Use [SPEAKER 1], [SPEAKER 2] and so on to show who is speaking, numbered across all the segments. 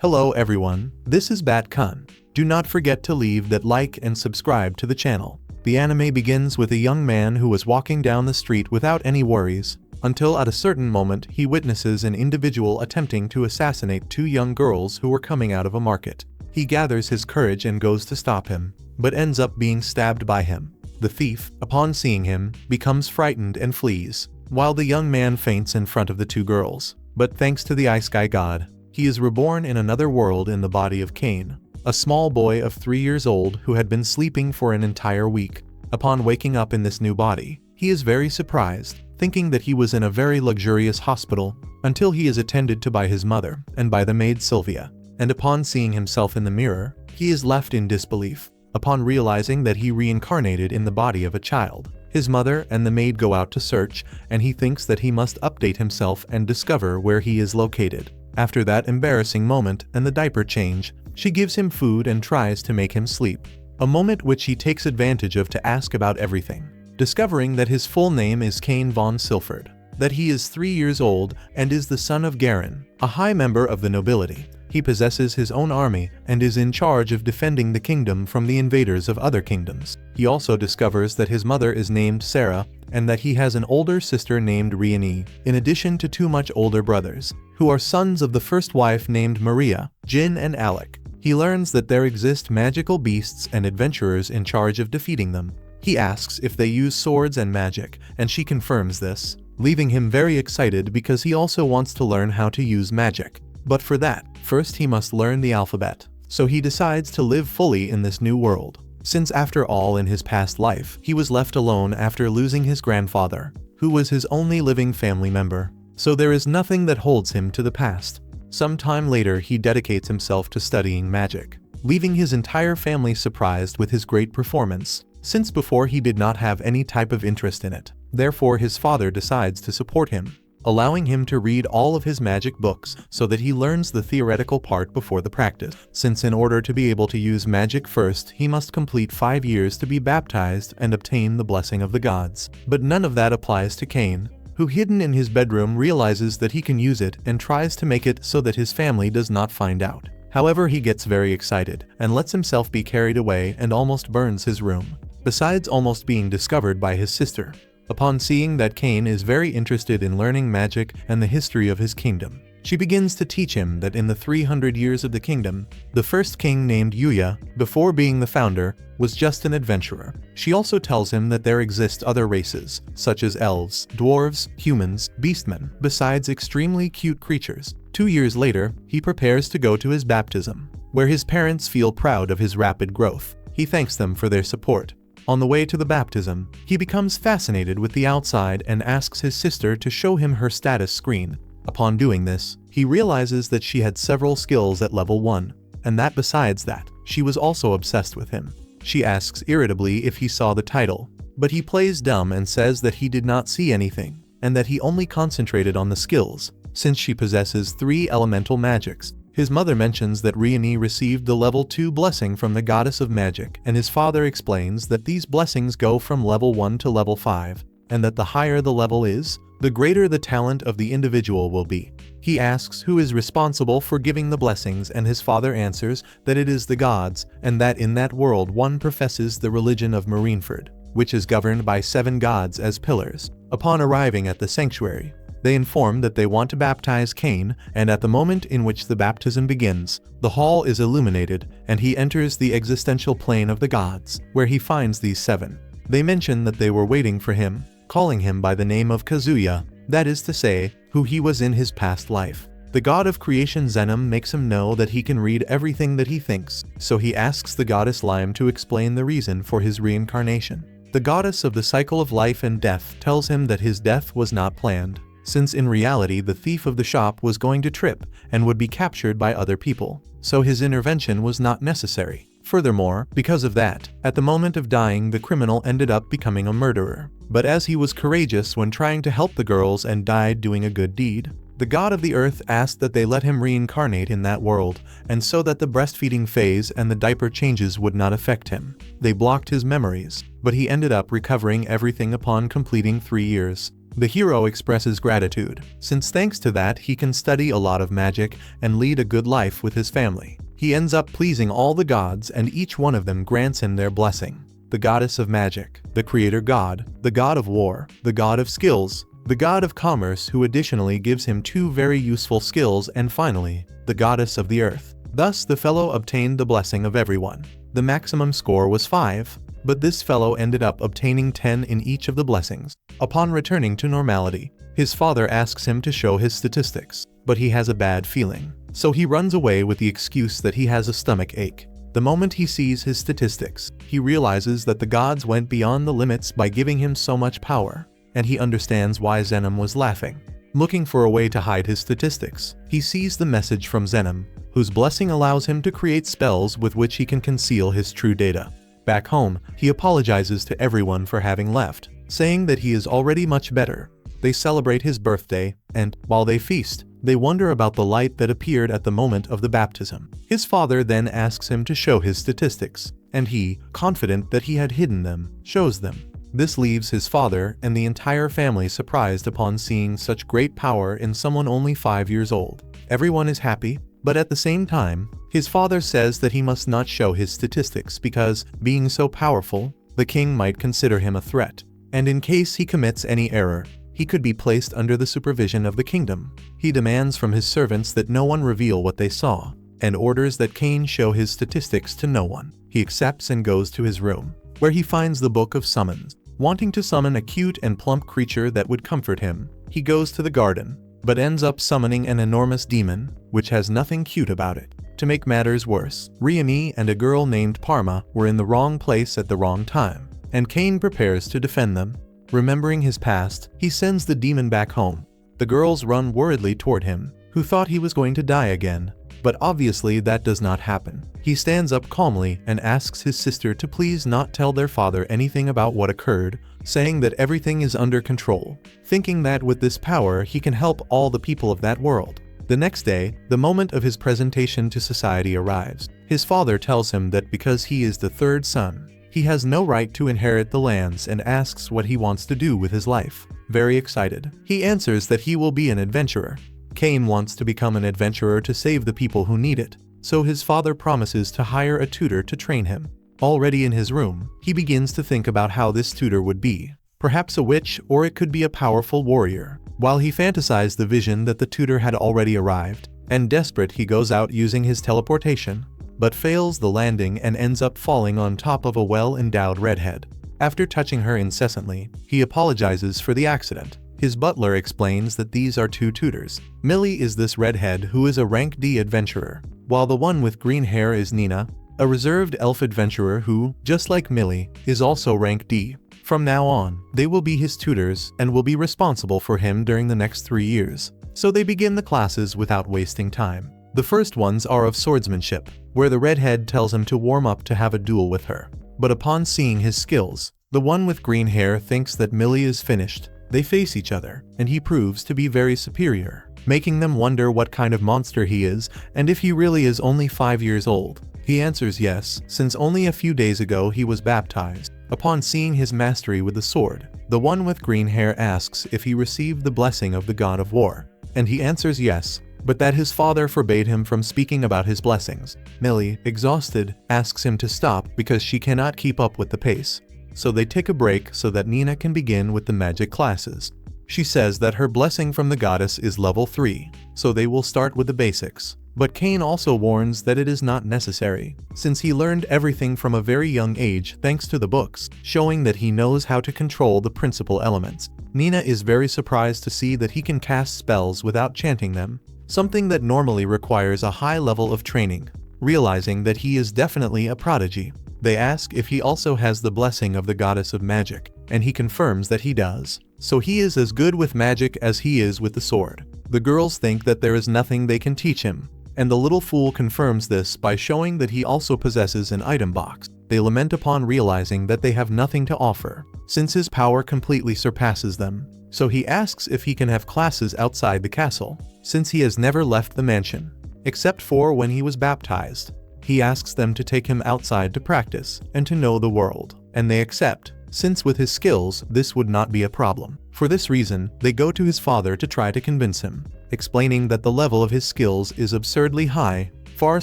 [SPEAKER 1] Hello everyone, this is Bat-Kun. Do not forget to leave that like and subscribe to the channel. The anime begins with a young man who was walking down the street without any worries, until at a certain moment he witnesses an individual attempting to assassinate two young girls who were coming out of a market. He gathers his courage and goes to stop him, but ends up being stabbed by him. The thief, upon seeing him, becomes frightened and flees, while the young man faints in front of the two girls. But thanks to the Ice Sky God, he is reborn in another world in the body of Cain, a small boy of 3 years old who had been sleeping for an entire week. Upon waking up in this new body, he is very surprised, thinking that he was in a very luxurious hospital, until he is attended to by his mother and by the maid Sylvia. And upon seeing himself in the mirror, he is left in disbelief. Upon realizing that he reincarnated in the body of a child, his mother and the maid go out to search, and he thinks that he must update himself and discover where he is located. After that embarrassing moment and the diaper change, she gives him food and tries to make him sleep, a moment which he takes advantage of to ask about everything, discovering that his full name is Cain von Silford, that he is 3 years old and is the son of Garin, a high member of the nobility. He possesses his own army and is in charge of defending the kingdom from the invaders of other kingdoms. He also discovers that his mother is named Sarah and that he has an older sister named Riani, in addition to two much older brothers, who are sons of the first wife named Maria, Jin and Alec. He learns that there exist magical beasts and adventurers in charge of defeating them. He asks if they use swords and magic, and she confirms this, leaving him very excited because he also wants to learn how to use magic. But for that, first he must learn the alphabet. So he decides to live fully in this new world, since after all in his past life, he was left alone after losing his grandfather, who was his only living family member. So there is nothing that holds him to the past. Some time later he dedicates himself to studying magic, leaving his entire family surprised with his great performance, since before he did not have any type of interest in it. Therefore his father decides to support him, allowing him to read all of his magic books so that he learns the theoretical part before the practice, since in order to be able to use magic first he must complete 5 years to be baptized and obtain the blessing of the gods. But none of that applies to Cain, who hidden in his bedroom realizes that he can use it and tries to make it so that his family does not find out. However, he gets very excited and lets himself be carried away and almost burns his room, besides almost being discovered by his sister. Upon seeing that Cain is very interested in learning magic and the history of his kingdom, she begins to teach him that in the 300 years of the kingdom, the first king named Yuya, before being the founder, was just an adventurer. She also tells him that there exist other races, such as elves, dwarves, humans, beastmen, besides extremely cute creatures. 2 years later, he prepares to go to his baptism, where his parents feel proud of his rapid growth. He thanks them for their support. On the way to the baptism, he becomes fascinated with the outside and asks his sister to show him her status screen. Upon doing this, he realizes that she had several skills at level 1, and that besides that, she was also obsessed with him. She asks irritably if he saw the title, but he plays dumb and says that he did not see anything, and that he only concentrated on the skills, since she possesses 3 elemental magics. His mother mentions that Riani received the level 2 blessing from the goddess of magic, and his father explains that these blessings go from level 1 to level 5, and that the higher the level is, the greater the talent of the individual will be. He asks who is responsible for giving the blessings, and his father answers that it is the gods, and that in that world one professes the religion of Marineford, which is governed by 7 gods as pillars. Upon arriving at the sanctuary, they inform that they want to baptize Cain, and at the moment in which the baptism begins, the hall is illuminated, and he enters the existential plane of the gods, where he finds these 7. They mention that they were waiting for him, calling him by the name of Kazuya, that is to say, who he was in his past life. The god of creation Zenom makes him know that he can read everything that he thinks, so he asks the goddess Lime to explain the reason for his reincarnation. The goddess of the cycle of life and death tells him that his death was not planned, since in reality the thief of the shop was going to trip and would be captured by other people, so his intervention was not necessary. Furthermore, because of that, at the moment of dying the criminal ended up becoming a murderer. But as he was courageous when trying to help the girls and died doing a good deed, the god of the earth asked that they let him reincarnate in that world, and so that the breastfeeding phase and the diaper changes would not affect him. They blocked his memories, but he ended up recovering everything upon completing 3 years. The hero expresses gratitude, since thanks to that he can study a lot of magic and lead a good life with his family. He ends up pleasing all the gods, and each one of them grants him their blessing. The goddess of magic, the creator god, the god of war, the god of skills, the god of commerce who additionally gives him 2 very useful skills, and finally, the goddess of the earth. Thus the fellow obtained the blessing of everyone. The maximum score was 5, but this fellow ended up obtaining 10 in each of the blessings. Upon returning to normality, his father asks him to show his statistics, but he has a bad feeling. So he runs away with the excuse that he has a stomach ache. The moment he sees his statistics, he realizes that the gods went beyond the limits by giving him so much power, and he understands why Zenom was laughing. Looking for a way to hide his statistics, he sees the message from Zenom, whose blessing allows him to create spells with which he can conceal his true data. Back home, he apologizes to everyone for having left, saying that he is already much better. They celebrate his birthday, and, while they feast, they wonder about the light that appeared at the moment of the baptism. His father then asks him to show his statistics, and he, confident that he had hidden them, shows them. This leaves his father and the entire family surprised upon seeing such great power in someone only 5 years old. Everyone is happy, but at the same time, his father says that he must not show his statistics because, being so powerful, the king might consider him a threat, and in case he commits any error, he could be placed under the supervision of the kingdom. He demands from his servants that no one reveal what they saw, and orders that Cain show his statistics to no one. He accepts and goes to his room, where he finds the Book of Summons. Wanting to summon a cute and plump creature that would comfort him, he goes to the garden, but ends up summoning an enormous demon, which has nothing cute about it. To make matters worse, Riami and a girl named Parma were in the wrong place at the wrong time, and Cain prepares to defend them. Remembering his past, he sends the demon back home. The girls run worriedly toward him, who thought he was going to die again, but obviously that does not happen. He stands up calmly and asks his sister to please not tell their father anything about what occurred, saying that everything is under control, thinking that with this power he can help all the people of that world. The next day, the moment of his presentation to society arrives. His father tells him that because he is the 3rd son, he has no right to inherit the lands and asks what he wants to do with his life. Very excited, he answers that he will be an adventurer. Cain wants to become an adventurer to save the people who need it, so his father promises to hire a tutor to train him. Already in his room, he begins to think about how this tutor would be. Perhaps a witch, or it could be a powerful warrior. While he fantasized the vision that the tutor had already arrived, and desperate he goes out using his teleportation, but fails the landing and ends up falling on top of a well-endowed redhead. After touching her incessantly, he apologizes for the accident. His butler explains that these are 2 tutors. Millie is this redhead who is a rank D adventurer, while the one with green hair is Nina, a reserved elf adventurer who, just like Millie, is also rank D. From now on, they will be his tutors and will be responsible for him during the next 3 years. So they begin the classes without wasting time. The first ones are of swordsmanship, where the redhead tells him to warm up to have a duel with her. But upon seeing his skills, the one with green hair thinks that Millie is finished. They face each other, and he proves to be very superior, making them wonder what kind of monster he is and if he really is only 5 years old. He answers yes, since only a few days ago he was baptized. Upon seeing his mastery with the sword, the one with green hair asks if he received the blessing of the god of war, and he answers yes, but that his father forbade him from speaking about his blessings. Millie, exhausted, asks him to stop because she cannot keep up with the pace. So they take a break so that Nina can begin with the magic classes. She says that her blessing from the goddess is level 3, so they will start with the basics. But Cain also warns that it is not necessary, since he learned everything from a very young age thanks to the books, showing that he knows how to control the principal elements. Nina is very surprised to see that he can cast spells without chanting them, something that normally requires a high level of training. Realizing that he is definitely a prodigy, they ask if he also has the blessing of the goddess of magic, and he confirms that he does. So he is as good with magic as he is with the sword. The girls think that there is nothing they can teach him, and the little fool confirms this by showing that he also possesses an item box. They lament upon realizing that they have nothing to offer, since his power completely surpasses them. So he asks if he can have classes outside the castle, since he has never left the mansion, except for when he was baptized. He asks them to take him outside to practice and to know the world, and they accept, since with his skills this would not be a problem. For this reason, they go to his father to try to convince him, explaining that the level of his skills is absurdly high, far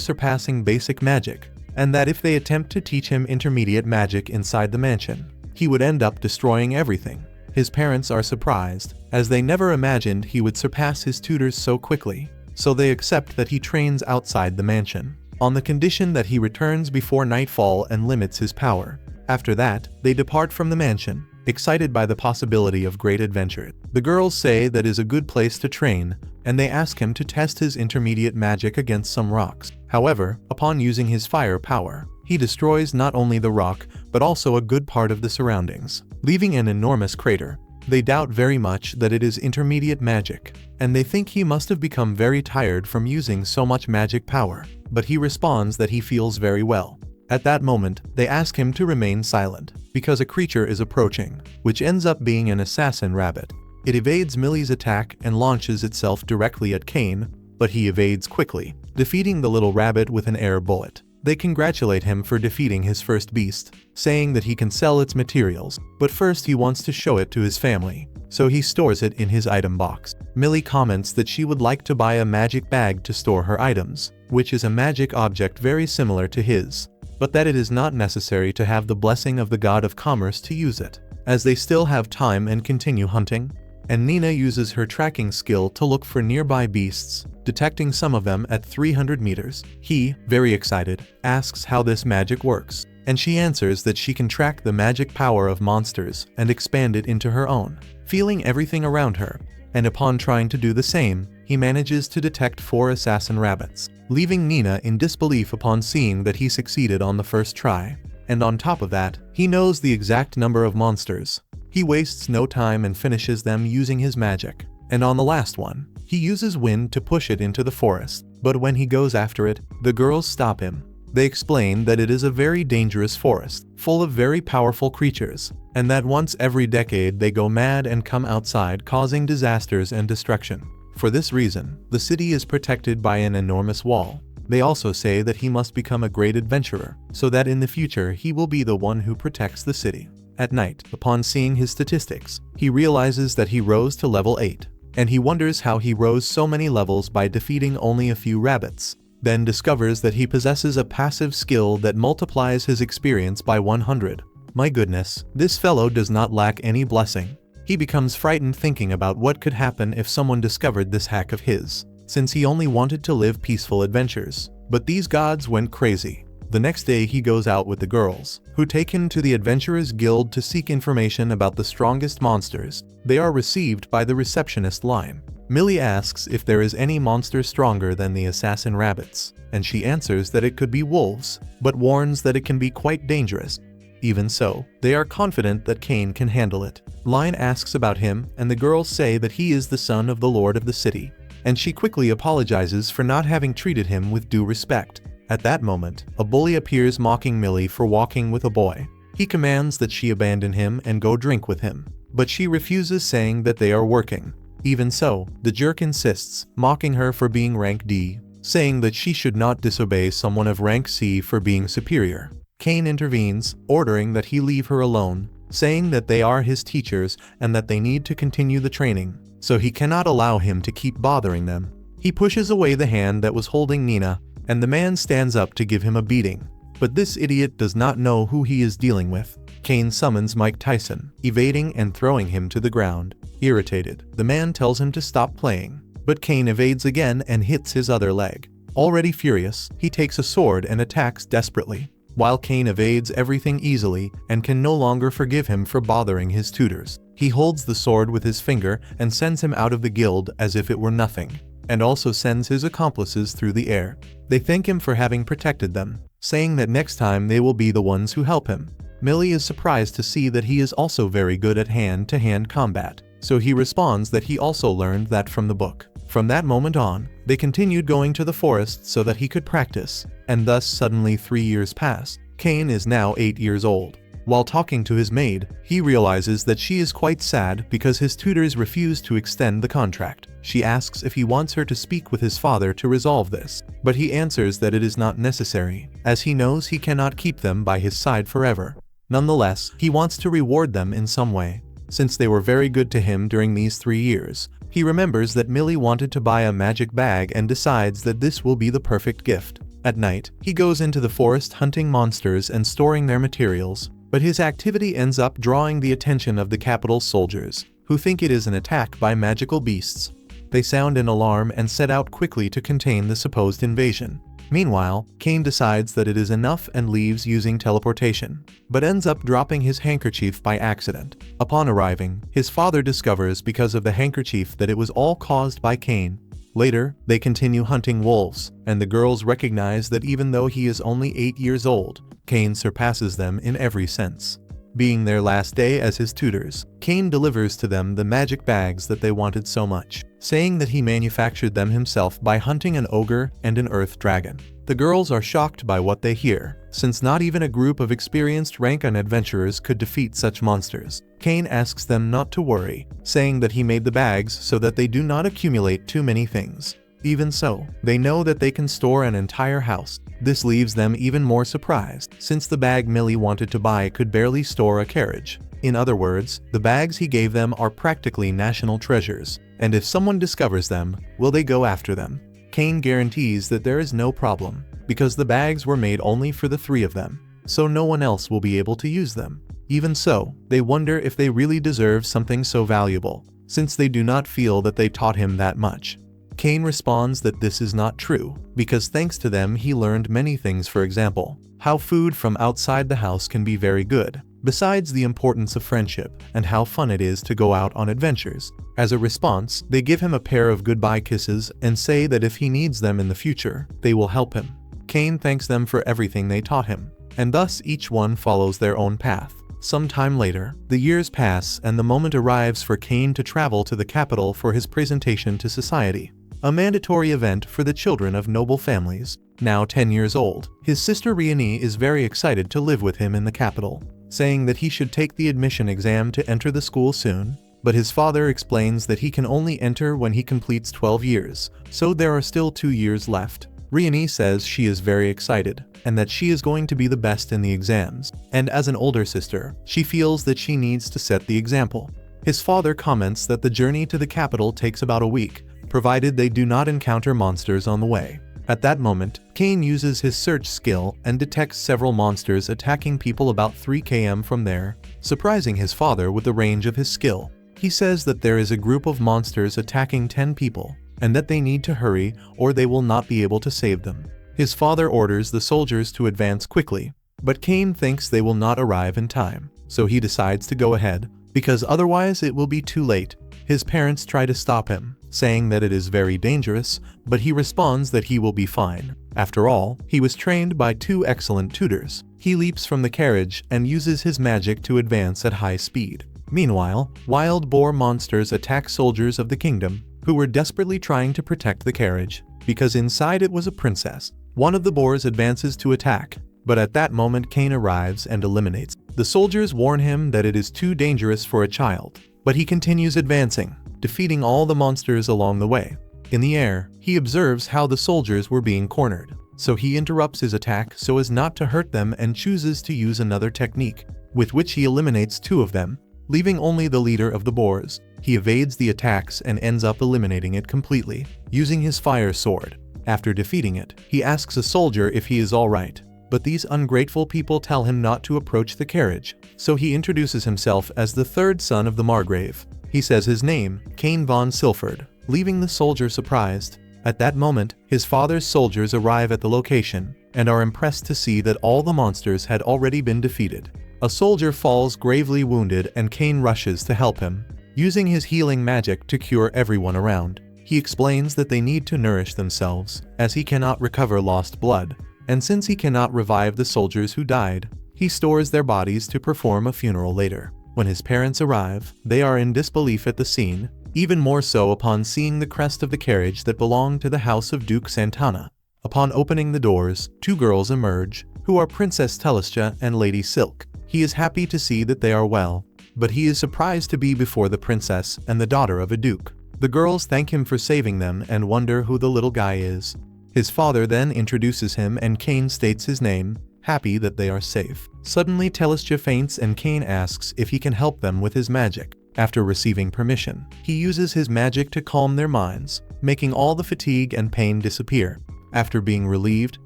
[SPEAKER 1] surpassing basic magic, and that if they attempt to teach him intermediate magic inside the mansion, he would end up destroying everything. His parents are surprised, as they never imagined he would surpass his tutors so quickly, so they accept that he trains outside the mansion, on the condition that he returns before nightfall and limits his power. After that, they depart from the mansion, excited by the possibility of great adventure. The girls say that is a good place to train, and they ask him to test his intermediate magic against some rocks. However, upon using his fire power, he destroys not only the rock, but also a good part of the surroundings, leaving an enormous crater. They doubt very much that it is intermediate magic, and they think he must have become very tired from using so much magic power, but he responds that he feels very well. At that moment, they ask him to remain silent, because a creature is approaching, which ends up being an assassin rabbit. It evades Millie's attack and launches itself directly at Cain, but he evades quickly, defeating the little rabbit with an air bullet. They congratulate him for defeating his first beast, saying that he can sell its materials, but first he wants to show it to his family, so he stores it in his item box. Millie comments that she would like to buy a magic bag to store her items, which is a magic object very similar to his, but that it is not necessary to have the blessing of the god of commerce to use it, as they still have time and continue hunting. And Nina uses her tracking skill to look for nearby beasts, detecting some of them at 300 meters. He, very excited, asks how this magic works, and she answers that she can track the magic power of monsters and expand it into her own, feeling everything around her, and upon trying to do the same, he manages to detect 4 assassin rabbits, leaving Nina in disbelief upon seeing that he succeeded on the first try. And on top of that, he knows the exact number of monsters. He wastes no time and finishes them using his magic. And on the last one, he uses wind to push it into the forest. But when he goes after it, the girls stop him. They explain that it is a very dangerous forest, full of very powerful creatures, and that once every decade they go mad and come outside causing disasters and destruction. For this reason, the city is protected by an enormous wall. They also say that he must become a great adventurer, so that in the future he will be the one who protects the city. At night, upon seeing his statistics, he realizes that he rose to level 8, and he wonders how he rose so many levels by defeating only a few rabbits, then discovers that he possesses a passive skill that multiplies his experience by 100. My goodness, this fellow does not lack any blessing. He becomes frightened thinking about what could happen if someone discovered this hack of his, since he only wanted to live peaceful adventures. But these gods went crazy. The next day he goes out with the girls, who take him to the Adventurers Guild to seek information about the strongest monsters. They are received by the receptionist line. Millie asks if there is any monster stronger than the assassin rabbits, and she answers that it could be wolves, but warns that it can be quite dangerous. Even so, they are confident that Cain can handle it. Line asks about him, and the girls say that he is the son of the lord of the city, and she quickly apologizes for not having treated him with due respect. At that moment, a bully appears mocking Millie for walking with a boy. He commands that she abandon him and go drink with him, but she refuses, saying that they are working. Even so, the jerk insists, mocking her for being rank D, saying that she should not disobey someone of rank C for being superior. Cain intervenes, ordering that he leave her alone, saying that they are his teachers and that they need to continue the training, so he cannot allow him to keep bothering them. He pushes away the hand that was holding Nina, and the man stands up to give him a beating. But this idiot does not know who he is dealing with. Cain summons Mike Tyson, evading and throwing him to the ground. Irritated, the man tells him to stop playing, but Cain evades again and hits his other leg. Already furious, he takes a sword and attacks desperately, while Cain evades everything easily and can no longer forgive him for bothering his tutors. He holds the sword with his finger and sends him out of the guild as if it were nothing, and also sends his accomplices through the air. They thank him for having protected them, saying that next time they will be the ones who help him. Millie is surprised to see that he is also very good at hand-to-hand combat, so he responds that he also learned that from the book. From that moment on, they continued going to the forest so that he could practice, and thus suddenly 3 years pass. Cain is now 8 years old. While talking to his maid, he realizes that she is quite sad because his tutors refuse to extend the contract. She asks if he wants her to speak with his father to resolve this, but he answers that it is not necessary, as he knows he cannot keep them by his side forever. Nonetheless, he wants to reward them in some way, since they were very good to him during these 3 years. He remembers that Millie wanted to buy a magic bag and decides that this will be the perfect gift. At night, he goes into the forest hunting monsters and storing their materials, but his activity ends up drawing the attention of the capital's soldiers, who think it is an attack by magical beasts. They sound an alarm and set out quickly to contain the supposed invasion. Meanwhile, Cain decides that it is enough and leaves using teleportation, but ends up dropping his handkerchief by accident. Upon arriving, his father discovers because of the handkerchief that it was all caused by Cain. Later, they continue hunting wolves, and the girls recognize that even though he is only 8 years old, Cain surpasses them in every sense. Being their last day as his tutors, Cain delivers to them the magic bags that they wanted so much, saying that he manufactured them himself by hunting an ogre and an earth dragon. The girls are shocked by what they hear, since not even a group of experienced Reincarnated adventurers could defeat such monsters. Cain asks them not to worry, saying that he made the bags so that they do not accumulate too many things. Even so, they know that they can store an entire house. This leaves them even more surprised, since the bag Millie wanted to buy could barely store a carriage. In other words, the bags he gave them are practically national treasures, and if someone discovers them, will they go after them? Cain guarantees that there is no problem, because the bags were made only for the 3 of them, so no one else will be able to use them. Even so, they wonder if they really deserve something so valuable, since they do not feel that they taught him that much. Cain responds that this is not true, because thanks to them he learned many things, for example, how food from outside the house can be very good, besides the importance of friendship, and how fun it is to go out on adventures. As a response, they give him a pair of goodbye kisses and say that if he needs them in the future, they will help him. Cain thanks them for everything they taught him, and thus each one follows their own path. Some time later, the years pass and the moment arrives for Cain to travel to the capital for his presentation to society. A mandatory event for the children of noble families. Now 10 years old, his sister Reincarnated is very excited to live with him in the capital, saying that he should take the admission exam to enter the school soon, but his father explains that he can only enter when he completes 12 years, so there are still 2 years left. Reincarnated says she is very excited, and that she is going to be the best in the exams, and as an older sister, she feels that she needs to set the example. His father comments that the journey to the capital takes about a week, provided they do not encounter monsters on the way. At that moment, Cain uses his search skill and detects several monsters attacking people about 3 km from there, surprising his father with the range of his skill. He says that there is a group of monsters attacking 10 people, and that they need to hurry or they will not be able to save them. His father orders the soldiers to advance quickly, but Cain thinks they will not arrive in time, so he decides to go ahead, because otherwise it will be too late. His parents try to stop him, saying that it is very dangerous, but he responds that he will be fine. After all, he was trained by 2 excellent tutors. He leaps from the carriage and uses his magic to advance at high speed. Meanwhile, wild boar monsters attack soldiers of the kingdom, who were desperately trying to protect the carriage, because inside it was a princess. One of the boars advances to attack, but at that moment Cain arrives and eliminates. The soldiers warn him that it is too dangerous for a child, but he continues advancing, defeating all the monsters along the way. In the air, he observes how the soldiers were being cornered, so he interrupts his attack so as not to hurt them and chooses to use another technique, with which he eliminates 2 of them, leaving only the leader of the boars. He evades the attacks and ends up eliminating it completely, using his fire sword. After defeating it, he asks a soldier if he is alright, but these ungrateful people tell him not to approach the carriage, so he introduces himself as the 3rd son of the Margrave. He says his name, Cain von Silford, leaving the soldier surprised. At that moment, his father's soldiers arrive at the location, and are impressed to see that all the monsters had already been defeated. A soldier falls gravely wounded and Cain rushes to help him, using his healing magic to cure everyone around. He explains that they need to nourish themselves, as he cannot recover lost blood, and since he cannot revive the soldiers who died, he stores their bodies to perform a funeral later. When his parents arrive, they are in disbelief at the scene, even more so upon seeing the crest of the carriage that belonged to the house of Duke Santana. Upon opening the doors, 2 girls emerge, who are Princess Telestia and Lady Silk. He is happy to see that they are well, but he is surprised to be before the princess and the daughter of a duke. The girls thank him for saving them and wonder who the little guy is. His father then introduces him and Cain states his name, happy that they are safe. Suddenly Telestia faints and Cain asks if he can help them with his magic. After receiving permission, he uses his magic to calm their minds, making all the fatigue and pain disappear. After being relieved,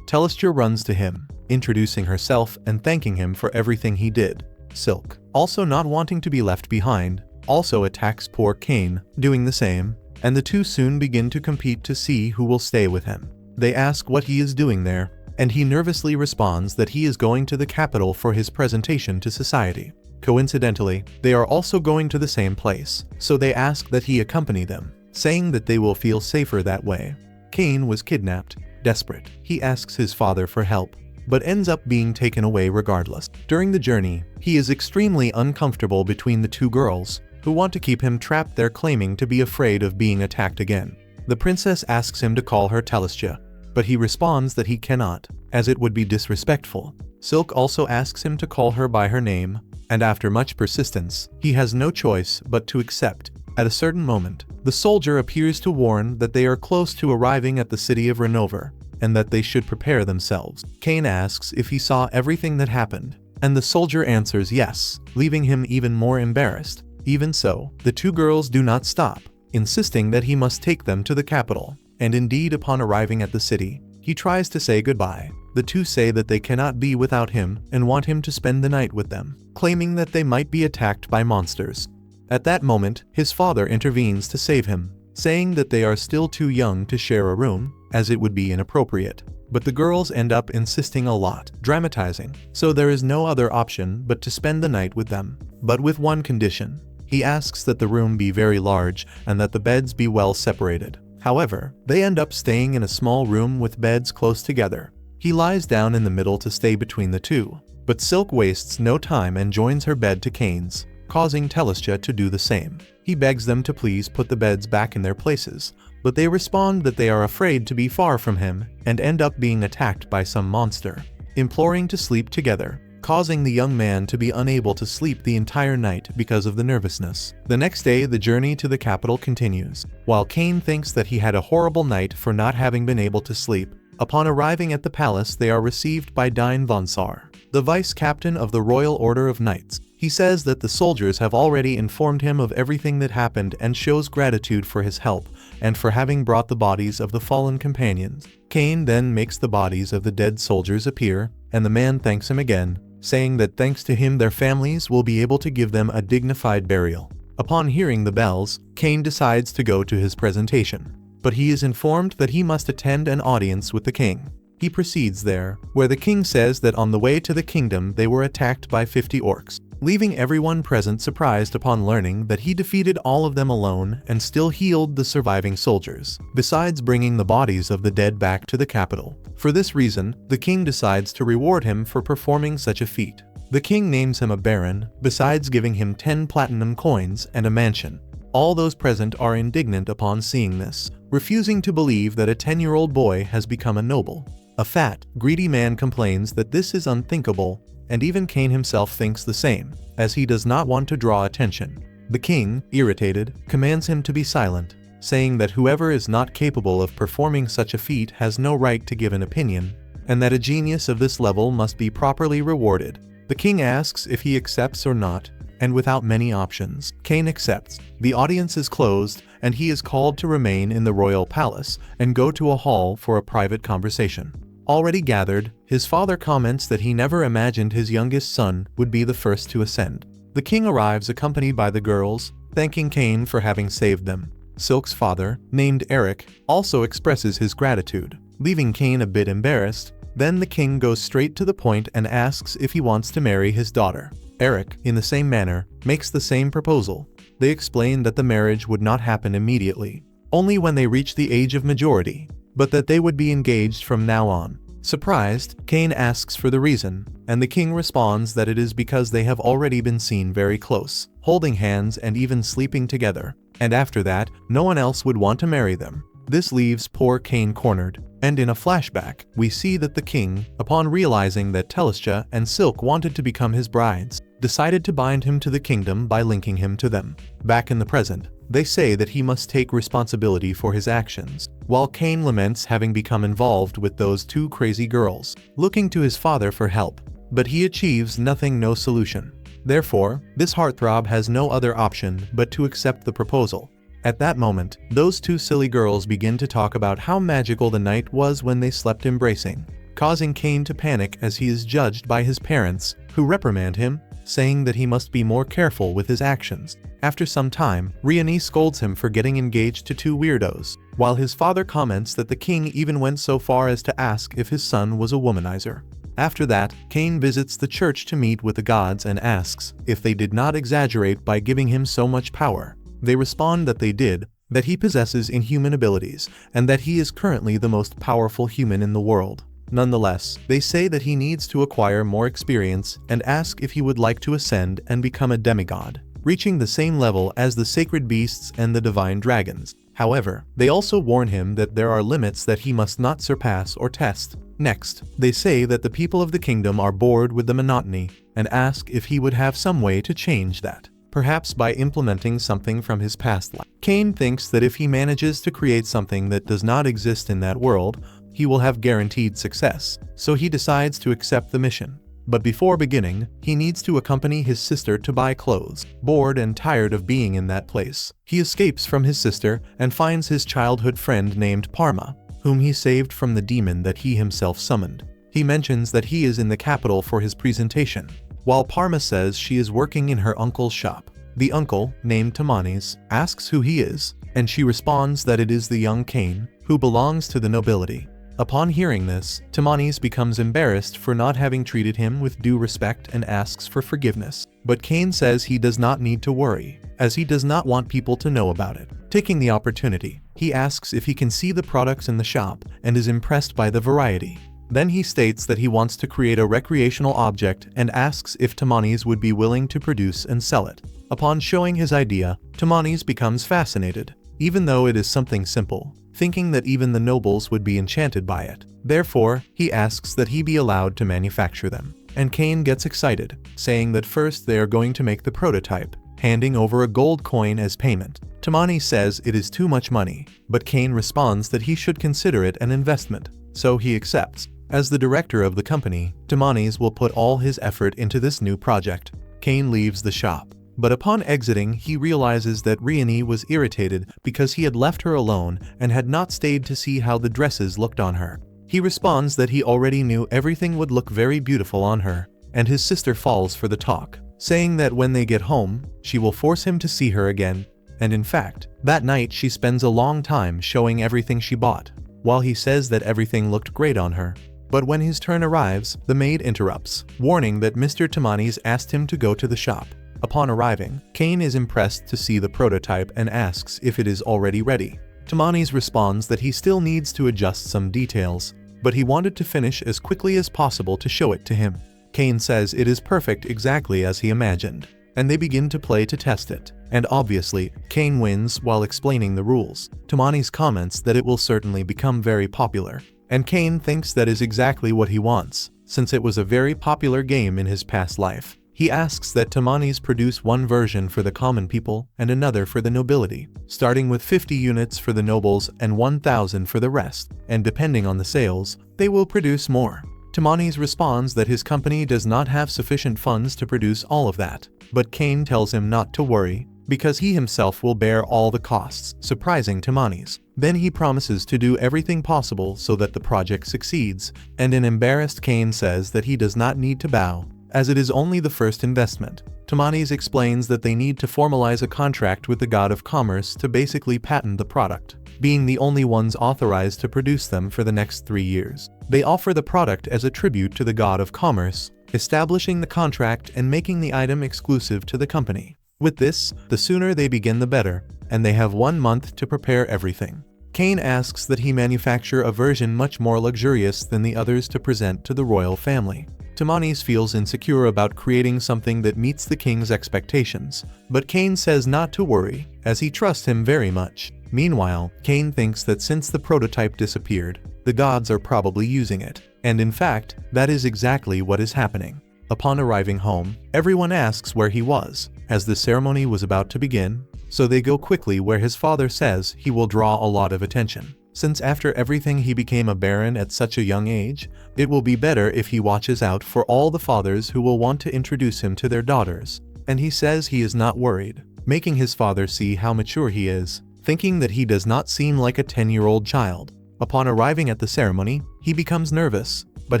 [SPEAKER 1] Telestia runs to him, introducing herself and thanking him for everything he did. Silk, also not wanting to be left behind, also attacks poor Cain, doing the same, and the two soon begin to compete to see who will stay with him. They ask what he is doing there, and he nervously responds that he is going to the capital for his presentation to society. Coincidentally, they are also going to the same place, so they ask that he accompany them, saying that they will feel safer that way. Cain was kidnapped. Desperate, he asks his father for help, but ends up being taken away regardless. During the journey, he is extremely uncomfortable between the two girls, who want to keep him trapped there, claiming to be afraid of being attacked again. The princess asks him to call her Telestia, but he responds that he cannot, as it would be disrespectful. Silk also asks him to call her by her name, and after much persistence, he has no choice but to accept. At a certain moment, the soldier appears to warn that they are close to arriving at the city of Renover, and that they should prepare themselves. Cain asks if he saw everything that happened, and the soldier answers yes, leaving him even more embarrassed. Even so, the two girls do not stop, insisting that he must take them to the capital, and indeed upon arriving at the city, he tries to say goodbye. The two say that they cannot be without him and want him to spend the night with them, claiming that they might be attacked by monsters. At that moment, his father intervenes to save him, saying that they are still too young to share a room, as it would be inappropriate. But the girls end up insisting a lot, dramatizing, so there is no other option but to spend the night with them. But with one condition. He asks that the room be very large and that the beds be well separated. However, they end up staying in a small room with beds close together. He lies down in the middle to stay between the two, but Silk wastes no time and joins her bed to Cain's, causing Telestia to do the same. He begs them to please put the beds back in their places, but they respond that they are afraid to be far from him and end up being attacked by some monster, imploring to sleep together, causing the young man to be unable to sleep the entire night because of the nervousness. The next day, the journey to the capital continues. While Cain thinks that he had a horrible night for not having been able to sleep, upon arriving at the palace they are received by Dine Vonsar, the vice-captain of the Royal Order of Knights. He says that the soldiers have already informed him of everything that happened and shows gratitude for his help and for having brought the bodies of the fallen companions. Cain then makes the bodies of the dead soldiers appear, and the man thanks him again, saying that thanks to him their families will be able to give them a dignified burial. Upon hearing the bells, Cain decides to go to his presentation, but he is informed that he must attend an audience with the king. He proceeds there, where the king says that on the way to the kingdom they were attacked by 50 orcs, leaving everyone present surprised upon learning that he defeated all of them alone and still healed the surviving soldiers, besides bringing the bodies of the dead back to the capital. For this reason, the king decides to reward him for performing such a feat. The king names him a baron, besides giving him 10 platinum coins and a mansion. All those present are indignant upon seeing this, refusing to believe that a 10-year-old boy has become a noble. A fat, greedy man complains that this is unthinkable, and even Cain himself thinks the same, as he does not want to draw attention. The king, irritated, commands him to be silent, saying that whoever is not capable of performing such a feat has no right to give an opinion, and that a genius of this level must be properly rewarded. The king asks if he accepts or not, and without many options, Cain accepts. The audience is closed, and he is called to remain in the royal palace and go to a hall for a private conversation. Already gathered, his father comments that he never imagined his youngest son would be the first to ascend. The king arrives accompanied by the girls, thanking Cain for having saved them. Silk's father, named Eric, also expresses his gratitude, leaving Cain a bit embarrassed. Then the king goes straight to the point and asks if he wants to marry his daughter. Eric, in the same manner, makes the same proposal. They explain that the marriage would not happen immediately, only when they reach the age of majority, but that they would be engaged from now on. Surprised, Cain asks for the reason, and the king responds that it is because they have already been seen very close, holding hands and even sleeping together, and after that, no one else would want to marry them. This leaves poor Cain cornered, and in a flashback, we see that the king, upon realizing that Telestia and Silk wanted to become his brides, decided to bind him to the kingdom by linking him to them. Back in the present, They say that he must take responsibility for his actions, while Cain laments having become involved with those two crazy girls, looking to his father for help. But he achieves nothing, no solution. Therefore, this heartthrob has no other option but to accept the proposal. At that moment, those two silly girls begin to talk about how magical the night was when they slept embracing, causing Cain to panic as he is judged by his parents, who reprimand him, saying that he must be more careful with his actions. After some time, Reincarnated scolds him for getting engaged to two weirdos, while his father comments that the king even went so far as to ask if his son was a womanizer. After that, Cain visits the church to meet with the gods and asks if they did not exaggerate by giving him so much power. They respond that they did, that he possesses inhuman abilities, and that he is currently the most powerful human in the world. Nonetheless, they say that he needs to acquire more experience and ask if he would like to ascend and become a demigod, reaching the same level as the sacred beasts and the divine dragons. However, they also warn him that there are limits that he must not surpass or test. Next, they say that the people of the kingdom are bored with the monotony and ask if he would have some way to change that, perhaps by implementing something from his past life. Cain thinks that if he manages to create something that does not exist in that world, he will have guaranteed success, so he decides to accept the mission. But before beginning, he needs to accompany his sister to buy clothes. Bored and tired of being in that place, he escapes from his sister and finds his childhood friend named Parma, whom he saved from the demon that he himself summoned. He mentions that he is in the capital for his presentation, while Parma says she is working in her uncle's shop. The uncle, named Tamanis, asks who he is, and she responds that it is the young Cain, who belongs to the nobility. Upon hearing this, Tamanis becomes embarrassed for not having treated him with due respect and asks for forgiveness. But Cain says he does not need to worry, as he does not want people to know about it. Taking the opportunity, he asks if he can see the products in the shop and is impressed by the variety. Then he states that he wants to create a recreational object and asks if Tamanis would be willing to produce and sell it. Upon showing his idea, Tamanis becomes fascinated, even though it is something simple, thinking that even the nobles would be enchanted by it. Therefore, he asks that he be allowed to manufacture them. And Cain gets excited, saying that first they are going to make the prototype, handing over a gold coin as payment. Tamanis says it is too much money, but Cain responds that he should consider it an investment, so he accepts. As the director of the company, Tamanis will put all his effort into this new project. Cain leaves the shop, but upon exiting he realizes that Reincarnated was irritated because he had left her alone and had not stayed to see how the dresses looked on her. He responds that he already knew everything would look very beautiful on her, and his sister falls for the talk, saying that when they get home, she will force him to see her again, and in fact, that night she spends a long time showing everything she bought, while he says that everything looked great on her. But when his turn arrives, the maid interrupts, warning that Mr. Tamanis asked him to go to the shop. Upon arriving, Cain is impressed to see the prototype and asks if it is already ready. Tamanis responds that he still needs to adjust some details, but he wanted to finish as quickly as possible to show it to him. Cain says it is perfect exactly as he imagined, and they begin to play to test it. And obviously, Cain wins while explaining the rules. Tamanis comments that it will certainly become very popular, and Cain thinks that is exactly what he wants, since it was a very popular game in his past life. He asks that Tamanis produce one version for the common people and another for the nobility, starting with 50 units for the nobles and 1,000 for the rest, and depending on the sales, they will produce more. Tamanis responds that his company does not have sufficient funds to produce all of that, but Cain tells him not to worry, because he himself will bear all the costs, surprising Tamanis. Then he promises to do everything possible so that the project succeeds, and an embarrassed Cain says that he does not need to bow, as it is only the first investment. Tamanis explains that they need to formalize a contract with the god of commerce to basically patent the product, being the only ones authorized to produce them for the next 3 years. They offer the product as a tribute to the god of commerce, establishing the contract and making the item exclusive to the company. With this, the sooner they begin the better, and they have 1 month to prepare everything. Cain asks that he manufacture a version much more luxurious than the others to present to the royal family. Tamanis feels insecure about creating something that meets the king's expectations, but Cain says not to worry, as he trusts him very much. Meanwhile, Cain thinks that since the prototype disappeared, the gods are probably using it, and in fact, that is exactly what is happening. Upon arriving home, everyone asks where he was, as the ceremony was about to begin, so they go quickly where his father says he will draw a lot of attention. Since after everything he became a baron at such a young age, it will be better if he watches out for all the fathers who will want to introduce him to their daughters. And he says he is not worried, making his father see how mature he is, thinking that he does not seem like a 10-year-old child. Upon arriving at the ceremony, he becomes nervous, but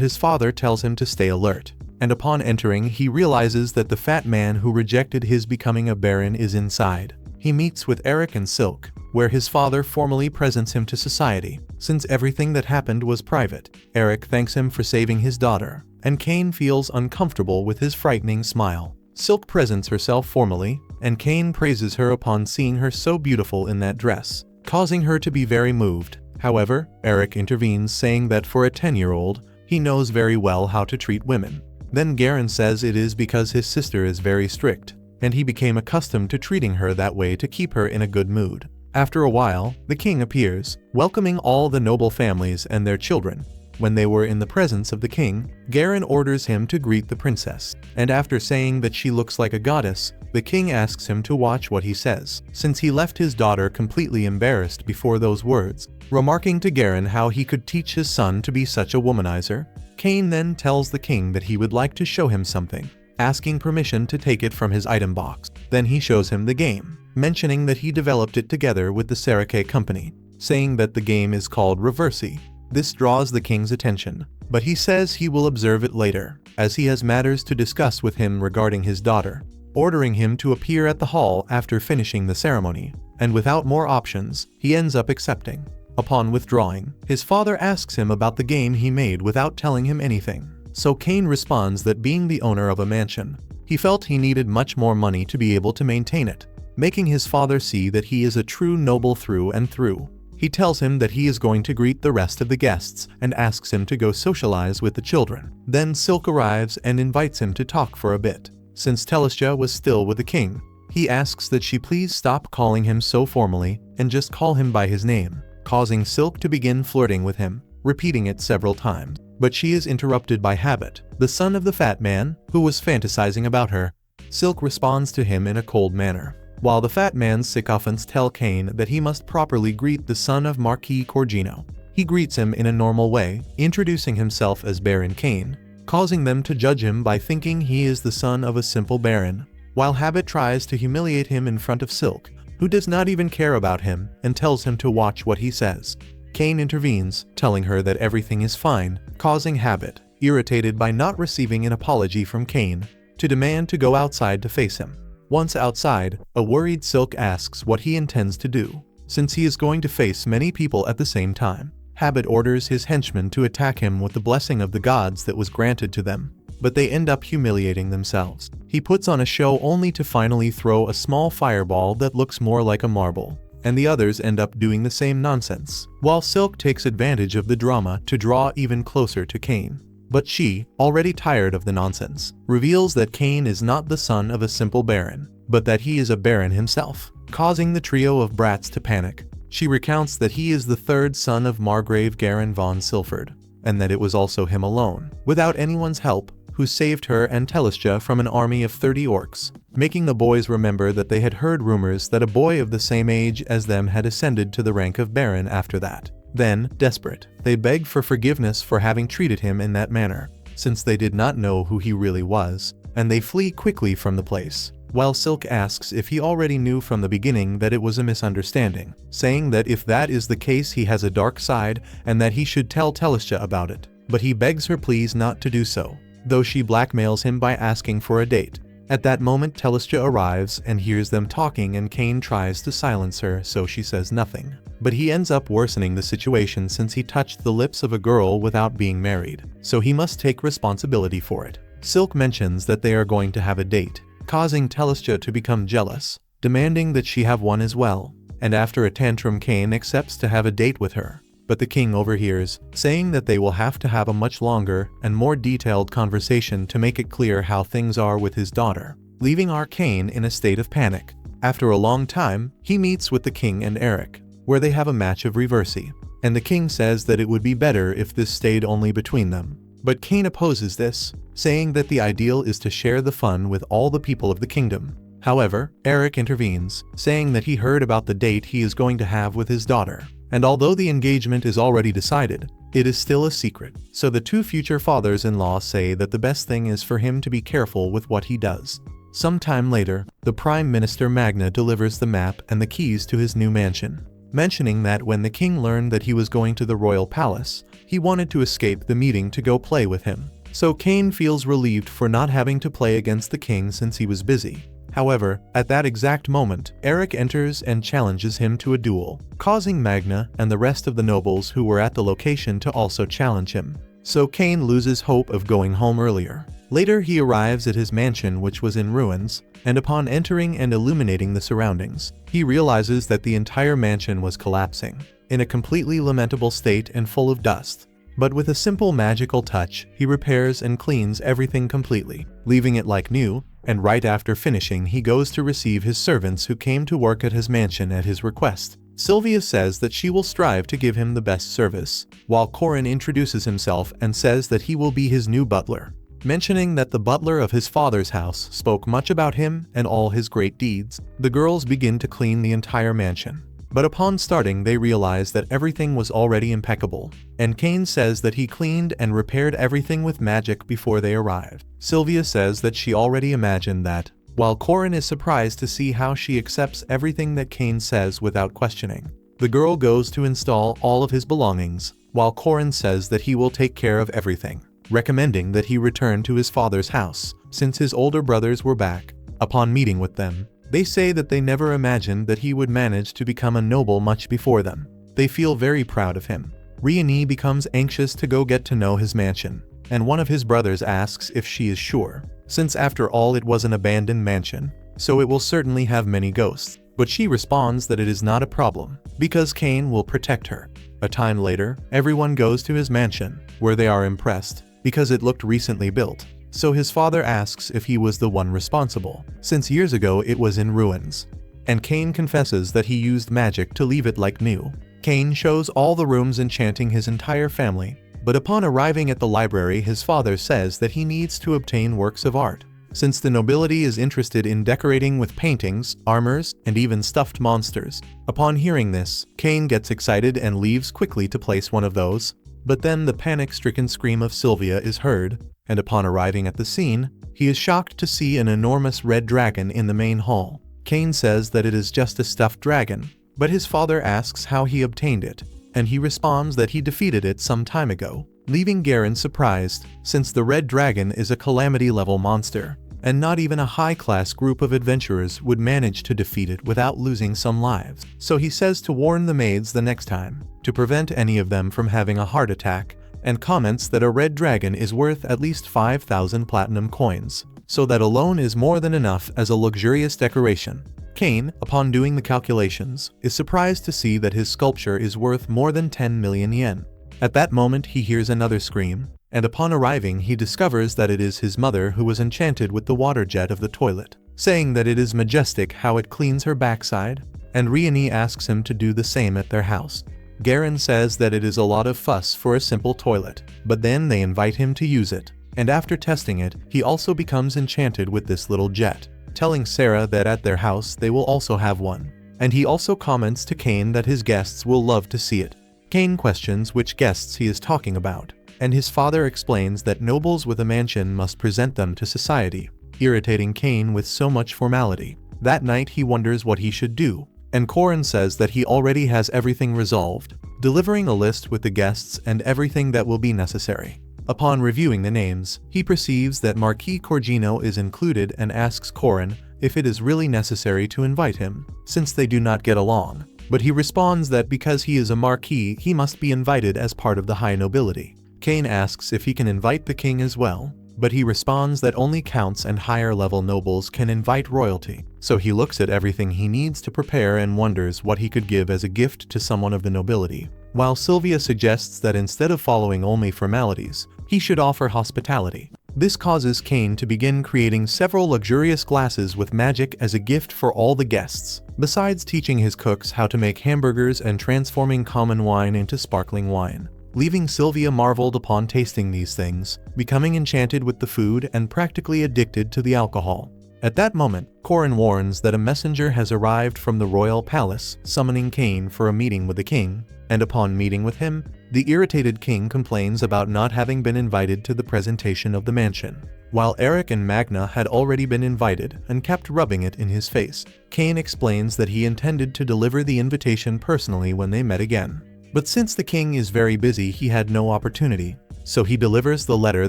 [SPEAKER 1] his father tells him to stay alert. And upon entering, he realizes that the fat man who rejected his becoming a baron is inside. He meets with Eric and Silk, where his father formally presents him to society. Since everything that happened was private, Eric thanks him for saving his daughter, and Kane feels uncomfortable with his frightening smile. Silk presents herself formally, and Kane praises her upon seeing her so beautiful in that dress, causing her to be very moved. However, Eric intervenes, saying that for a 10-year-old, he knows very well how to treat women. Then Garen says it is because his sister is very strict, and he became accustomed to treating her that way to keep her in a good mood. After a while, the king appears, welcoming all the noble families and their children. When they were in the presence of the king, Garen orders him to greet the princess, and after saying that she looks like a goddess, the king asks him to watch what he says, since he left his daughter completely embarrassed before those words, remarking to Garen how he could teach his son to be such a womanizer. Kane then tells the king that he would like to show him something, asking permission to take it from his item box. Then he shows him the game, mentioning that he developed it together with the Sarake company, saying that the game is called Reversi. This draws the king's attention, but he says he will observe it later, as he has matters to discuss with him regarding his daughter, ordering him to appear at the hall after finishing the ceremony, and without more options, he ends up accepting. Upon withdrawing, his father asks him about the game he made without telling him anything, so Kane responds that being the owner of a mansion, he felt he needed much more money to be able to maintain it, making his father see that he is a true noble through and through. He tells him that he is going to greet the rest of the guests and asks him to go socialize with the children. Then Silk arrives and invites him to talk for a bit. Since Telestia was still with the king, he asks that she please stop calling him so formally and just call him by his name, causing Silk to begin flirting with him, repeating it several times. But she is interrupted by Habit, the son of the fat man, who was fantasizing about her. Silk responds to him in a cold manner, while the fat man's sycophants tell Kane that he must properly greet the son of Marquis Corgino. He greets him in a normal way, introducing himself as Baron Kane, causing them to judge him by thinking he is the son of a simple baron, while Habit tries to humiliate him in front of Silk, who does not even care about him and tells him to watch what he says. Kane intervenes, telling her that everything is fine, causing Habit, irritated by not receiving an apology from Kane, to demand to go outside to face him. Once outside, a worried Silk asks what he intends to do, since he is going to face many people at the same time. Habit orders his henchmen to attack him with the blessing of the gods that was granted to them, but they end up humiliating themselves. He puts on a show only to finally throw a small fireball that looks more like a marble, and the others end up doing the same nonsense, while Silk takes advantage of the drama to draw even closer to Kane. But she, already tired of the nonsense, reveals that Kane is not the son of a simple baron, but that he is a baron himself, causing the trio of brats to panic. She recounts that he is the third son of Margrave Garen von Silford, and that it was also him alone, without anyone's help, who saved her and Telestia from an army of 30 orcs, making the boys remember that they had heard rumors that a boy of the same age as them had ascended to the rank of baron after that. Then, desperate, they beg for forgiveness for having treated him in that manner, since they did not know who he really was, and they flee quickly from the place, while Silk asks if he already knew from the beginning that it was a misunderstanding, saying that if that is the case he has a dark side and that he should tell Telestia about it, but he begs her please not to do so, though she blackmails him by asking for a date. At that moment Telestia arrives and hears them talking, and Kane tries to silence her so she says nothing. But he ends up worsening the situation since he touched the lips of a girl without being married, so he must take responsibility for it. Silk mentions that they are going to have a date, causing Telestia to become jealous, demanding that she have one as well, and after a tantrum Kane accepts to have a date with her. But the king overhears, saying that they will have to have a much longer and more detailed conversation to make it clear how things are with his daughter, leaving Arcane in a state of panic. After a long time, he meets with the king and Eric, where they have a match of Reversi, and the king says that it would be better if this stayed only between them. But Kane opposes this, saying that the ideal is to share the fun with all the people of the kingdom. However, Eric intervenes, saying that he heard about the date he is going to have with his daughter. And although the engagement is already decided, it is still a secret. So the two future fathers-in-law say that the best thing is for him to be careful with what he does. Sometime later, the Prime Minister Magna delivers the map and the keys to his new mansion, mentioning that when the king learned that he was going to the royal palace, he wanted to escape the meeting to go play with him. So Cain feels relieved for not having to play against the king since he was busy. However, at that exact moment, Eric enters and challenges him to a duel, causing Magna and the rest of the nobles who were at the location to also challenge him. So Cain loses hope of going home earlier. Later he arrives at his mansion, which was in ruins, and upon entering and illuminating the surroundings, he realizes that the entire mansion was collapsing, in a completely lamentable state and full of dust. But with a simple magical touch, he repairs and cleans everything completely, leaving it like new, and right after finishing he goes to receive his servants who came to work at his mansion at his request. Sylvia says that she will strive to give him the best service, while Corin introduces himself and says that he will be his new butler, mentioning that the butler of his father's house spoke much about him and all his great deeds. The girls begin to clean the entire mansion. But upon starting they realize that everything was already impeccable, and Cain says that he cleaned and repaired everything with magic before they arrived. Sylvia says that she already imagined that, while Corin is surprised to see how she accepts everything that Cain says without questioning. The girl goes to install all of his belongings, while Corin says that he will take care of everything, recommending that he return to his father's house, since his older brothers were back. Upon meeting with them, they say that they never imagined that he would manage to become a noble much before them. They feel very proud of him. Reincarnated becomes anxious to go get to know his mansion, and one of his brothers asks if she is sure, since after all it was an abandoned mansion, so it will certainly have many ghosts. But she responds that it is not a problem, because Cain will protect her. A time later, everyone goes to his mansion, where they are impressed, because it looked recently built. So his father asks if he was the one responsible, since years ago it was in ruins. And Cain confesses that he used magic to leave it like new. Cain shows all the rooms enchanting his entire family, but upon arriving at the library his father says that he needs to obtain works of art, since the nobility is interested in decorating with paintings, armors, and even stuffed monsters. Upon hearing this, Cain gets excited and leaves quickly to place one of those, but then the panic-stricken scream of Sylvia is heard, and upon arriving at the scene, he is shocked to see an enormous red dragon in the main hall. Cain says that it is just a stuffed dragon, but his father asks how he obtained it, and he responds that he defeated it some time ago, leaving Garen surprised, since the red dragon is a calamity-level monster, and not even a high-class group of adventurers would manage to defeat it without losing some lives. So he says to warn the maids the next time, to prevent any of them from having a heart attack, and comments that a red dragon is worth at least 5,000 platinum coins, so that alone is more than enough as a luxurious decoration. Cain, upon doing the calculations, is surprised to see that his sculpture is worth more than 10 million yen. At that moment he hears another scream, and upon arriving he discovers that it is his mother who was enchanted with the water jet of the toilet, saying that it is majestic how it cleans her backside, and Reincarnated asks him to do the same at their house. Garen says that it is a lot of fuss for a simple toilet, but then they invite him to use it, and after testing it, he also becomes enchanted with this little jet, telling Sarah that at their house they will also have one, and he also comments to Cain that his guests will love to see it. Cain questions which guests he is talking about, and his father explains that nobles with a mansion must present them to society, irritating Cain with so much formality. That night he wonders what he should do, and Corin says that he already has everything resolved, delivering a list with the guests and everything that will be necessary. Upon reviewing the names, he perceives that Marquis Corgino is included and asks Corin if it is really necessary to invite him, since they do not get along, but he responds that because he is a marquis he must be invited as part of the high nobility. Cain asks if he can invite the king as well, but he responds that only counts and higher-level nobles can invite royalty. So he looks at everything he needs to prepare and wonders what he could give as a gift to someone of the nobility, while Sylvia suggests that instead of following only formalities, he should offer hospitality. This causes Cain to begin creating several luxurious glasses with magic as a gift for all the guests, besides teaching his cooks how to make hamburgers and transforming common wine into sparkling wine, leaving Sylvia marveled upon tasting these things, becoming enchanted with the food and practically addicted to the alcohol. At that moment, Corin warns that a messenger has arrived from the royal palace, summoning Cain for a meeting with the king, and upon meeting with him, the irritated king complains about not having been invited to the presentation of the mansion. While Eric and Magna had already been invited and kept rubbing it in his face, Cain explains that he intended to deliver the invitation personally when they met again. But since the king is very busy, he had no opportunity, so he delivers the letter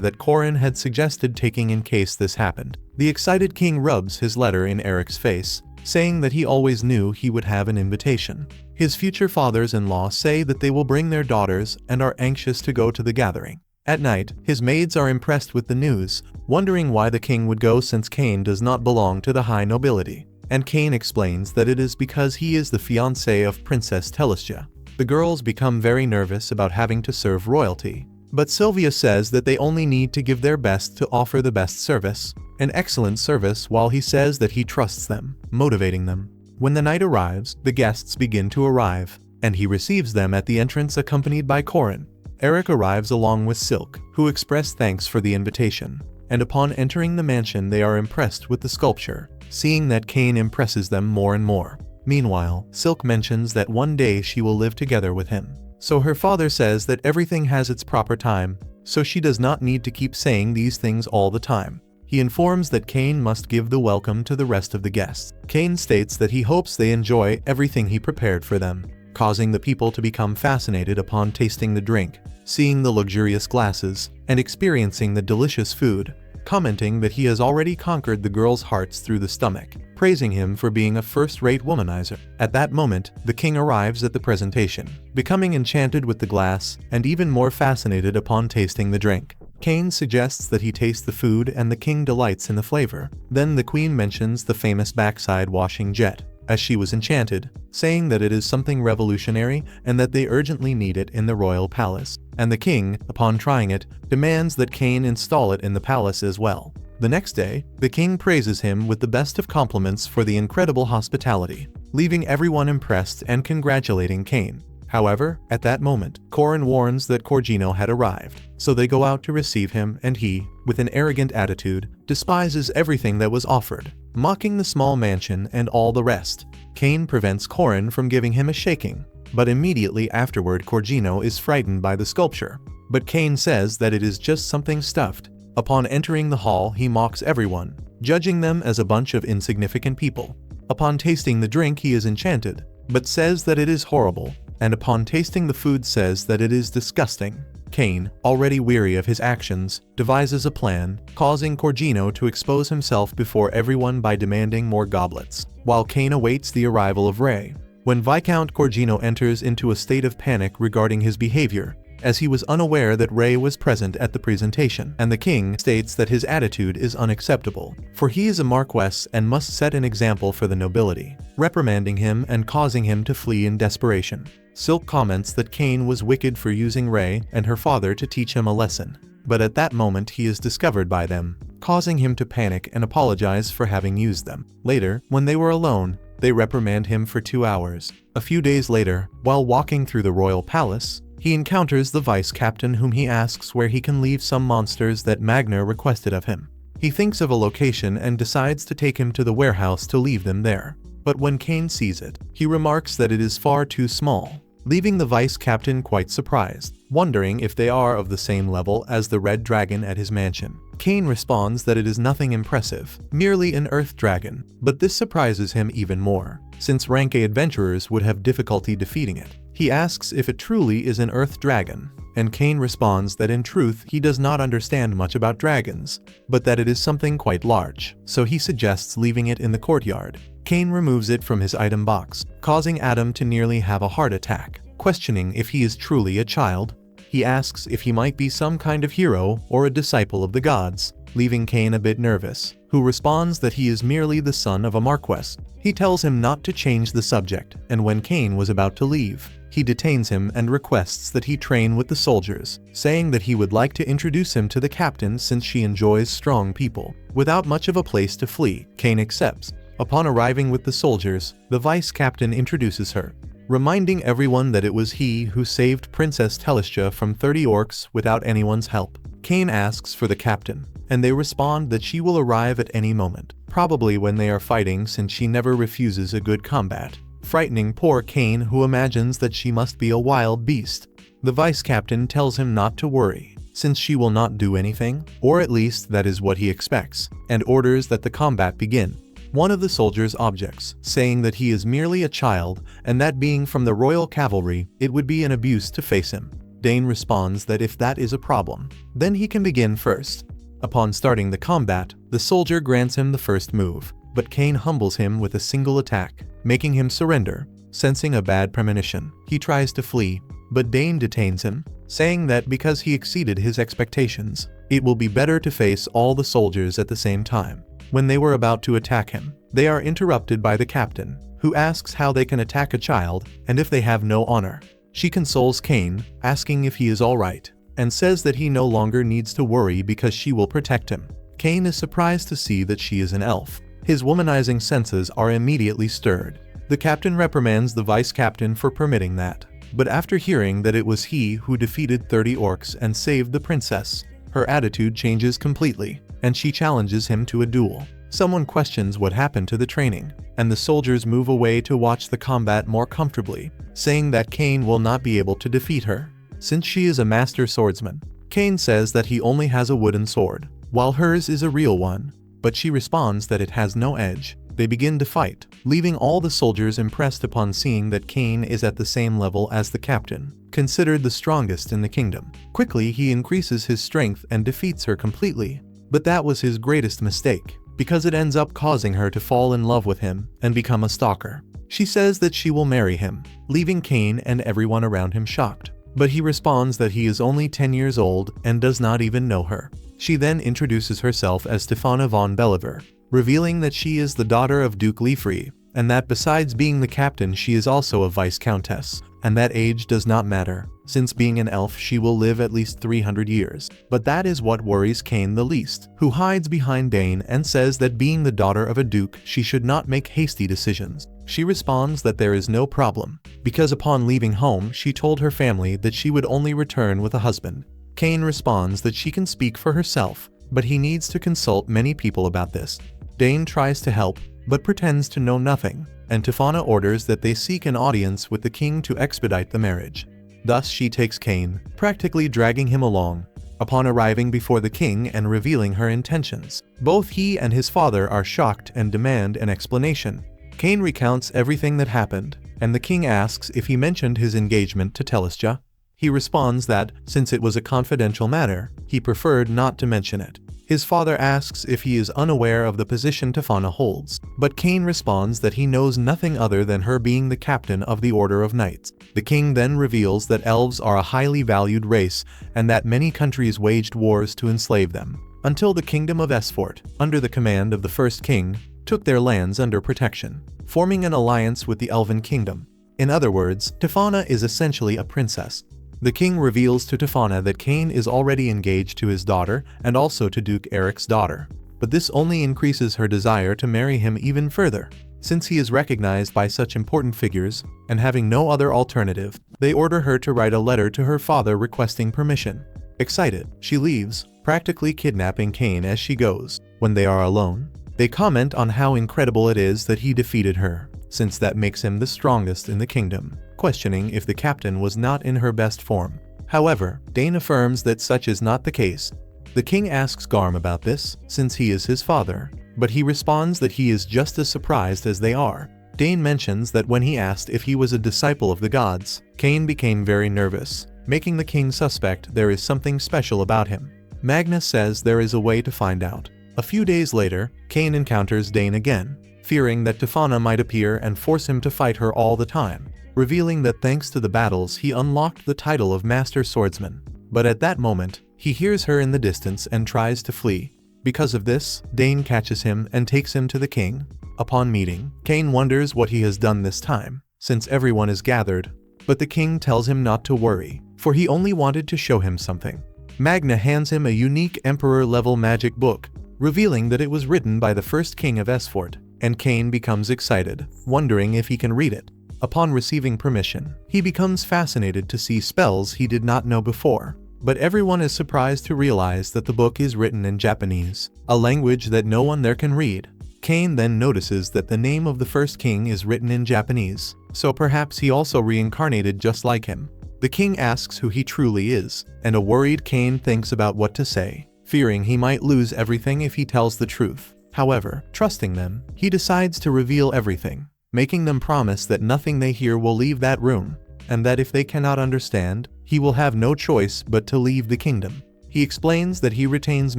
[SPEAKER 1] that Corin had suggested taking in case this happened. The excited king rubs his letter in Eric's face, saying that he always knew he would have an invitation. His future fathers-in-law say that they will bring their daughters and are anxious to go to the gathering. At night, his maids are impressed with the news, wondering why the king would go since Cain does not belong to the high nobility. And Cain explains that it is because he is the fiancé of Princess Telestia. The girls become very nervous about having to serve royalty. But Sylvia says that they only need to give their best to offer the best service, an excellent service, while he says that he trusts them, motivating them. When the night arrives, the guests begin to arrive, and he receives them at the entrance accompanied by Corin. Eric arrives along with Silk, who express thanks for the invitation, and upon entering the mansion they are impressed with the sculpture, seeing that Cain impresses them more and more. Meanwhile, Silk mentions that one day she will live together with him. So her father says that everything has its proper time, so she does not need to keep saying these things all the time. He informs that Cain must give the welcome to the rest of the guests. Cain states that he hopes they enjoy everything he prepared for them, causing the people to become fascinated upon tasting the drink, seeing the luxurious glasses, and experiencing the delicious food, commenting that he has already conquered the girls' hearts through the stomach, praising him for being a first-rate womanizer. At that moment, the king arrives at the presentation, becoming enchanted with the glass and even more fascinated upon tasting the drink. Cain suggests that he taste the food and the king delights in the flavor. Then the queen mentions the famous backside washing jet, as she was enchanted, saying that it is something revolutionary and that they urgently need it in the royal palace. And the king, upon trying it, demands that Cain install it in the palace as well. The next day, the king praises him with the best of compliments for the incredible hospitality, leaving everyone impressed and congratulating Cain. However, at that moment, Corin warns that Corgino had arrived, so they go out to receive him, and he, with an arrogant attitude, despises everything that was offered, mocking the small mansion and all the rest. Cain prevents Corin from giving him a shaking, but immediately afterward Corgino is frightened by the sculpture. But Cain says that it is just something stuffed. Upon entering the hall, he mocks everyone, judging them as a bunch of insignificant people. Upon tasting the drink, he is enchanted, but says that it is horrible, and upon tasting the food says that it is disgusting. Cain, already weary of his actions, devises a plan, causing Corgino to expose himself before everyone by demanding more goblets, while Cain awaits the arrival of Ray. When Viscount Corgino enters into a state of panic regarding his behavior, as he was unaware that Ray was present at the presentation, and the king states that his attitude is unacceptable, for he is a marquess and must set an example for the nobility, reprimanding him and causing him to flee in desperation. Silk comments that Cain was wicked for using Ray and her father to teach him a lesson, but at that moment he is discovered by them, causing him to panic and apologize for having used them. Later, when they were alone, they reprimand him for 2 hours. A few days later, while walking through the royal palace, he encounters the vice captain, whom he asks where he can leave some monsters that Magna requested of him. He thinks of a location and decides to take him to the warehouse to leave them there. But when Cain sees it, he remarks that it is far too small, leaving the vice captain quite surprised, wondering if they are of the same level as the red dragon at his mansion. Cain responds that it is nothing impressive, merely an earth dragon, but this surprises him even more, since rank A adventurers would have difficulty defeating it. He asks if it truly is an earth dragon, and Cain responds that in truth he does not understand much about dragons, but that it is something quite large, so he suggests leaving it in the courtyard. Cain removes it from his item box, causing Adam to nearly have a heart attack. Questioning if he is truly a child, he asks if he might be some kind of hero or a disciple of the gods, leaving Cain a bit nervous, who responds that he is merely the son of a marquess. He tells him not to change the subject, and when Cain was about to leave, he detains him and requests that he train with the soldiers, saying that he would like to introduce him to the captain since she enjoys strong people. Without much of a place to flee, Cain accepts. Upon arriving with the soldiers, the vice captain introduces her, reminding everyone that it was he who saved Princess Telestia from 30 orcs without anyone's help. Cain asks for the captain, and they respond that she will arrive at any moment, probably when they are fighting, since she never refuses a good combat, frightening poor Cain, who imagines that she must be a wild beast. The vice captain tells him not to worry, since she will not do anything, or at least that is what he expects, and orders that the combat begin. One of the soldiers objects, saying that he is merely a child, and that being from the royal cavalry, it would be an abuse to face him. Dane responds that if that is a problem, then he can begin first. Upon starting the combat, the soldier grants him the first move, but Cain humbles him with a single attack, making him surrender. Sensing a bad premonition, he tries to flee, but Dane detains him, saying that because he exceeded his expectations, it will be better to face all the soldiers at the same time. When they were about to attack him, they are interrupted by the captain, who asks how they can attack a child and if they have no honor. She consoles Cain, asking if he is alright, and says that he no longer needs to worry because she will protect him. Cain is surprised to see that she is an elf. His womanizing senses are immediately stirred. The captain reprimands the vice captain for permitting that, but after hearing that it was he who defeated 30 orcs and saved the princess, her attitude changes completely, and she challenges him to a duel. Someone questions what happened to the training, and the soldiers move away to watch the combat more comfortably, saying that Cain will not be able to defeat her, since she is a master swordsman. Cain says that he only has a wooden sword, while hers is a real one, but she responds that it has no edge. They begin to fight, leaving all the soldiers impressed upon seeing that Cain is at the same level as the captain, considered the strongest in the kingdom. Quickly he increases his strength and defeats her completely, but that was his greatest mistake, because it ends up causing her to fall in love with him and become a stalker. She says that she will marry him, leaving Cain and everyone around him shocked, but he responds that he is only 10 years old and does not even know her. She then introduces herself as Stefana von Belliver, revealing that she is the daughter of Duke Leafrey, and that besides being the captain she is also a vice-countess, and that age does not matter, since being an elf she will live at least 300 years. But that is what worries Cain the least, who hides behind Dane and says that being the daughter of a duke she should not make hasty decisions. She responds that there is no problem, because upon leaving home she told her family that she would only return with a husband. Cain responds that she can speak for herself, but he needs to consult many people about this. Dane tries to help, but pretends to know nothing, and Tefana orders that they seek an audience with the king to expedite the marriage. Thus she takes Cain, practically dragging him along. Upon arriving before the king and revealing her intentions, both he and his father are shocked and demand an explanation. Cain recounts everything that happened, and the king asks if he mentioned his engagement to Telestia. He responds that, since it was a confidential matter, he preferred not to mention it. His father asks if he is unaware of the position Tefana holds, but Cain responds that he knows nothing other than her being the captain of the Order of Knights. The king then reveals that elves are a highly valued race and that many countries waged wars to enslave them, until the kingdom of Esfort, under the command of the first king, took their lands under protection, forming an alliance with the Elven kingdom. In other words, Tefana is essentially a princess. The king reveals to Tefana that Cain is already engaged to his daughter and also to Duke Eric's daughter, but this only increases her desire to marry him even further. Since he is recognized by such important figures, and having no other alternative, they order her to write a letter to her father requesting permission. Excited, she leaves, practically kidnapping Cain as she goes. When they are alone, they comment on how incredible it is that he defeated her, since that makes him the strongest in the kingdom, questioning if the captain was not in her best form. However, Dane affirms that such is not the case. The king asks Garm about this, since he is his father, but he responds that he is just as surprised as they are. Dane mentions that when he asked if he was a disciple of the gods, Cain became very nervous, making the king suspect there is something special about him. Magnus says there is a way to find out. A few days later, Cain encounters Dane again, fearing that Tefana might appear and force him to fight her all the time, revealing that thanks to the battles he unlocked the title of Master Swordsman. But at that moment, he hears her in the distance and tries to flee. Because of this, Dane catches him and takes him to the king. Upon meeting, Cain wonders what he has done this time, since everyone is gathered, but the king tells him not to worry, for he only wanted to show him something. Magna hands him a unique emperor-level magic book, revealing that it was written by the first king of Esfort, and Cain becomes excited, wondering if he can read it. Upon receiving permission, he becomes fascinated to see spells he did not know before, but everyone is surprised to realize that the book is written in Japanese, a language that no one there can read. Cain then notices that the name of the first king is written in Japanese, so perhaps he also reincarnated just like him. The king asks who he truly is, and a worried Cain thinks about what to say, fearing he might lose everything if he tells the truth. However, trusting them, he decides to reveal everything, making them promise that nothing they hear will leave that room, and that if they cannot understand, he will have no choice but to leave the kingdom. He explains that he retains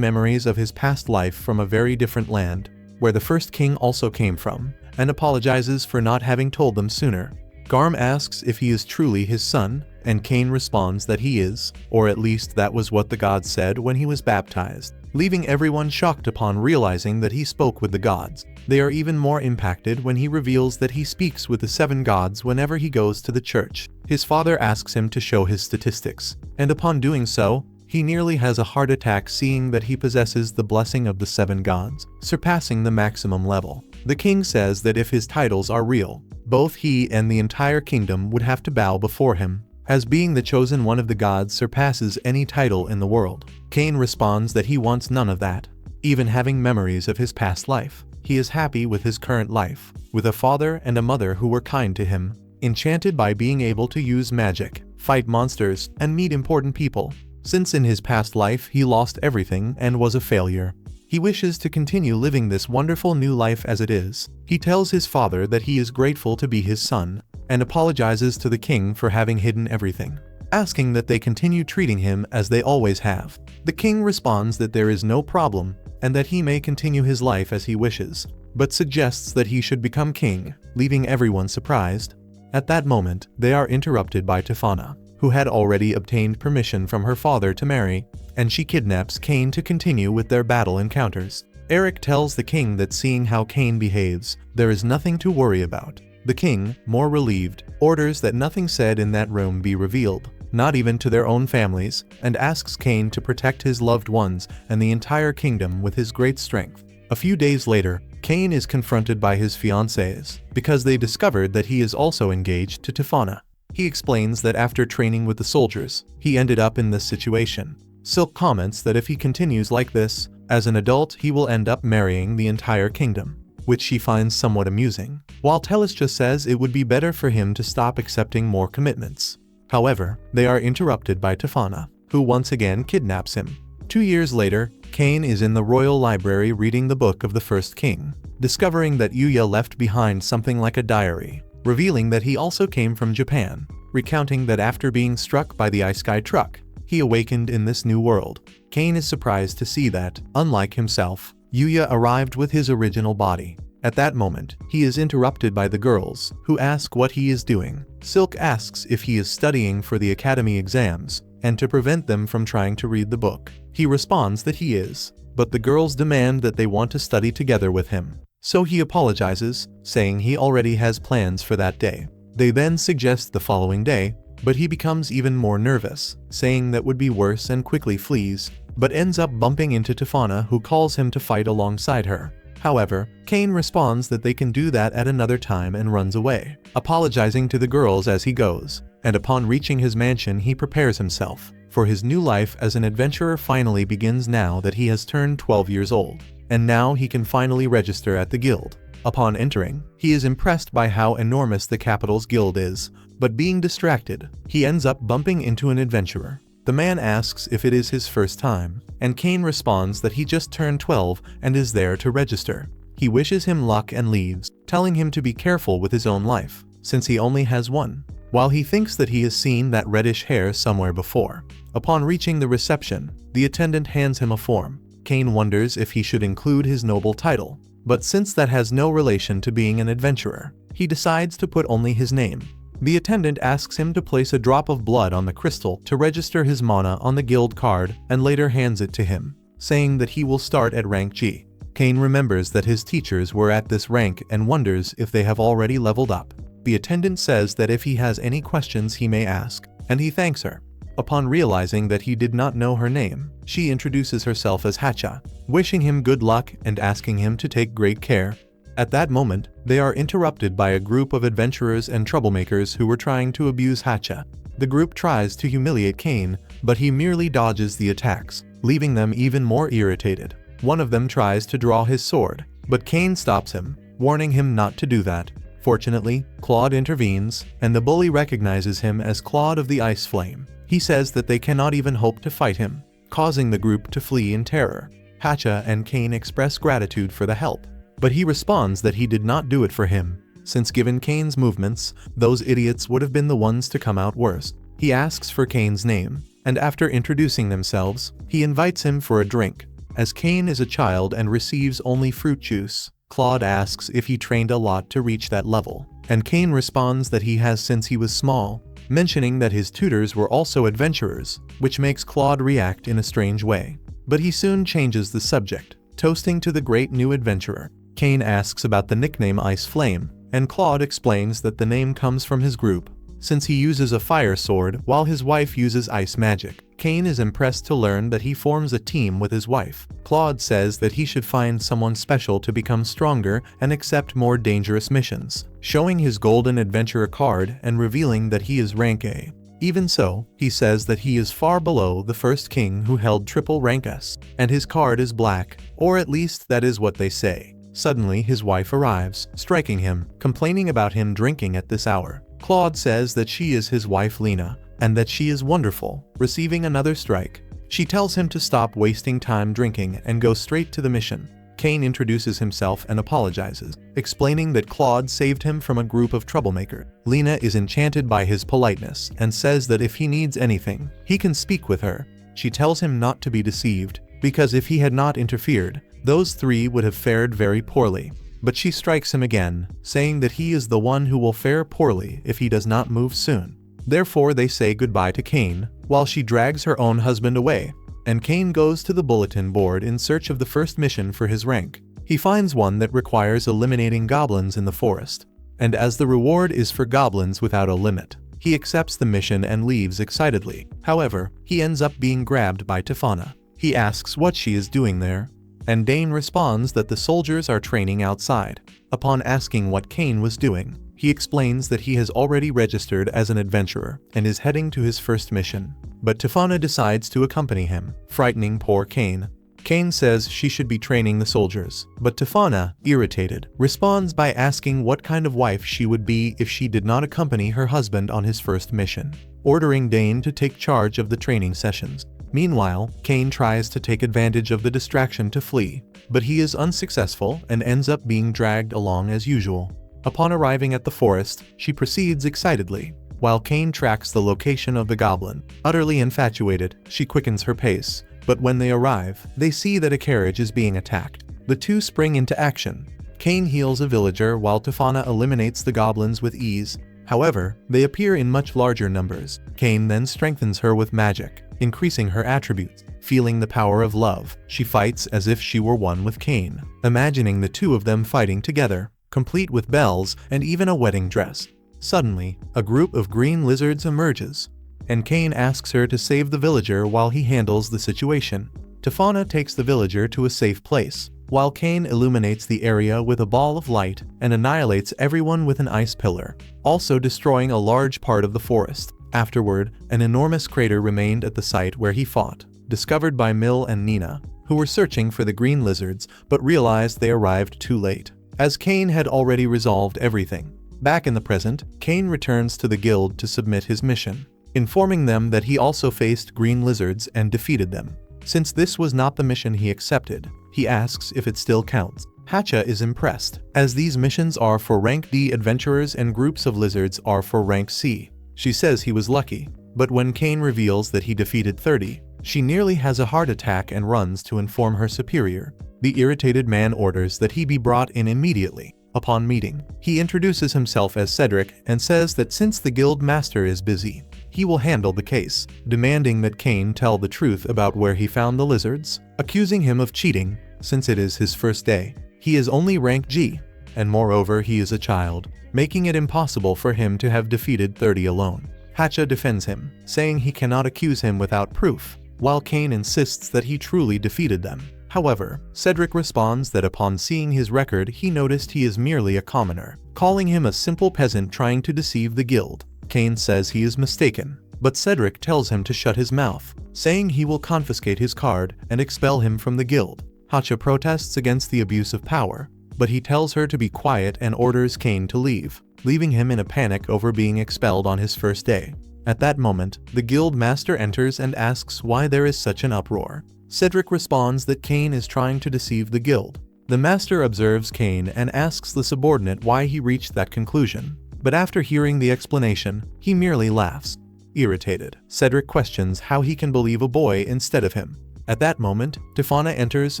[SPEAKER 1] memories of his past life from a very different land, where the first king also came from, and apologizes for not having told them sooner. Garm asks if he is truly his son, and Cain responds that he is, or at least that was what the gods said when he was baptized, leaving everyone shocked upon realizing that he spoke with the gods. They are even more impacted when he reveals that he speaks with the 7 gods whenever he goes to the church. His father asks him to show his statistics, and upon doing so, he nearly has a heart attack seeing that he possesses the blessing of the 7 gods, surpassing the maximum level. The king says that if his titles are real, both he and the entire kingdom would have to bow before him, as being the chosen one of the gods surpasses any title in the world. Cain responds that he wants none of that. Even having memories of his past life, he is happy with his current life, with a father and a mother who were kind to him, enchanted by being able to use magic, fight monsters, and meet important people. Since in his past life he lost everything and was a failure, he wishes to continue living this wonderful new life as it is. He tells his father that he is grateful to be his son, and apologizes to the king for having hidden everything, asking that they continue treating him as they always have. The king responds that there is no problem, and that he may continue his life as he wishes, but suggests that he should become king, leaving everyone surprised. At that moment, they are interrupted by Tefana, who had already obtained permission from her father to marry, and she kidnaps Cain to continue with their battle encounters. Eric tells the king that seeing how Cain behaves, there is nothing to worry about. The king, more relieved, orders that nothing said in that room be revealed, not even to their own families, and asks Cain to protect his loved ones and the entire kingdom with his great strength. A few days later, Cain is confronted by his fiancées, because they discovered that he is also engaged to Tefana. He explains that after training with the soldiers, he ended up in this situation. Silk comments that if he continues like this, as an adult he will end up marrying the entire kingdom, which she finds somewhat amusing, while Telesja says it would be better for him to stop accepting more commitments. However, they are interrupted by Tefana, who once again kidnaps him. 2 years later, Cain is in the royal library reading the book of the first king, discovering that Yuya left behind something like a diary, revealing that he also came from Japan, recounting that after being struck by the Ice-Sky truck, he awakened in this new world. Cain is surprised to see that, unlike himself, Yuya arrived with his original body. At that moment, he is interrupted by the girls, who ask what he is doing. Silk asks if he is studying for the academy exams, and to prevent them from trying to read the book. He responds that he is, but the girls demand that they want to study together with him. So he apologizes, saying he already has plans for that day. They then suggest the following day, but he becomes even more nervous, saying that would be worse and quickly flees, but ends up bumping into Tefana, who calls him to fight alongside her. However, Cain responds that they can do that at another time and runs away, apologizing to the girls as he goes, and upon reaching his mansion he prepares himself, for his new life as an adventurer finally begins now that he has turned 12 years old, and now he can finally register at the guild. Upon entering, he is impressed by how enormous the capital's guild is, but being distracted, he ends up bumping into an adventurer. The man asks if it is his first time, and Cain responds that he just turned 12 and is there to register. He wishes him luck and leaves, telling him to be careful with his own life, since he only has one, while he thinks that he has seen that reddish hair somewhere before. Upon reaching the reception, the attendant hands him a form. Cain wonders if he should include his noble title, but since that has no relation to being an adventurer, he decides to put only his name. The attendant asks him to place a drop of blood on the crystal to register his mana on the guild card, and later hands it to him, saying that he will start at rank G. Cain remembers that his teachers were at this rank and wonders if they have already leveled up. The attendant says that if he has any questions he may ask, and he thanks her. Upon realizing that he did not know her name, she introduces herself as Hacha, wishing him good luck and asking him to take great care. At that moment, they are interrupted by a group of adventurers and troublemakers who were trying to abuse Hacha. The group tries to humiliate Cain, but he merely dodges the attacks, leaving them even more irritated. One of them tries to draw his sword, but Cain stops him, warning him not to do that. Fortunately, Claude intervenes, and the bully recognizes him as Claude of the Ice Flame. He says that they cannot even hope to fight him, causing the group to flee in terror. Hacha and Cain express gratitude for the help, but he responds that he did not do it for him, since given Cain's movements, those idiots would have been the ones to come out worst. He asks for Cain's name, and after introducing themselves, he invites him for a drink. As Cain is a child and receives only fruit juice, Claude asks if he trained a lot to reach that level, and Cain responds that he has since he was small, mentioning that his tutors were also adventurers, which makes Claude react in a strange way. But he soon changes the subject, toasting to the great new adventurer. Cain asks about the nickname Ice Flame, and Claude explains that the name comes from his group, since he uses a fire sword while his wife uses ice magic. Cain is impressed to learn that he forms a team with his wife. Claude says that he should find someone special to become stronger and accept more dangerous missions, showing his golden adventurer card and revealing that he is rank A. Even so, he says that he is far below the first king who held triple rank S, and his card is black, or at least that is what they say. Suddenly his wife arrives, striking him, complaining about him drinking at this hour. Claude says that she is his wife Lena, and that she is wonderful, receiving another strike. She tells him to stop wasting time drinking and go straight to the mission. Cain introduces himself and apologizes, explaining that Claude saved him from a group of troublemakers. Lena is enchanted by his politeness and says that if he needs anything, he can speak with her. She tells him not to be deceived, because if he had not interfered, those three would have fared very poorly. But she strikes him again, saying that he is the one who will fare poorly if he does not move soon. Therefore they say goodbye to Cain, while she drags her own husband away, and Cain goes to the bulletin board in search of the first mission for his rank. He finds one that requires eliminating goblins in the forest, and as the reward is for goblins without a limit, he accepts the mission and leaves excitedly. However, he ends up being grabbed by Tefana. He asks what she is doing there, and Dane responds that the soldiers are training outside. Upon asking what Cain was doing, he explains that he has already registered as an adventurer and is heading to his first mission. But Tefana decides to accompany him, frightening poor Cain. Cain says she should be training the soldiers, but Tefana, irritated, responds by asking what kind of wife she would be if she did not accompany her husband on his first mission, ordering Dane to take charge of the training sessions. Meanwhile, Cain tries to take advantage of the distraction to flee, but he is unsuccessful and ends up being dragged along as usual. Upon arriving at the forest, she proceeds excitedly, while Cain tracks the location of the goblin. Utterly infatuated, she quickens her pace, but when they arrive, they see that a carriage is being attacked. The two spring into action. Cain heals a villager while Tefana eliminates the goblins with ease. However, they appear in much larger numbers. Cain then strengthens her with magic, increasing her attributes. Feeling the power of love, she fights as if she were one with Cain, imagining the two of them fighting together, complete with bells and even a wedding dress. Suddenly, a group of green lizards emerges, and Cain asks her to save the villager while he handles the situation. Tefana takes the villager to a safe place, while Cain illuminates the area with a ball of light and annihilates everyone with an ice pillar, also destroying a large part of the forest. Afterward, an enormous crater remained at the site where he fought, discovered by Mill and Nina, who were searching for the green lizards but realized they arrived too late, as Cain had already resolved everything. Back in the present, Cain returns to the guild to submit his mission, informing them that he also faced green lizards and defeated them. Since this was not the mission he accepted, he asks if it still counts. Hacha is impressed, as these missions are for rank D adventurers and groups of lizards are for rank C. She says he was lucky, but when Cain reveals that he defeated 30, she nearly has a heart attack and runs to inform her superior. The irritated man orders that he be brought in immediately. Upon meeting, he introduces himself as Cedric and says that since the guild master is busy, he will handle the case, demanding that Cain tell the truth about where he found the lizards, accusing him of cheating, since it is his first day. He is only rank G, and moreover he is a child, making it impossible for him to have defeated 30 alone. Hacha defends him, saying he cannot accuse him without proof, while Cain insists that he truly defeated them. However, Cedric responds that upon seeing his record he noticed he is merely a commoner, calling him a simple peasant trying to deceive the guild. Cain says he is mistaken, but Cedric tells him to shut his mouth, saying he will confiscate his card and expel him from the guild. Hacha protests against the abuse of power, but he tells her to be quiet and orders Cain to leave, leaving him in a panic over being expelled on his first day. At that moment, the guild master enters and asks why there is such an uproar. Cedric responds that Cain is trying to deceive the guild. The master observes Cain and asks the subordinate why he reached that conclusion, but after hearing the explanation, he merely laughs. Irritated, Cedric questions how he can believe a boy instead of him. At that moment, Tifana enters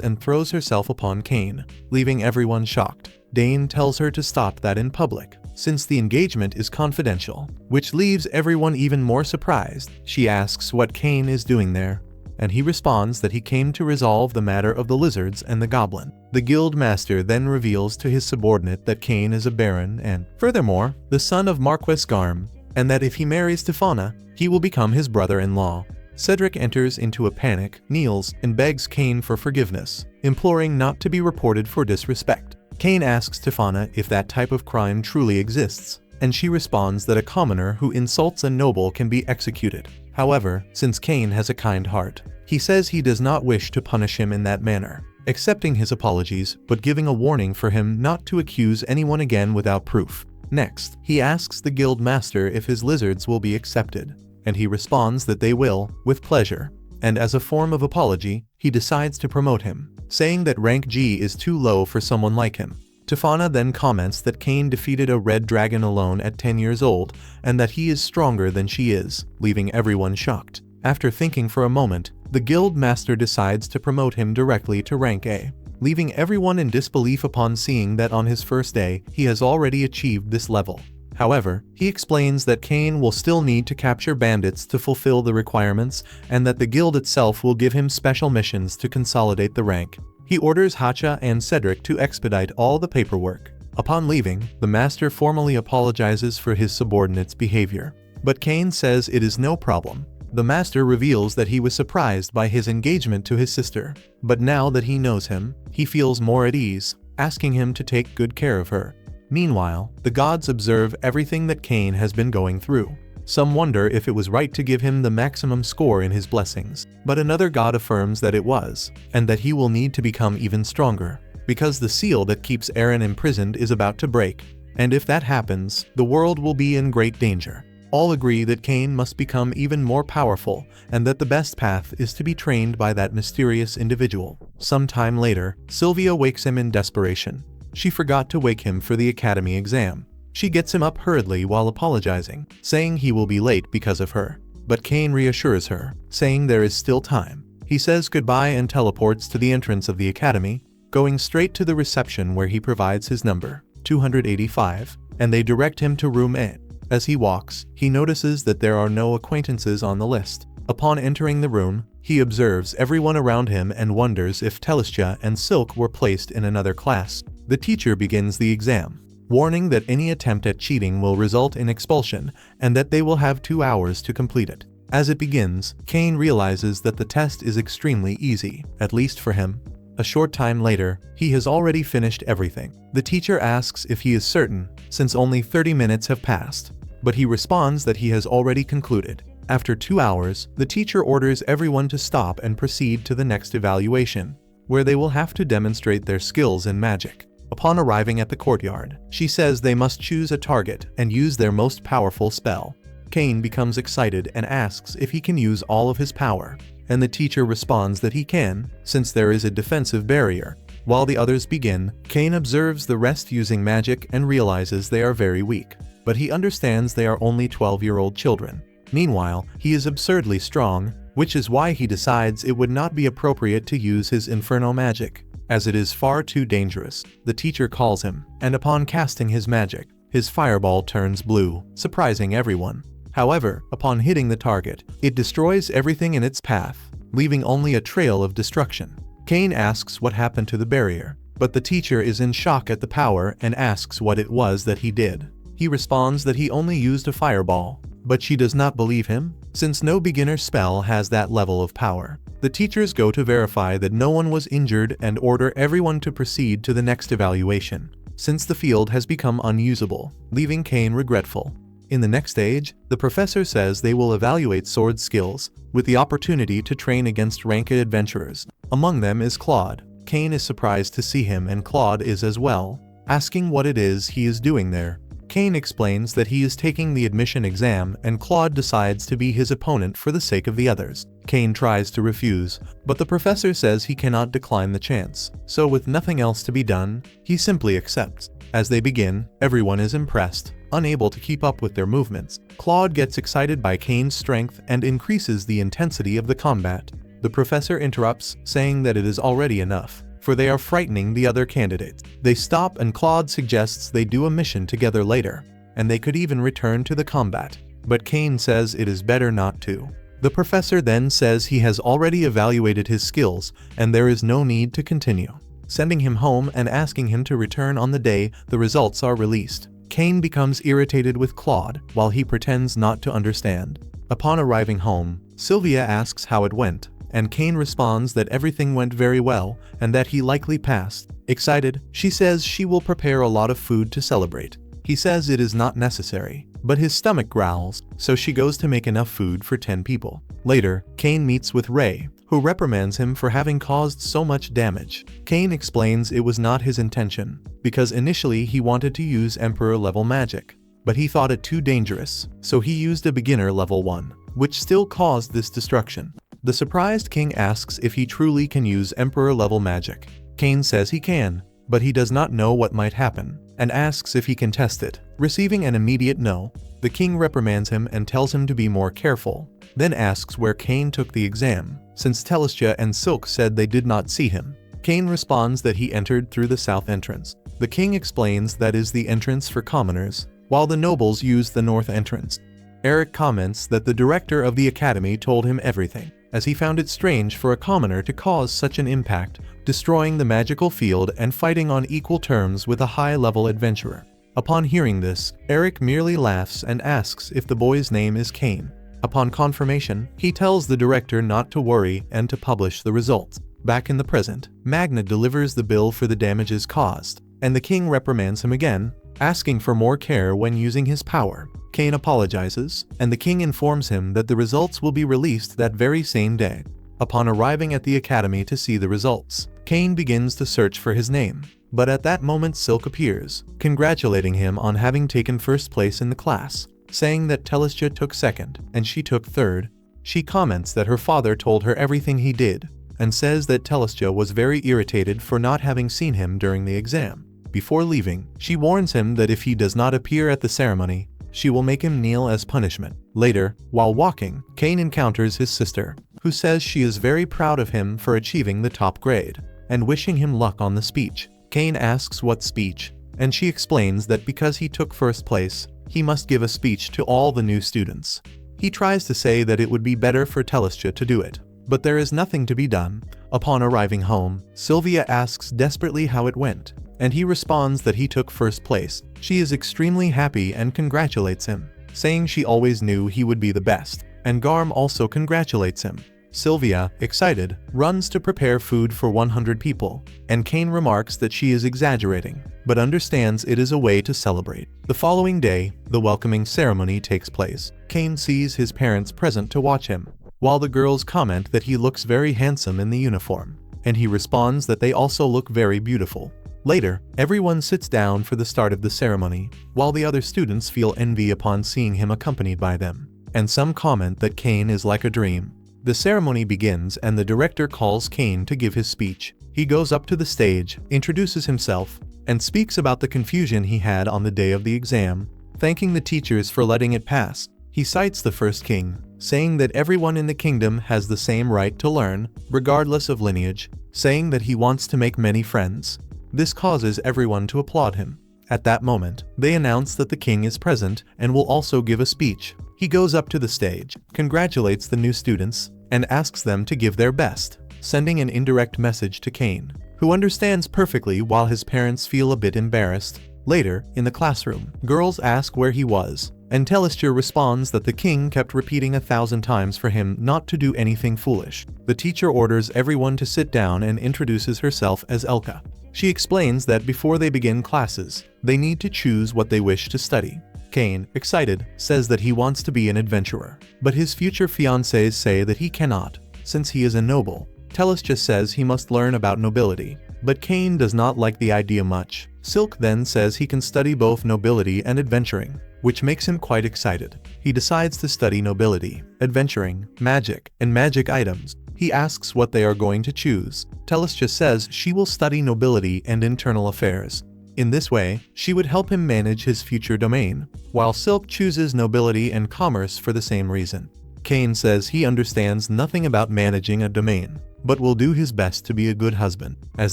[SPEAKER 1] and throws herself upon Cain, leaving everyone shocked. Dane tells her to stop that in public, since the engagement is confidential, which leaves everyone even more surprised. She asks what Cain is doing there, and he responds that he came to resolve the matter of the lizards and the goblin. The guild master then reveals to his subordinate that Cain is a baron and, furthermore, the son of Marquess Garm, and that if he marries Tifana, he will become his brother-in-law. Cedric enters into a panic, kneels, and begs Cain for forgiveness, imploring not to be reported for disrespect. Cain asks Tifana if that type of crime truly exists, and she responds that a commoner who insults a noble can be executed. However, since Cain has a kind heart, he says he does not wish to punish him in that manner, accepting his apologies but giving a warning for him not to accuse anyone again without proof. Next, he asks the guild master if his lizards will be accepted, and he responds that they will, with pleasure. And as a form of apology, he decides to promote him, saying that rank G is too low for someone like him. Tifana then comments that Cain defeated a red dragon alone at 10 years old, and that he is stronger than she is, leaving everyone shocked. After thinking for a moment, the guild master decides to promote him directly to rank A, leaving everyone in disbelief upon seeing that on his first day, he has already achieved this level. However, he explains that Cain will still need to capture bandits to fulfill the requirements, and that the guild itself will give him special missions to consolidate the rank. He orders Hacha and Cedric to expedite all the paperwork. Upon leaving, the master formally apologizes for his subordinate's behavior, but Cain says it is no problem. The master reveals that he was surprised by his engagement to his sister, but now that he knows him, he feels more at ease, asking him to take good care of her. Meanwhile, the gods observe everything that Cain has been going through. Some wonder if it was right to give him the maximum score in his blessings, but another god affirms that it was, and that he will need to become even stronger, because the seal that keeps Aaron imprisoned is about to break, and if that happens, the world will be in great danger. All agree that Cain must become even more powerful, and that the best path is to be trained by that mysterious individual. Some time later, Sylvia wakes him in desperation. She forgot to wake him for the academy exam. She gets him up hurriedly while apologizing, saying he will be late because of her. But Cain reassures her, saying there is still time. He says goodbye and teleports to the entrance of the academy, going straight to the reception where he provides his number, 285, and they direct him to room A. As he walks, he notices that there are no acquaintances on the list. Upon entering the room, he observes everyone around him and wonders if Telestia and Silk were placed in another class. The teacher begins the exam, warning that any attempt at cheating will result in expulsion and that they will have 2 hours to complete it. As it begins, Cain realizes that the test is extremely easy, at least for him. A short time later, he has already finished everything. The teacher asks if he is certain, since only 30 minutes have passed, but he responds that he has already concluded. After 2 hours, the teacher orders everyone to stop and proceed to the next evaluation, where they will have to demonstrate their skills in magic. Upon arriving at the courtyard, she says they must choose a target and use their most powerful spell. Cain becomes excited and asks if he can use all of his power, and the teacher responds that he can, since there is a defensive barrier. While the others begin, Cain observes the rest using magic and realizes they are very weak, but he understands they are only 12-year-old children. Meanwhile, he is absurdly strong, which is why he decides it would not be appropriate to use his inferno magic, as it is far too dangerous. The teacher calls him, and upon casting his magic, his fireball turns blue, surprising everyone. However, upon hitting the target, it destroys everything in its path, leaving only a trail of destruction. Cain asks what happened to the barrier, but the teacher is in shock at the power and asks what it was that he did. He responds that he only used a fireball, but she does not believe him, since no beginner spell has that level of power. The teachers go to verify that no one was injured and order everyone to proceed to the next evaluation, since the field has become unusable, leaving Cain regretful. In the next stage, the professor says they will evaluate sword skills, with the opportunity to train against ranked adventurers. Among them is Claude, Cain is surprised to see him and Claude is as well, asking what it is he is doing there. Cain explains that he is taking the admission exam and Claude decides to be his opponent for the sake of the others. Cain tries to refuse, but the professor says he cannot decline the chance. So with nothing else to be done, he simply accepts. As they begin, everyone is impressed, unable to keep up with their movements. Claude gets excited by Cain's strength and increases the intensity of the combat. The professor interrupts, saying that it is already enough, for they are frightening the other candidates. They stop and Claude suggests they do a mission together later, and they could even return to the combat. But Cain says it is better not to. The professor then says he has already evaluated his skills and there is no need to continue, sending him home and asking him to return on the day the results are released. Cain becomes irritated with Claude while he pretends not to understand. Upon arriving home, Sylvia asks how it went, and Cain responds that everything went very well and that he likely passed. Excited, she says she will prepare a lot of food to celebrate. He says it is not necessary, but his stomach growls, so she goes to make enough food for 10 people. Later, Cain meets with Ray, who reprimands him for having caused so much damage. Cain explains it was not his intention, because initially he wanted to use Emperor-level magic, but he thought it too dangerous, so he used a beginner level 1, which still caused this destruction. The surprised king asks if he truly can use Emperor-level magic. Cain says he can, but he does not know what might happen, and asks if he can test it. Receiving an immediate no, the king reprimands him and tells him to be more careful, then asks where Cain took the exam, since Telestia and Silk said they did not see him. Cain responds that he entered through the south entrance. The king explains that is the entrance for commoners, while the nobles use the north entrance. Eric comments that the director of the academy told him everything, as he found it strange for a commoner to cause such an impact, destroying the magical field and fighting on equal terms with a high-level adventurer. Upon hearing this, Eric merely laughs and asks if the boy's name is Cain. Upon confirmation, he tells the director not to worry and to publish the results. Back in the present, Magna delivers the bill for the damages caused, and the king reprimands him again, asking for more care when using his power. Cain apologizes, and the king informs him that the results will be released that very same day. Upon arriving at the academy to see the results, Cain begins to search for his name, but at that moment Silk appears, congratulating him on having taken first place in the class, saying that Telestia took second and she took third. She comments that her father told her everything he did, and says that Telestia was very irritated for not having seen him during the exam. Before leaving, she warns him that if he does not appear at the ceremony, she will make him kneel as punishment. Later, while walking, Cain encounters his sister, who says she is very proud of him for achieving the top grade, and wishing him luck on the speech. Cain asks what speech, and she explains that because he took first place, he must give a speech to all the new students. He tries to say that it would be better for Telestia to do it, but there is nothing to be done. Upon arriving home, Sylvia asks desperately how it went, and he responds that he took first place. She is extremely happy and congratulates him, saying she always knew he would be the best, and Garm also congratulates him. Sylvia, excited, runs to prepare food for 100 people, and Cain remarks that she is exaggerating, but understands it is a way to celebrate. The following day, the welcoming ceremony takes place. Cain sees his parents present to watch him, while the girls comment that he looks very handsome in the uniform, and he responds that they also look very beautiful. Later, everyone sits down for the start of the ceremony, while the other students feel envy upon seeing him accompanied by them, and some comment that Cain is like a dream. The ceremony begins and the director calls Cain to give his speech. He goes up to the stage, introduces himself, and speaks about the confusion he had on the day of the exam, thanking the teachers for letting it pass. He cites the first king, saying that everyone in the kingdom has the same right to learn, regardless of lineage, saying that he wants to make many friends. This causes everyone to applaud him. At that moment, they announce that the king is present and will also give a speech. He goes up to the stage, congratulates the new students, and asks them to give their best, sending an indirect message to Cain, who understands perfectly while his parents feel a bit embarrassed. Later, in the classroom, girls ask where he was, and Telestia responds that the king kept repeating 1,000 times for him not to do anything foolish. The teacher orders everyone to sit down and introduces herself as Elka. She explains that before they begin classes, they need to choose what they wish to study. Cain, excited, says that he wants to be an adventurer, but his future fiancés say that he cannot, since he is a noble. Telestia says he must learn about nobility, but Cain does not like the idea much. Silk then says he can study both nobility and adventuring, which makes him quite excited. He decides to study nobility, adventuring, magic, and magic items. He asks what they are going to choose. Telestia says she will study nobility and internal affairs. In this way, she would help him manage his future domain, while Silk chooses nobility and commerce for the same reason. Cain says he understands nothing about managing a domain, but will do his best to be a good husband. As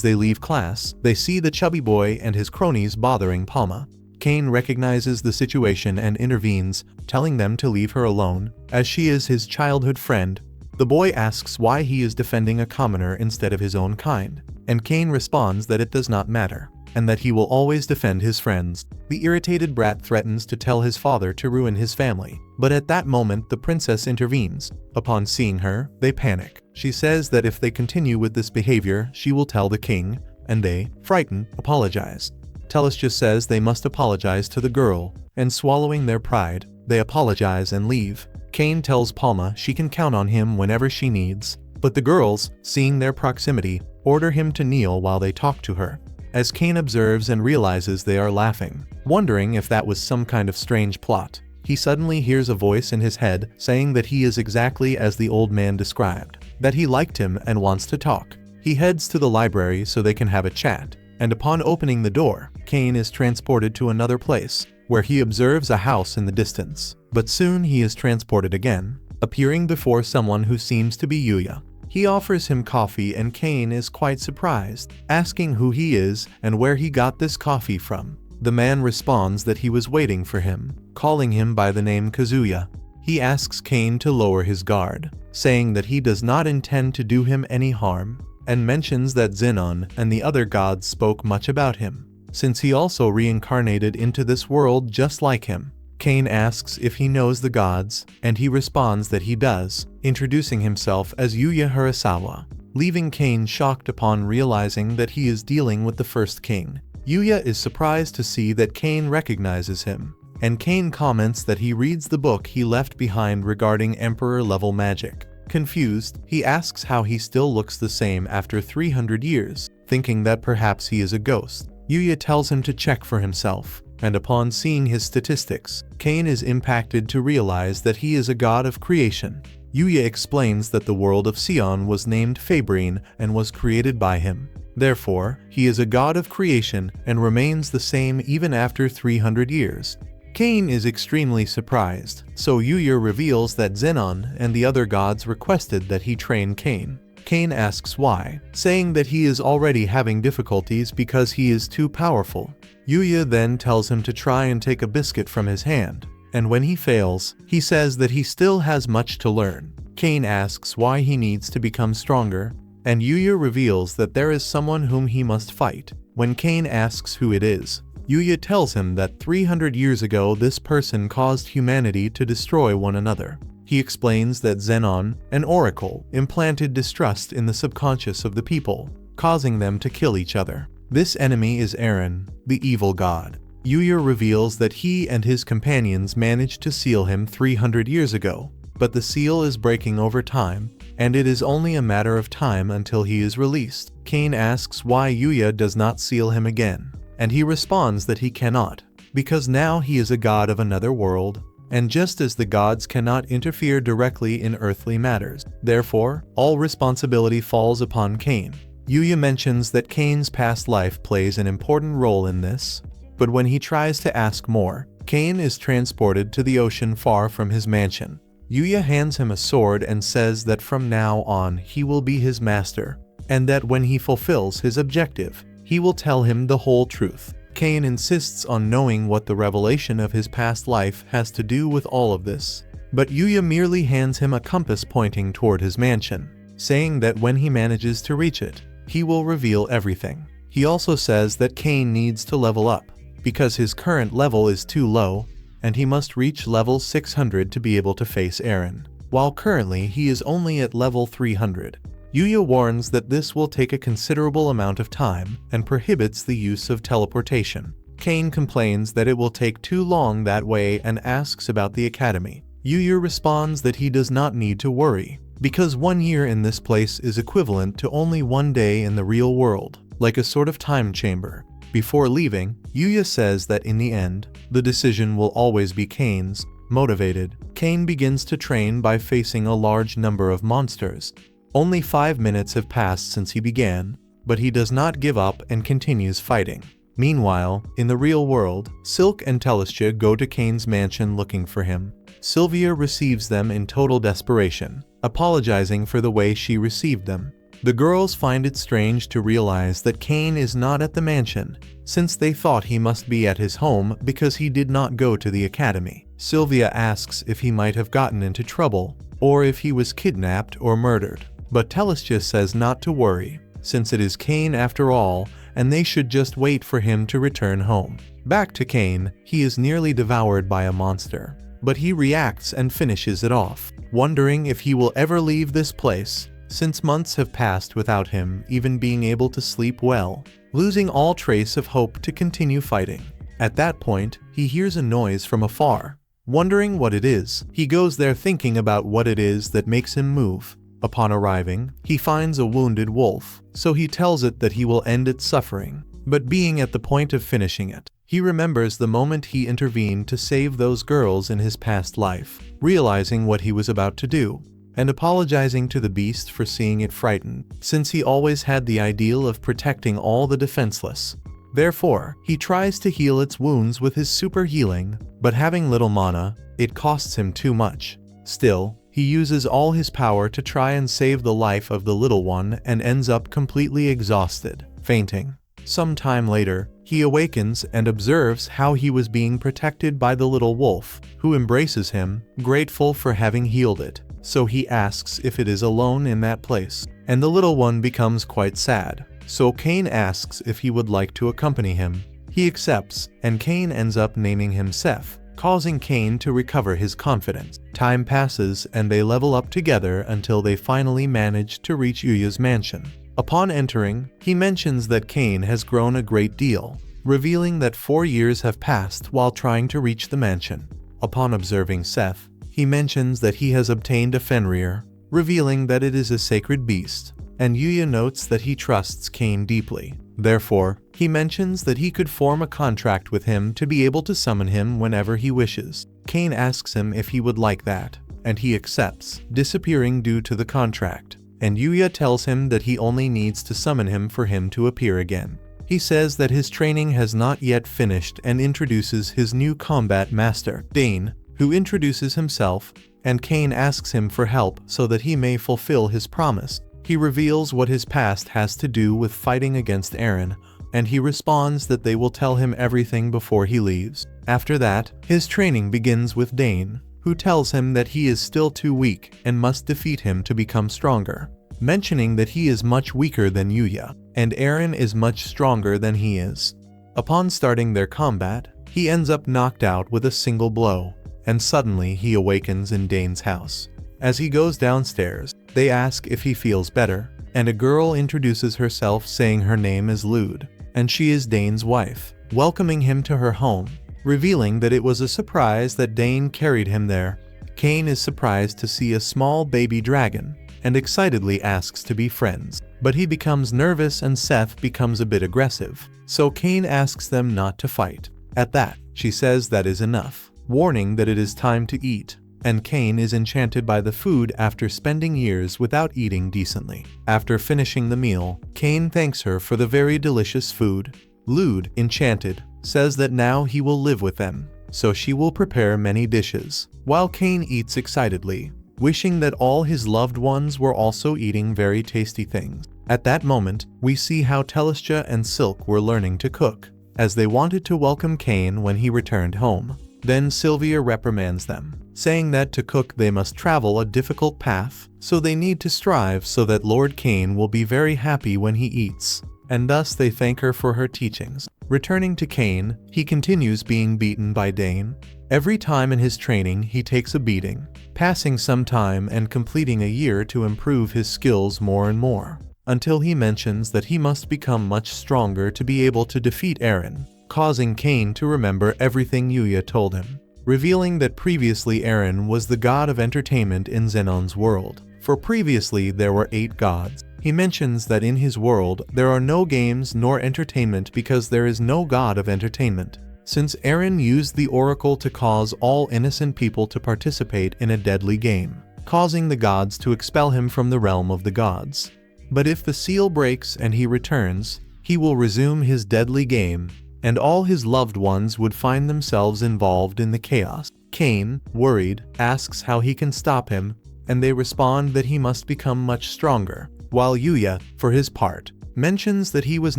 [SPEAKER 1] they leave class, they see the chubby boy and his cronies bothering Palma. Cain recognizes the situation and intervenes, telling them to leave her alone, as she is his childhood friend. The boy asks why he is defending a commoner instead of his own kind, and Cain responds that it does not matter, and that he will always defend his friends. The irritated brat threatens to tell his father to ruin his family, but at that moment the princess intervenes. Upon seeing her, they panic. She says that if they continue with this behavior, she will tell the king, and they, frightened, apologize. Telestia says they must apologize to the girl, and swallowing their pride, they apologize and leave. Cain tells Palma she can count on him whenever she needs, but the girls, seeing their proximity, order him to kneel while they talk to her. As Cain observes and realizes they are laughing, wondering if that was some kind of strange plot, he suddenly hears a voice in his head saying that he is exactly as the old man described, that he liked him and wants to talk. He heads to the library so they can have a chat, and upon opening the door, Cain is transported to another place, where he observes a house in the distance. But soon he is transported again, appearing before someone who seems to be Yuya. He offers him coffee and Cain is quite surprised, asking who he is and where he got this coffee from. The man responds that he was waiting for him, calling him by the name Kazuya. He asks Cain to lower his guard, saying that he does not intend to do him any harm, and mentions that Zenon and the other gods spoke much about him, since he also reincarnated into this world just like him. Cain asks if he knows the gods, and he responds that he does, introducing himself as Yuya Hirasawa, leaving Cain shocked upon realizing that he is dealing with the first king. Yuya is surprised to see that Cain recognizes him, and Cain comments that he reads the book he left behind regarding emperor-level magic. Confused, he asks how he still looks the same after 300 years, thinking that perhaps he is a ghost. Yuya tells him to check for himself, and upon seeing his statistics, Cain is impacted to realize that he is a god of creation. Yuya explains that the world of Sion was named Fabrine and was created by him. Therefore, he is a god of creation and remains the same even after 300 years. Cain is extremely surprised, so Yuya reveals that Zenon and the other gods requested that he train Cain. Cain asks why, saying that he is already having difficulties because he is too powerful. Yuya then tells him to try and take a biscuit from his hand, and when he fails, he says that he still has much to learn. Cain asks why he needs to become stronger, and Yuya reveals that there is someone whom he must fight. When Cain asks who it is, Yuya tells him that 300 years ago this person caused humanity to destroy one another. He explains that Zenon, an oracle, implanted distrust in the subconscious of the people, causing them to kill each other. This enemy is Eren, the evil god. Yuya reveals that he and his companions managed to seal him 300 years ago, but the seal is breaking over time, and it is only a matter of time until he is released. Cain asks why Yuya does not seal him again, and he responds that he cannot, because now he is a god of another world, and just as the gods cannot interfere directly in earthly matters, therefore, all responsibility falls upon Cain. Yuya mentions that Cain's past life plays an important role in this, but when he tries to ask more, Cain is transported to the ocean far from his mansion. Yuya hands him a sword and says that from now on he will be his master, and that when he fulfills his objective, he will tell him the whole truth. Cain insists on knowing what the revelation of his past life has to do with all of this, but Yuya merely hands him a compass pointing toward his mansion, saying that when he manages to reach it, he will reveal everything. He also says that Cain needs to level up, because his current level is too low, and he must reach level 600 to be able to face Eren, while currently he is only at level 300. Yuya warns that this will take a considerable amount of time and prohibits the use of teleportation. Cain complains that it will take too long that way and asks about the academy. Yuya responds that he does not need to worry, because 1 year in this place is equivalent to only 1 day in the real world, like a sort of time chamber. Before leaving, Yuya says that in the end, the decision will always be Kane's. Motivated, Kane begins to train by facing a large number of monsters. Only 5 minutes have passed since he began, but he does not give up and continues fighting. Meanwhile, in the real world, Silk and Telestia go to Kane's mansion looking for him. Sylvia receives them in total desperation, apologizing for the way she received them. The girls find it strange to realize that Kane is not at the mansion, since they thought he must be at his home because he did not go to the academy. Sylvia asks if he might have gotten into trouble, or if he was kidnapped or murdered. But Telestia says not to worry, since it is Kane after all, and they should just wait for him to return home. Back to Kane, he is nearly devoured by a monster, but he reacts and finishes it off, wondering if he will ever leave this place, since months have passed without him even being able to sleep well, losing all trace of hope to continue fighting. At that point, he hears a noise from afar. Wondering what it is, he goes there thinking about what it is that makes him move. Upon arriving, he finds a wounded wolf, so he tells it that he will end its suffering. But being at the point of finishing it, he remembers the moment he intervened to save those girls in his past life, realizing what he was about to do, and apologizing to the beast for seeing it frightened, since he always had the ideal of protecting all the defenseless. Therefore, he tries to heal its wounds with his super healing, but having little mana, it costs him too much. Still, he uses all his power to try and save the life of the little one and ends up completely exhausted, fainting. Some time later, he awakens and observes how he was being protected by the little wolf, who embraces him, grateful for having healed it. So he asks if it is alone in that place, and the little one becomes quite sad. So Kane asks if he would like to accompany him. He accepts, and Kane ends up naming him Seth, causing Kane to recover his confidence. Time passes and they level up together until they finally manage to reach Yuya's mansion. Upon entering, he mentions that Kane has grown a great deal, revealing that 4 years have passed while trying to reach the mansion. Upon observing Seth, he mentions that he has obtained a Fenrir, revealing that it is a sacred beast, and Yuya notes that he trusts Kane deeply. Therefore, he mentions that he could form a contract with him to be able to summon him whenever he wishes. Kane asks him if he would like that, and he accepts, disappearing due to the contract, and Yuya tells him that he only needs to summon him for him to appear again. He says that his training has not yet finished and introduces his new combat master, Dane, who introduces himself, and Kane asks him for help so that he may fulfill his promise. He reveals what his past has to do with fighting against Eren, and he responds that they will tell him everything before he leaves. After that, his training begins with Dane, who tells him that he is still too weak and must defeat him to become stronger, mentioning that he is much weaker than Yuya, and Eren is much stronger than he is. Upon starting their combat, he ends up knocked out with a single blow, and suddenly he awakens in Dane's house. As he goes downstairs, they ask if he feels better, and a girl introduces herself saying her name is Lude, and she is Dane's wife, welcoming him to her home, revealing that it was a surprise that Dane carried him there. Kane is surprised to see a small baby dragon, and excitedly asks to be friends, but he becomes nervous and Seth becomes a bit aggressive, so Kane asks them not to fight. At that, she says that is enough, warning that it is time to eat, and Kane is enchanted by the food after spending years without eating decently. After finishing the meal, Kane thanks her for the very delicious food. Lude, enchanted, says that now he will live with them, so she will prepare many dishes, while Kane eats excitedly, wishing that all his loved ones were also eating very tasty things. At that moment, we see how Telestia and Silk were learning to cook, as they wanted to welcome Kane when he returned home. Then Sylvia reprimands them, saying that to cook they must travel a difficult path, so they need to strive so that Lord Kane will be very happy when he eats, and thus they thank her for her teachings. Returning to Kane, he continues being beaten by Dane. Every time in his training he takes a beating, passing some time and completing a year to improve his skills more and more, until he mentions that he must become much stronger to be able to defeat Eren, causing Kane to remember everything Yuya told him, revealing that previously Eren was the god of entertainment in Zenon's world. for previously there were 8 gods. He mentions that in his world there are no games nor entertainment because there is no god of entertainment, since Aaron used the oracle to cause all innocent people to participate in a deadly game, causing the gods to expel him from the realm of the gods. But if the seal breaks and he returns, he will resume his deadly game, and all his loved ones would find themselves involved in the chaos. Cain, worried, asks how he can stop him, and they respond that he must become much stronger, while Yuya, for his part, mentions that he was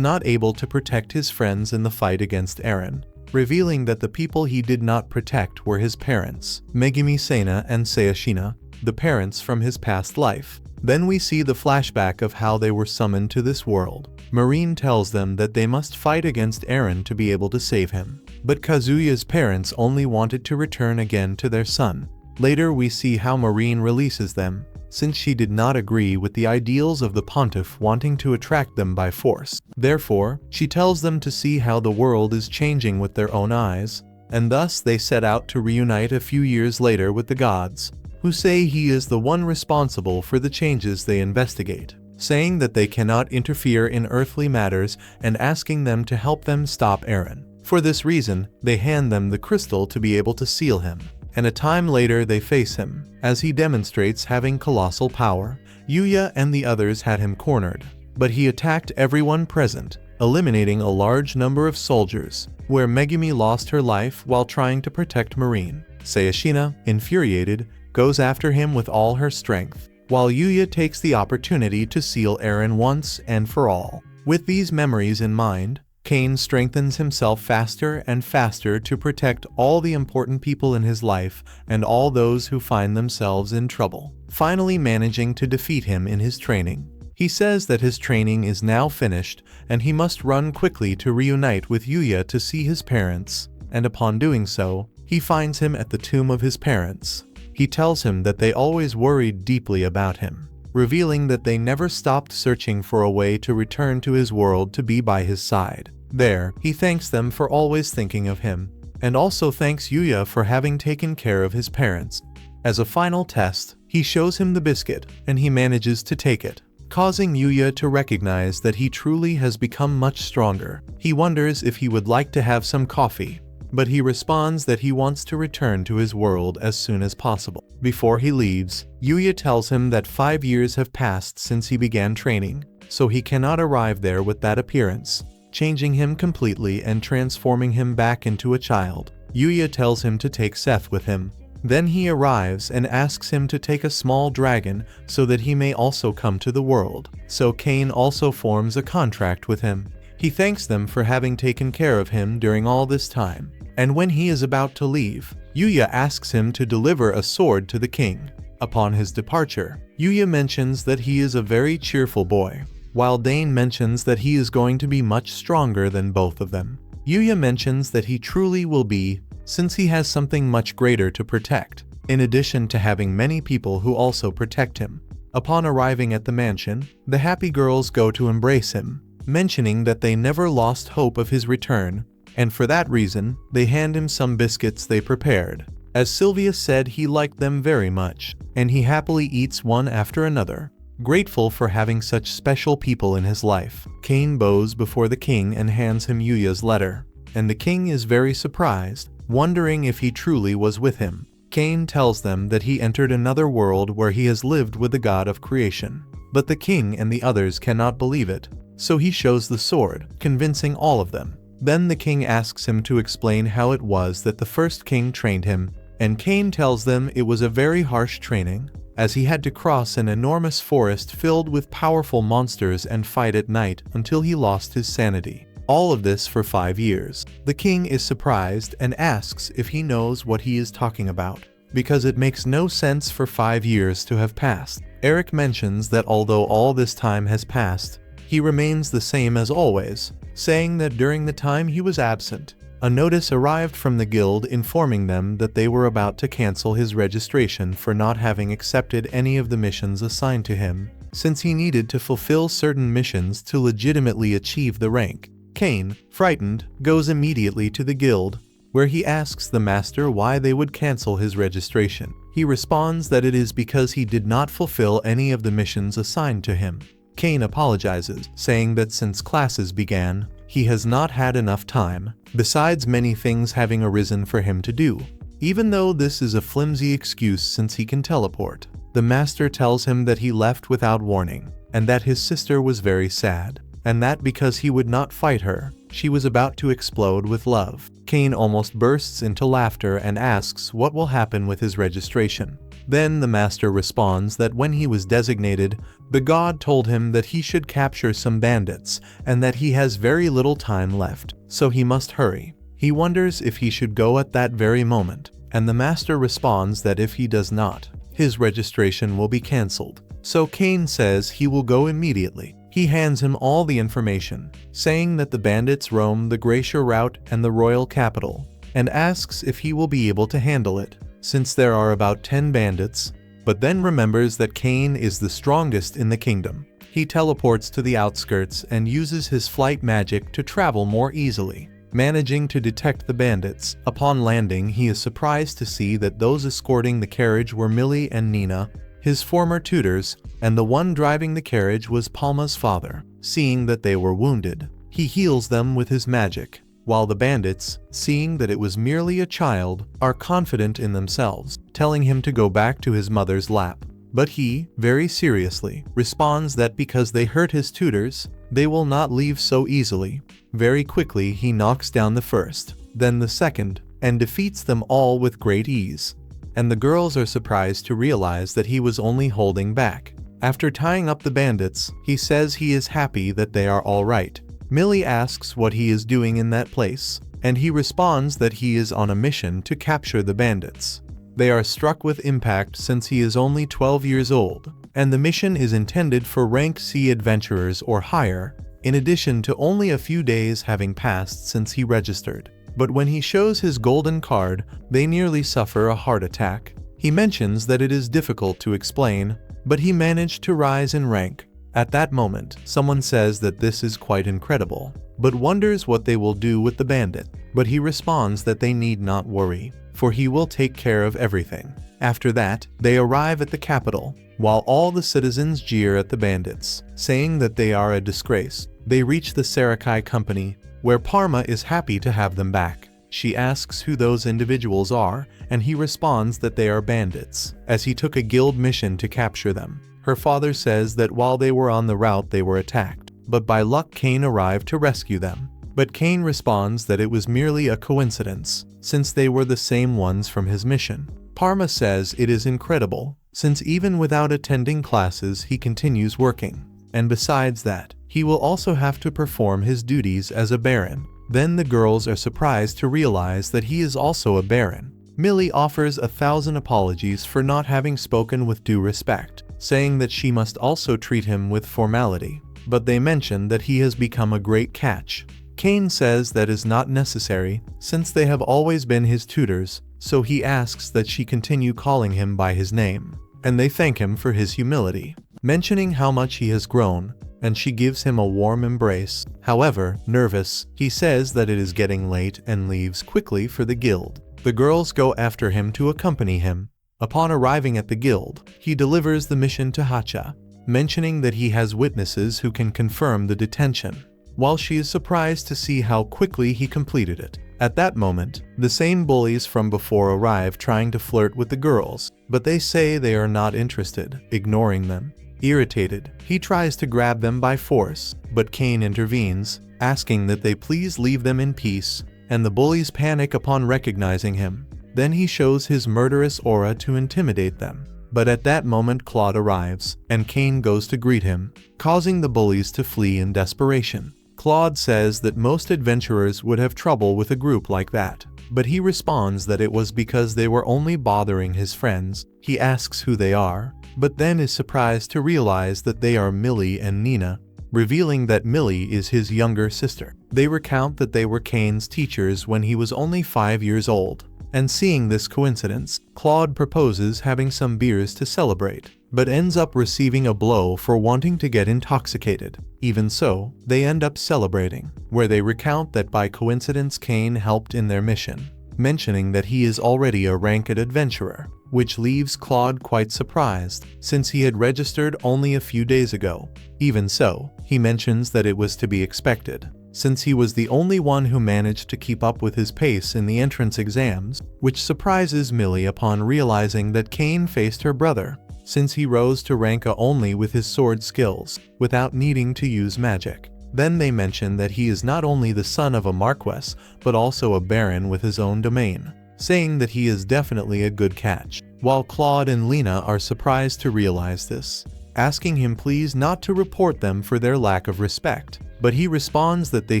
[SPEAKER 1] not able to protect his friends in the fight against Aaron, revealing that the people he did not protect were his parents, Megumi Sena and Sayashina, the parents from his past life. Then we see the flashback of how they were summoned to this world. Marine tells them that they must fight against Aaron to be able to save him, but Kazuya's parents only wanted to return again to their son. Later we see how Marine releases them, since she did not agree with the ideals of the pontiff wanting to attract them by force. Therefore, she tells them to see how the world is changing with their own eyes, and thus they set out to reunite a few years later with the gods, who say he is the one responsible for the changes they investigate, saying that they cannot interfere in earthly matters and asking them to help them stop Aaron. For this reason, they hand them the crystal to be able to seal him. And a time later they face him, as he demonstrates having colossal power. Yuya and the others had him cornered, but he attacked everyone present, eliminating a large number of soldiers, where Megumi lost her life while trying to protect Marine. Sayashina, infuriated, goes after him with all her strength, while Yuya takes the opportunity to seal Aaron once and for all. With these memories in mind, Cain strengthens himself faster and faster to protect all the important people in his life and all those who find themselves in trouble, finally managing to defeat him in his training. He says that his training is now finished and he must run quickly to reunite with Yuya to see his parents, and upon doing so, he finds him at the tomb of his parents. He tells him that they always worried deeply about him, revealing that they never stopped searching for a way to return to his world to be by his side. There, he thanks them for always thinking of him, and also thanks Yuya for having taken care of his parents. As a final test, he shows him the biscuit, and he manages to take it, causing Yuya to recognize that he truly has become much stronger. He wonders if he would like to have some coffee, but he responds that he wants to return to his world as soon as possible. Before he leaves, Yuya tells him that 5 years have passed since he began training, so he cannot arrive there with that appearance, changing him completely and transforming him back into a child. Yuya tells him to take Seth with him. Then he arrives and asks him to take a small dragon so that he may also come to the world. So Cain also forms a contract with him. He thanks them for having taken care of him during all this time. And when he is about to leave, Yuya asks him to deliver a sword to the king. Upon his departure, Yuya mentions that he is a very cheerful boy, while Dane mentions that he is going to be much stronger than both of them. Yuya mentions that he truly will be, since he has something much greater to protect, in addition to having many people who also protect him. Upon arriving at the mansion, the happy girls go to embrace him, mentioning that they never lost hope of his return, and for that reason, they hand him some biscuits they prepared. As Sylvia said, he liked them very much, and he happily eats one after another, grateful for having such special people in his life. Cain bows before the king and hands him Yuya's letter, and the king is very surprised, wondering if he truly was with him. Cain tells them that he entered another world where he has lived with the god of creation, but the king and the others cannot believe it, so he shows the sword, convincing all of them. Then the king asks him to explain how it was that the first king trained him, and Cain tells them it was a very harsh training, as he had to cross an enormous forest filled with powerful monsters and fight at night until he lost his sanity. All of this for 5 years. The king is surprised and asks if he knows what he is talking about, because it makes no sense for 5 years to have passed. Eric mentions that although all this time has passed, he remains the same as always, saying that during the time he was absent, a notice arrived from the guild informing them that they were about to cancel his registration for not having accepted any of the missions assigned to him, since he needed to fulfill certain missions to legitimately achieve the rank. Cain, frightened, goes immediately to the guild, where he asks the master why they would cancel his registration. He responds that it is because he did not fulfill any of the missions assigned to him. Cain apologizes, saying that since classes began, he has not had enough time, besides many things having arisen for him to do. Even though this is a flimsy excuse since he can teleport, the master tells him that he left without warning, and that his sister was very sad, and that because he would not fight her, she was about to explode with love. Cain almost bursts into laughter and asks what will happen with his registration. Then the master responds that when he was designated, the god told him that he should capture some bandits and that he has very little time left, so he must hurry. He wonders if he should go at that very moment, and the master responds that if he does not, his registration will be cancelled. So Cain says he will go immediately. He hands him all the information, saying that the bandits roam the Glacier route and the royal capital, and asks if he will be able to handle it, since there are about 10 bandits, but then remembers that Cain is the strongest in the kingdom. He teleports to the outskirts and uses his flight magic to travel more easily, managing to detect the bandits. Upon landing, he is surprised to see that those escorting the carriage were Millie and Nina, his former tutors, and the one driving the carriage was Palma's father. Seeing that they were wounded, he heals them with his magic, while the bandits, seeing that it was merely a child, are confident in themselves, telling him to go back to his mother's lap. But he, very seriously, responds that because they hurt his tutors, they will not leave so easily. Very quickly he knocks down the first, then the second, and defeats them all with great ease. And the girls are surprised to realize that he was only holding back. After tying up the bandits, he says he is happy that they are all right. Millie asks what he is doing in that place, and he responds that he is on a mission to capture the bandits. They are struck with impact since he is only 12 years old, and the mission is intended for rank C adventurers or higher, in addition to only a few days having passed since he registered. But when he shows his golden card, they nearly suffer a heart attack. He mentions that it is difficult to explain, but he managed to rise in rank. At that moment, someone says that this is quite incredible, but wonders what they will do with the bandit. But he responds that they need not worry, for he will take care of everything. After that, they arrive at the capital, while all the citizens jeer at the bandits, saying that they are a disgrace. They reach the Sarakai company, where Parma is happy to have them back. She asks who those individuals are, and he responds that they are bandits, as he took a guild mission to capture them. Her father says that while they were on the route they were attacked, but by luck Cain arrived to rescue them. But Cain responds that it was merely a coincidence, since they were the same ones from his mission. Parma says it is incredible, since even without attending classes he continues working, and besides that, he will also have to perform his duties as a baron. Then the girls are surprised to realize that he is also a baron. Millie offers 1,000 apologies for not having spoken with due respect, saying that she must also treat him with formality, but they mention that he has become a great catch. Cain says that is not necessary, since they have always been his tutors, so he asks that she continue calling him by his name, and they thank him for his humility, mentioning how much he has grown, and she gives him a warm embrace. However, nervous, he says that it is getting late and leaves quickly for the guild. The girls go after him to accompany him. Upon arriving at the guild, he delivers the mission to Hacha, mentioning that he has witnesses who can confirm the detention, while she is surprised to see how quickly he completed it. At that moment, the same bullies from before arrive trying to flirt with the girls, but they say they are not interested, ignoring them. Irritated, he tries to grab them by force, but Cain intervenes, asking that they please leave them in peace, and the bullies panic upon recognizing him. Then he shows his murderous aura to intimidate them. But at that moment Claude arrives, and Cain goes to greet him, causing the bullies to flee in desperation. Claude says that most adventurers would have trouble with a group like that, but he responds that it was because they were only bothering his friends. He asks who they are, but then is surprised to realize that they are Millie and Nina, revealing that Millie is his younger sister. They recount that they were Cain's teachers when he was only 5 years old, and seeing this coincidence, Claude proposes having some beers to celebrate, but ends up receiving a blow for wanting to get intoxicated. Even so, they end up celebrating, where they recount that by coincidence Cain helped in their mission. mentioning that he is already a ranked adventurer, which leaves Claude quite surprised, since he had registered only a few days ago. Even so, he mentions that it was to be expected, since he was the only one who managed to keep up with his pace in the entrance exams, which surprises Millie upon realizing that Cain faced her brother, since he rose to rank A only with his sword skills, without needing to use magic. Then they mention that he is not only the son of a marquess, but also a baron with his own domain, saying that he is definitely a good catch. While Claude and Lena are surprised to realize this, asking him please not to report them for their lack of respect, but he responds that they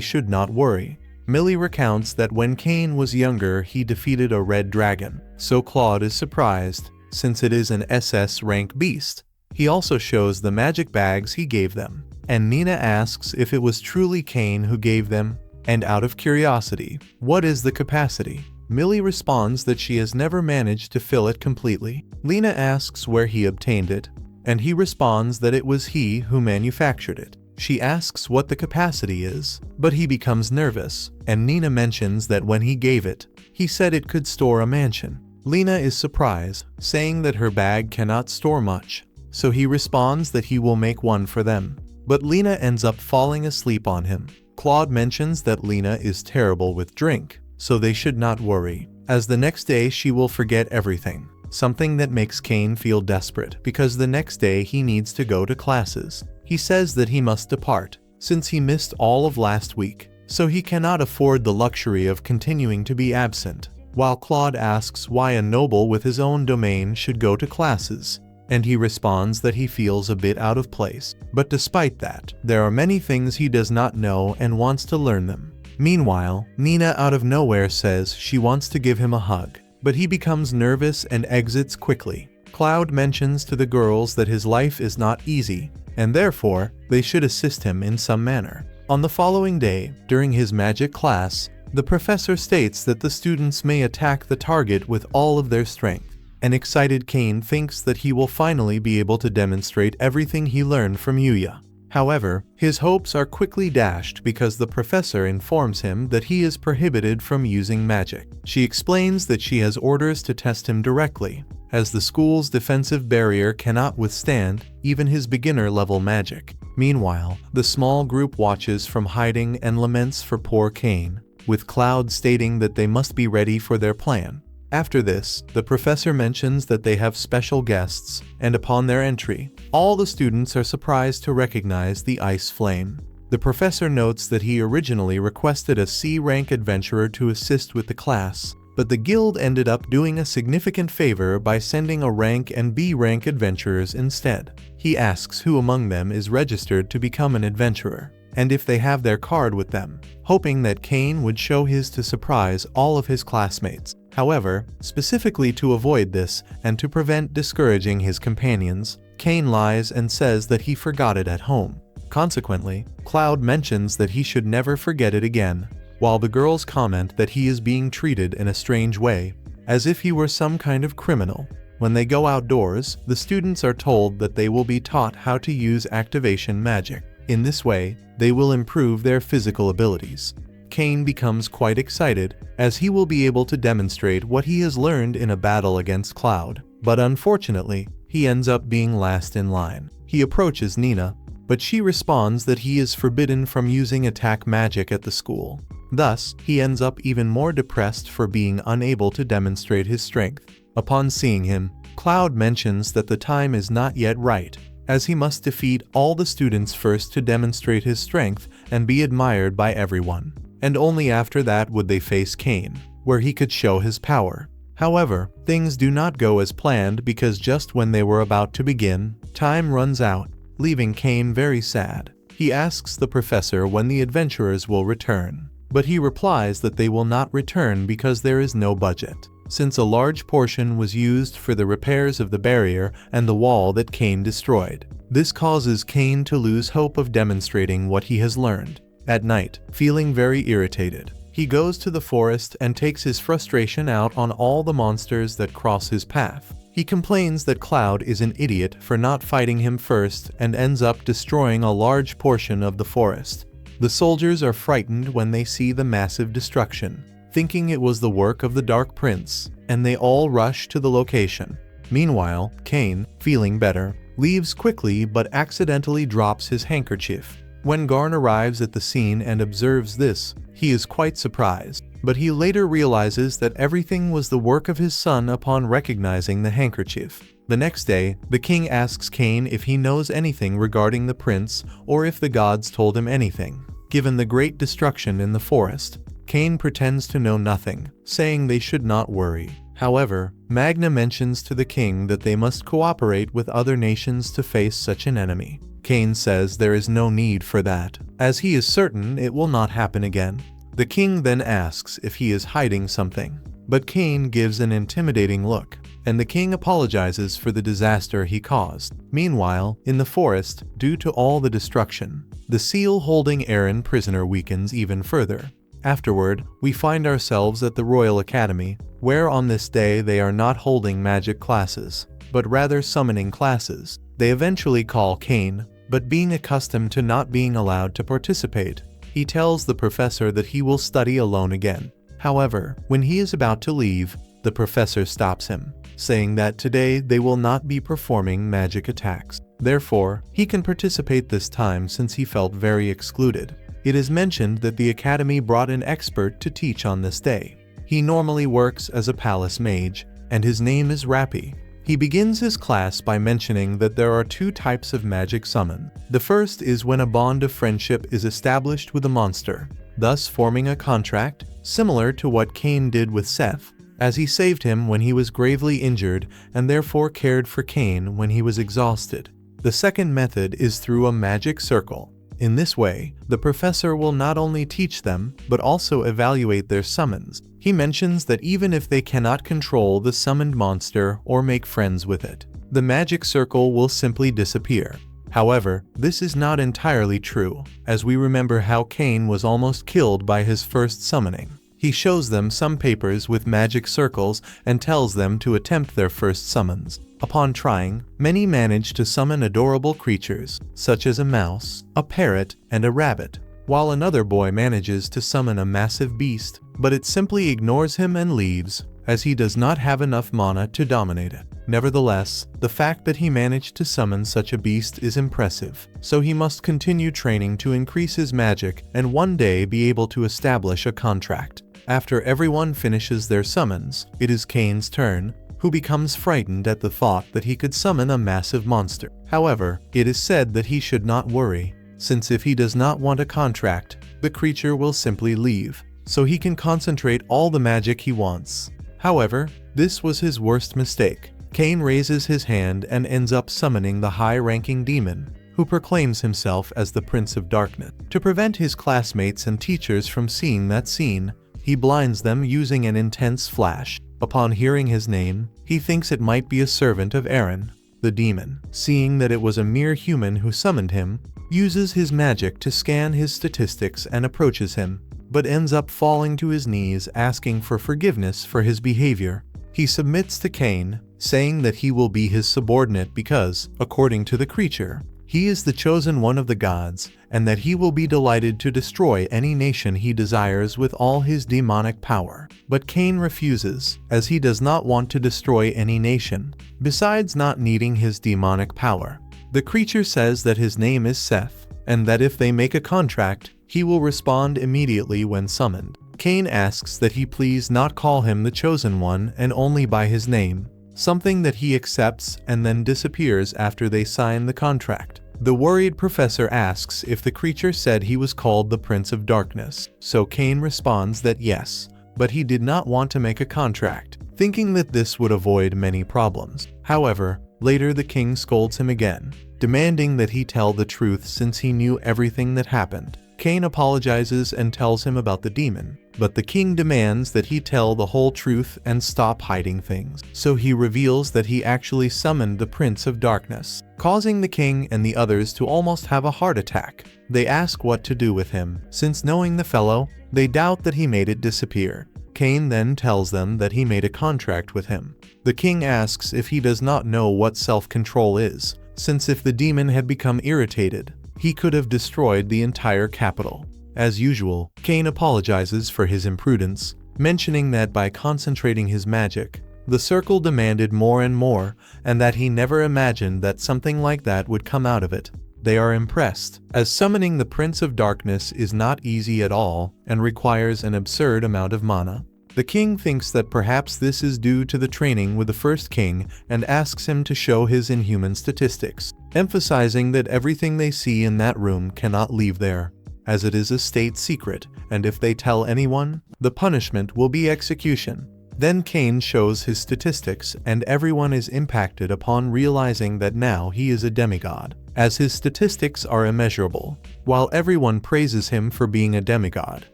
[SPEAKER 1] should not worry. Millie recounts that when Cain was younger he defeated a red dragon, so Claude is surprised, since it is an SS rank beast. He also shows the magic bags he gave them, and Nina asks if it was truly Cain who gave them, and out of curiosity, what is the capacity? Millie responds that she has never managed to fill it completely. Lena asks where he obtained it, and he responds that it was he who manufactured it. She asks what the capacity is, but he becomes nervous, and Nina mentions that when he gave it, he said it could store a mansion. Lena is surprised, saying that her bag cannot store much, so he responds that he will make one for them. But Lena ends up falling asleep on him. Claude mentions that Lena is terrible with drink, so they should not worry, as the next day she will forget everything, something that makes Cain feel desperate because the next day he needs to go to classes. He says that he must depart, since he missed all of last week, so he cannot afford the luxury of continuing to be absent, while Claude asks why a noble with his own domain should go to classes, and he responds that he feels a bit out of place. But despite that, there are many things he does not know and wants to learn them. Meanwhile, Nina out of nowhere says she wants to give him a hug, but he becomes nervous and exits quickly. Claude mentions to the girls that his life is not easy, and therefore, they should assist him in some manner. On the following day, during his magic class, the professor states that the students may attack the target with all of their strength. An excited Cain thinks that he will finally be able to demonstrate everything he learned from Yuya. However, his hopes are quickly dashed because the professor informs him that he is prohibited from using magic. She explains that she has orders to test him directly, as the school's defensive barrier cannot withstand even his beginner-level magic. Meanwhile, the small group watches from hiding and laments for poor Cain, with Cloud stating that they must be ready for their plan. After this, the professor mentions that they have special guests, and upon their entry, all the students are surprised to recognize the Ice Flame. The professor notes that he originally requested a C-rank adventurer to assist with the class, but the guild ended up doing a significant favor by sending a rank and B-rank adventurers instead. He asks who among them is registered to become an adventurer, and if they have their card with them, hoping that Cain would show his to surprise all of his classmates. However, specifically to avoid this and to prevent discouraging his companions, Cain lies and says that he forgot it at home. Consequently, Cloud mentions that he should never forget it again, while the girls comment that he is being treated in a strange way, as if he were some kind of criminal. When they go outdoors, the students are told that they will be taught how to use activation magic. In this way, they will improve their physical abilities. Cain becomes quite excited, as he will be able to demonstrate what he has learned in a battle against Cloud. But unfortunately, he ends up being last in line. He approaches Nina, but she responds that he is forbidden from using attack magic at the school. Thus, he ends up even more depressed for being unable to demonstrate his strength. Upon seeing him, Cloud mentions that the time is not yet right, as he must defeat all the students first to demonstrate his strength and be admired by everyone. And only after that would they face Cain, where he could show his power. However, things do not go as planned because just when they were about to begin, time runs out, leaving Cain very sad. He asks the professor when the adventurers will return, but he replies that they will not return because there is no budget, since a large portion was used for the repairs of the barrier and the wall that Cain destroyed. This causes Cain to lose hope of demonstrating what he has learned. At night, feeling very irritated, he goes to the forest and takes his frustration out on all the monsters that cross his path. He complains that Cloud is an idiot for not fighting him first and ends up destroying a large portion of the forest. The soldiers are frightened when they see the massive destruction. thinking it was the work of the Dark Prince, and they all rush to the location. Meanwhile, Cain, feeling better, leaves quickly but accidentally drops his handkerchief. When Garn arrives at the scene and observes this, he is quite surprised, but he later realizes that everything was the work of his son upon recognizing the handkerchief. The next day, the king asks Cain if he knows anything regarding the prince or if the gods told him anything. Given the great destruction in the forest, Cain pretends to know nothing, saying they should not worry. However, Magna mentions to the king that they must cooperate with other nations to face such an enemy. Cain says there is no need for that, as he is certain it will not happen again. The king then asks if he is hiding something, but Cain gives an intimidating look, and the king apologizes for the disaster he caused. Meanwhile, in the forest, due to all the destruction, the seal holding Aaron prisoner weakens even further. Afterward, we find ourselves at the Royal Academy, where on this day they are not holding magic classes, but rather summoning classes. They eventually call Cain, but being accustomed to not being allowed to participate, he tells the professor that he will study alone again. However, when he is about to leave, the professor stops him, saying that today they will not be performing magic attacks. Therefore, he can participate this time since he felt very excluded. It is mentioned that the academy brought an expert to teach on this day. He normally works as a palace mage, and his name is Rappi. He begins his class by mentioning that there are two types of magic summon. The first is when a bond of friendship is established with a monster, thus forming a contract, similar to what Cain did with Seth, as he saved him when he was gravely injured and therefore cared for Cain when he was exhausted. The second method is through a magic circle. In this way, the professor will not only teach them, but also evaluate their summons. He mentions that even if they cannot control the summoned monster or make friends with it, the magic circle will simply disappear. However, this is not entirely true, as we remember how Cain was almost killed by his first summoning. He shows them some papers with magic circles and tells them to attempt their first summons. Upon trying, many manage to summon adorable creatures, such as a mouse, a parrot, and a rabbit, while another boy manages to summon a massive beast, but it simply ignores him and leaves, as he does not have enough mana to dominate it. Nevertheless, the fact that he managed to summon such a beast is impressive, so he must continue training to increase his magic and one day be able to establish a contract. After everyone finishes their summons, it is Cain's turn, who becomes frightened at the thought that he could summon a massive monster. However, it is said that he should not worry, since if he does not want a contract, the creature will simply leave, so he can concentrate all the magic he wants. However, this was his worst mistake. Cain raises his hand and ends up summoning the high-ranking demon, who proclaims himself as the Prince of Darkness. To prevent his classmates and teachers from seeing that scene, he blinds them using an intense flash. Upon hearing his name, he thinks it might be a servant of Aaron. The demon, seeing that it was a mere human who summoned him, uses his magic to scan his statistics and approaches him, but ends up falling to his knees asking for forgiveness for his behavior. He submits to Cain, saying that he will be his subordinate because, according to the creature, he is the chosen one of the gods, and that he will be delighted to destroy any nation he desires with all his demonic power. But Cain refuses, as he does not want to destroy any nation, besides not needing his demonic power. The creature says that his name is Seth, and that if they make a contract, he will respond immediately when summoned. Cain asks that he please not call him the chosen one and only by his name, something that he accepts and then disappears after they sign the contract. The worried professor asks if the creature said he was called the Prince of Darkness, so Cain responds that yes, but he did not want to make a contract, thinking that this would avoid many problems. However, later the king scolds him again, demanding that he tell the truth since he knew everything that happened. Cain apologizes and tells him about the demon, but the king demands that he tell the whole truth and stop hiding things. So he reveals that he actually summoned the Prince of Darkness, causing the king and the others to almost have a heart attack. They ask what to do with him, since knowing the fellow, they doubt that he made it disappear. Cain then tells them that he made a contract with him. The king asks if he does not know what self-control is, since if the demon had become irritated, he could have destroyed the entire capital. As usual, Cain apologizes for his imprudence, mentioning that by concentrating his magic, the circle demanded more and more, and that he never imagined that something like that would come out of it. They are impressed, as summoning the Prince of Darkness is not easy at all and requires an absurd amount of mana. The king thinks that perhaps this is due to the training with the first king and asks him to show his inhuman statistics, emphasizing that everything they see in that room cannot leave there, as it is a state secret, and if they tell anyone, the punishment will be execution. Then Cain shows his statistics and everyone is impacted upon realizing that now he is a demigod, as his statistics are immeasurable, while everyone praises him for being a demigod,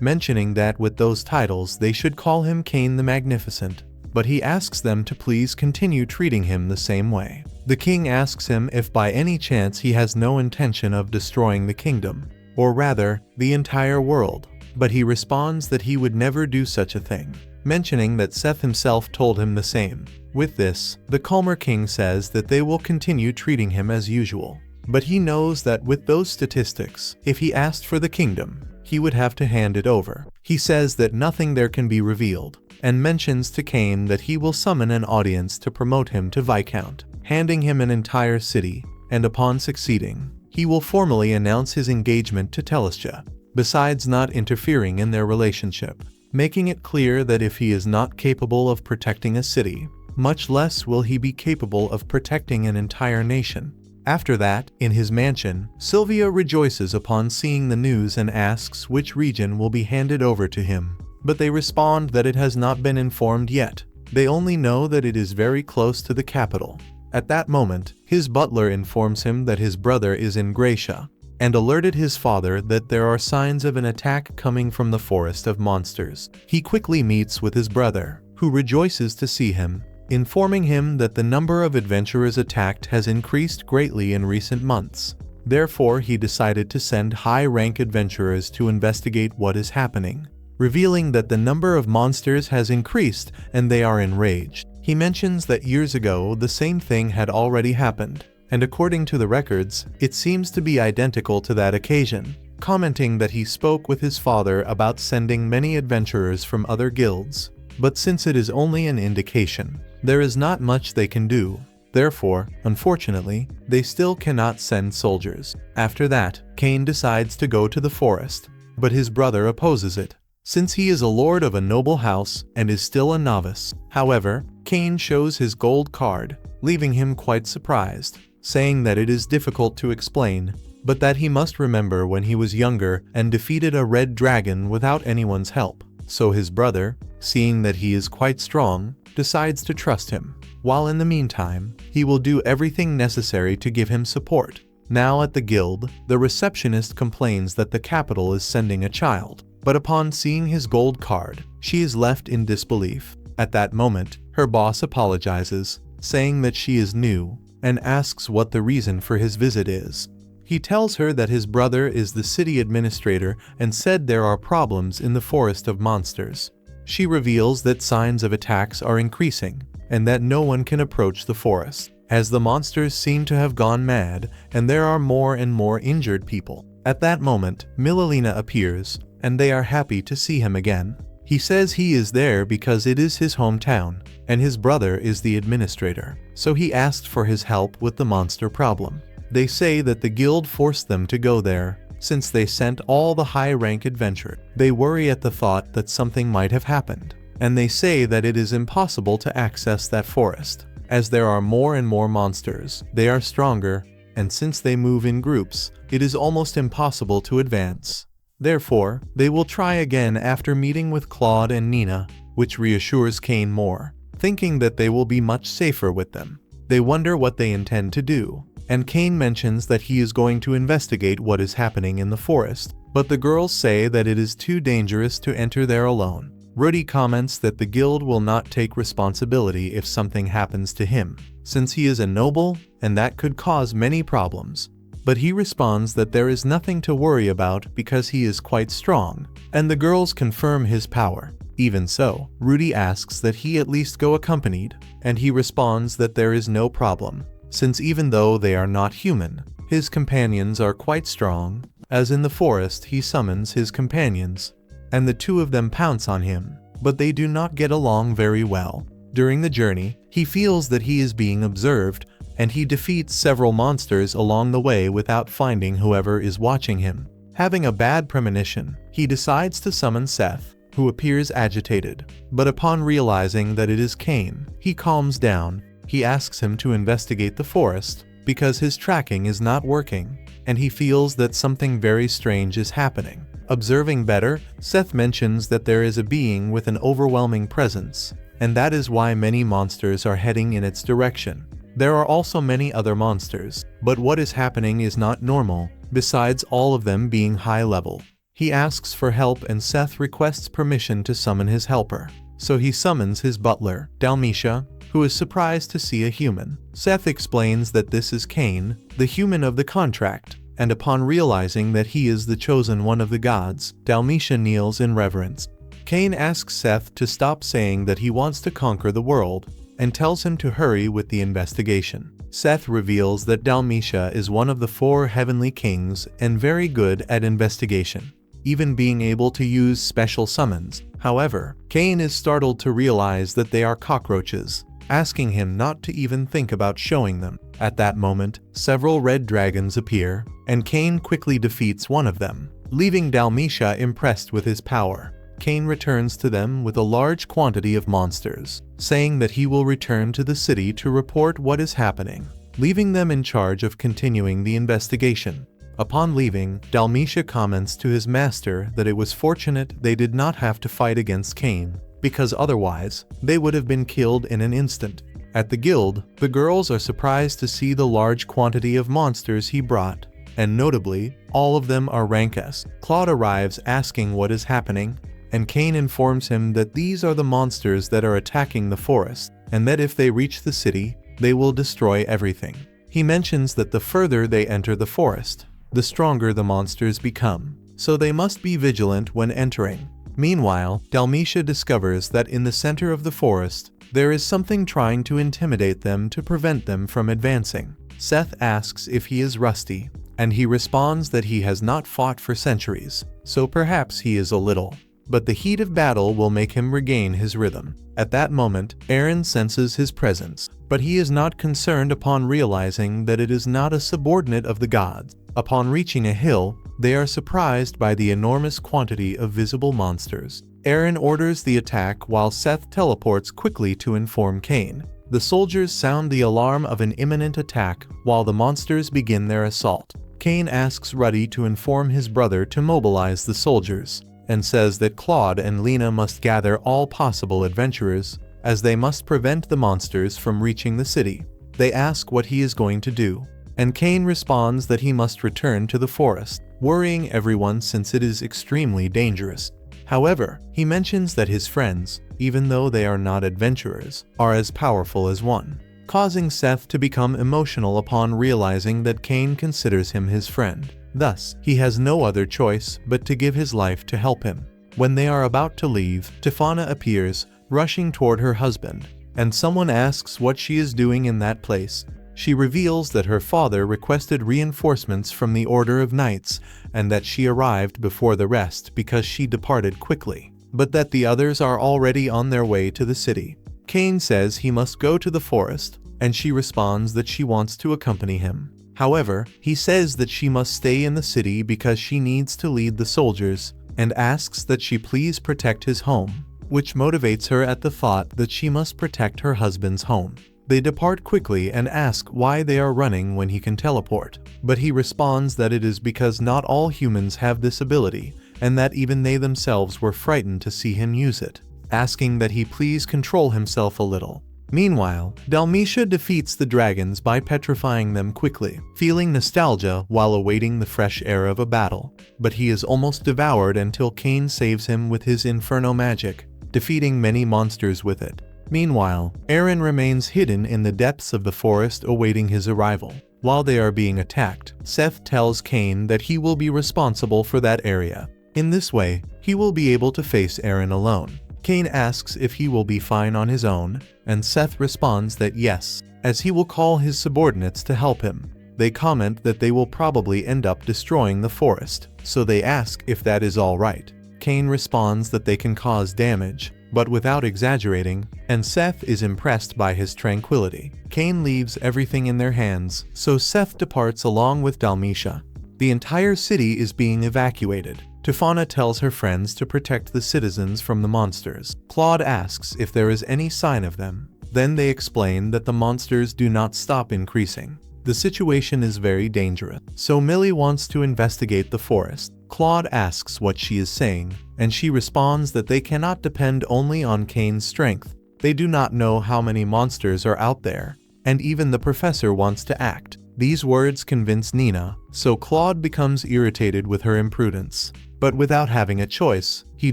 [SPEAKER 1] mentioning that with those titles they should call him Cain the Magnificent, but he asks them to please continue treating him the same way. The king asks him if by any chance he has no intention of destroying the kingdom, or rather, the entire world, but he responds that he would never do such a thing, mentioning that Seth himself told him the same. With this, the calmer king says that they will continue treating him as usual, but he knows that with those statistics, if he asked for the kingdom, he would have to hand it over. He says that nothing there can be revealed, and mentions to Cain that he will summon an audience to promote him to Viscount, handing him an entire city, and upon succeeding, he will formally announce his engagement to Telestia, besides not interfering in their relationship, making it clear that if he is not capable of protecting a city, much less will he be capable of protecting an entire nation. After that, in his mansion, Sylvia rejoices upon seeing the news and asks which region will be handed over to him, but they respond that it has not been informed yet. They only know that it is very close to the capital. At that moment, his butler informs him that his brother is in Gracia, and alerted his father that there are signs of an attack coming from the forest of monsters. He quickly meets with his brother, who rejoices to see him, informing him that the number of adventurers attacked has increased greatly in recent months. Therefore, he decided to send high-rank adventurers to investigate what is happening, revealing that the number of monsters has increased and they are enraged. He mentions that years ago the same thing had already happened, and according to the records, it seems to be identical to that occasion, commenting that he spoke with his father about sending many adventurers from other guilds, but since it is only an indication, there is not much they can do. Therefore, unfortunately, they still cannot send soldiers. After that, Cain decides to go to the forest, but his brother opposes it, since he is a lord of a noble house and is still a novice. However, Cain shows his gold card, leaving him quite surprised, saying that it is difficult to explain, but that he must remember when he was younger and defeated a red dragon without anyone's help. So his brother, seeing that he is quite strong, decides to trust him, while in the meantime, he will do everything necessary to give him support. Now at the guild, the receptionist complains that the capital is sending a child, but upon seeing his gold card, she is left in disbelief. At that moment, her boss apologizes, saying that she is new, and asks what the reason for his visit is. He tells her that his brother is the city administrator and said there are problems in the forest of monsters. She reveals that signs of attacks are increasing, and that no one can approach the forest, as the monsters seem to have gone mad and there are more and more injured people. At that moment, Milalina appears, and they are happy to see him again. He says he is there because it is his hometown, and his brother is the administrator, so he asked for his help with the monster problem. They say that the guild forced them to go there, since they sent all the high-rank adventurers. They worry at the thought that something might have happened, and they say that it is impossible to access that forest, as there are more and more monsters. They are stronger, and since they move in groups, it is almost impossible to advance. Therefore, they will try again after meeting with Claude and Nina, which reassures Cain more, thinking that they will be much safer with them. They wonder what they intend to do, and Cain mentions that he is going to investigate what is happening in the forest, but the girls say that it is too dangerous to enter there alone. Rudy comments that the guild will not take responsibility if something happens to him, since he is a noble, and that could cause many problems. But he responds that there is nothing to worry about because he is quite strong, and the girls confirm his power. Even so, Rudy asks that he at least go accompanied, and he responds that there is no problem, since even though they are not human, his companions are quite strong, as in the forest he summons his companions, and the two of them pounce on him, but they do not get along very well. During the journey, he feels that he is being observed, and he defeats several monsters along the way without finding whoever is watching him. Having a bad premonition, he decides to summon Seth, who appears agitated. But upon realizing that it is Cain, he calms down. He asks him to investigate the forest, because his tracking is not working, and he feels that something very strange is happening. Observing better, Seth mentions that there is a being with an overwhelming presence, and that is why many monsters are heading in its direction. There are also many other monsters, but what is happening is not normal, besides all of them being high level. He asks for help and Seth requests permission to summon his helper. So he summons his butler, Dalmatia, who is surprised to see a human. Seth explains that this is Cain, the human of the contract, and upon realizing that he is the chosen one of the gods, Dalmatia kneels in reverence. Cain asks Seth to stop saying that he wants to conquer the world, and tells him to hurry with the investigation. Seth reveals that Dalmatia is one of the 4 heavenly kings and very good at investigation, even being able to use special summons. However, Cain is startled to realize that they are cockroaches, asking him not to even think about showing them. At that moment, several red dragons appear, and Cain quickly defeats one of them, leaving Dalmatia impressed with his power. Cain returns to them with a large quantity of monsters, saying that he will return to the city to report what is happening, leaving them in charge of continuing the investigation. Upon leaving, Dalmatia comments to his master that it was fortunate they did not have to fight against Cain, because otherwise, they would have been killed in an instant. At the guild, the girls are surprised to see the large quantity of monsters he brought, and notably, all of them are rank S. Claude arrives asking what is happening, and Cain informs him that these are the monsters that are attacking the forest, and that if they reach the city, they will destroy everything. He mentions that the further they enter the forest, the stronger the monsters become, so they must be vigilant when entering. Meanwhile, Dalmatia discovers that in the center of the forest, there is something trying to intimidate them to prevent them from advancing. Seth asks if he is rusty, and he responds that he has not fought for centuries, so perhaps he is a little. But the heat of battle will make him regain his rhythm. At that moment, Aaron senses his presence, but he is not concerned upon realizing that it is not a subordinate of the gods. Upon reaching a hill, they are surprised by the enormous quantity of visible monsters. Aaron orders the attack while Seth teleports quickly to inform Cain. The soldiers sound the alarm of an imminent attack while the monsters begin their assault. Cain asks Ruddy to inform his brother to mobilize the soldiers, and says that Claude and Lena must gather all possible adventurers, as they must prevent the monsters from reaching the city. They ask what he is going to do, and Cain responds that he must return to the forest, worrying everyone since it is extremely dangerous. However, he mentions that his friends, even though they are not adventurers, are as powerful as one, causing Seth to become emotional upon realizing that Cain considers him his friend. Thus, he has no other choice but to give his life to help him. When they are about to leave, Tefana appears, rushing toward her husband, and someone asks what she is doing in that place. She reveals that her father requested reinforcements from the Order of Knights, and that she arrived before the rest because she departed quickly, but that the others are already on their way to the city. Cain says he must go to the forest, and she responds that she wants to accompany him. However, he says that she must stay in the city because she needs to lead the soldiers, and asks that she please protect his home, which motivates her at the thought that she must protect her husband's home. They depart quickly and ask why they are running when he can teleport, but he responds that it is because not all humans have this ability, and that even they themselves were frightened to see him use it, asking that he please control himself a little. Meanwhile, Dalmatia defeats the dragons by petrifying them quickly, feeling nostalgia while awaiting the fresh air of a battle. But he is almost devoured until Cain saves him with his inferno magic, defeating many monsters with it. Meanwhile, Aaron remains hidden in the depths of the forest awaiting his arrival. While they are being attacked, Seth tells Cain that he will be responsible for that area. In this way, he will be able to face Aaron alone. Cain asks if he will be fine on his own, and Seth responds that yes, as he will call his subordinates to help him. They comment that they will probably end up destroying the forest, so they ask if that is all right. Cain responds that they can cause damage, but without exaggerating, and Seth is impressed by his tranquility. Cain leaves everything in their hands, so Seth departs along with Dalmatia. The entire city is being evacuated. Tufana tells her friends to protect the citizens from the monsters. Claude asks if there is any sign of them. Then they explain that the monsters do not stop increasing. The situation is very dangerous, so Millie wants to investigate the forest. Claude asks what she is saying, and she responds that they cannot depend only on Cain's strength. They do not know how many monsters are out there, and even the professor wants to act. These words convince Nina, so Claude becomes irritated with her imprudence. But without having a choice, he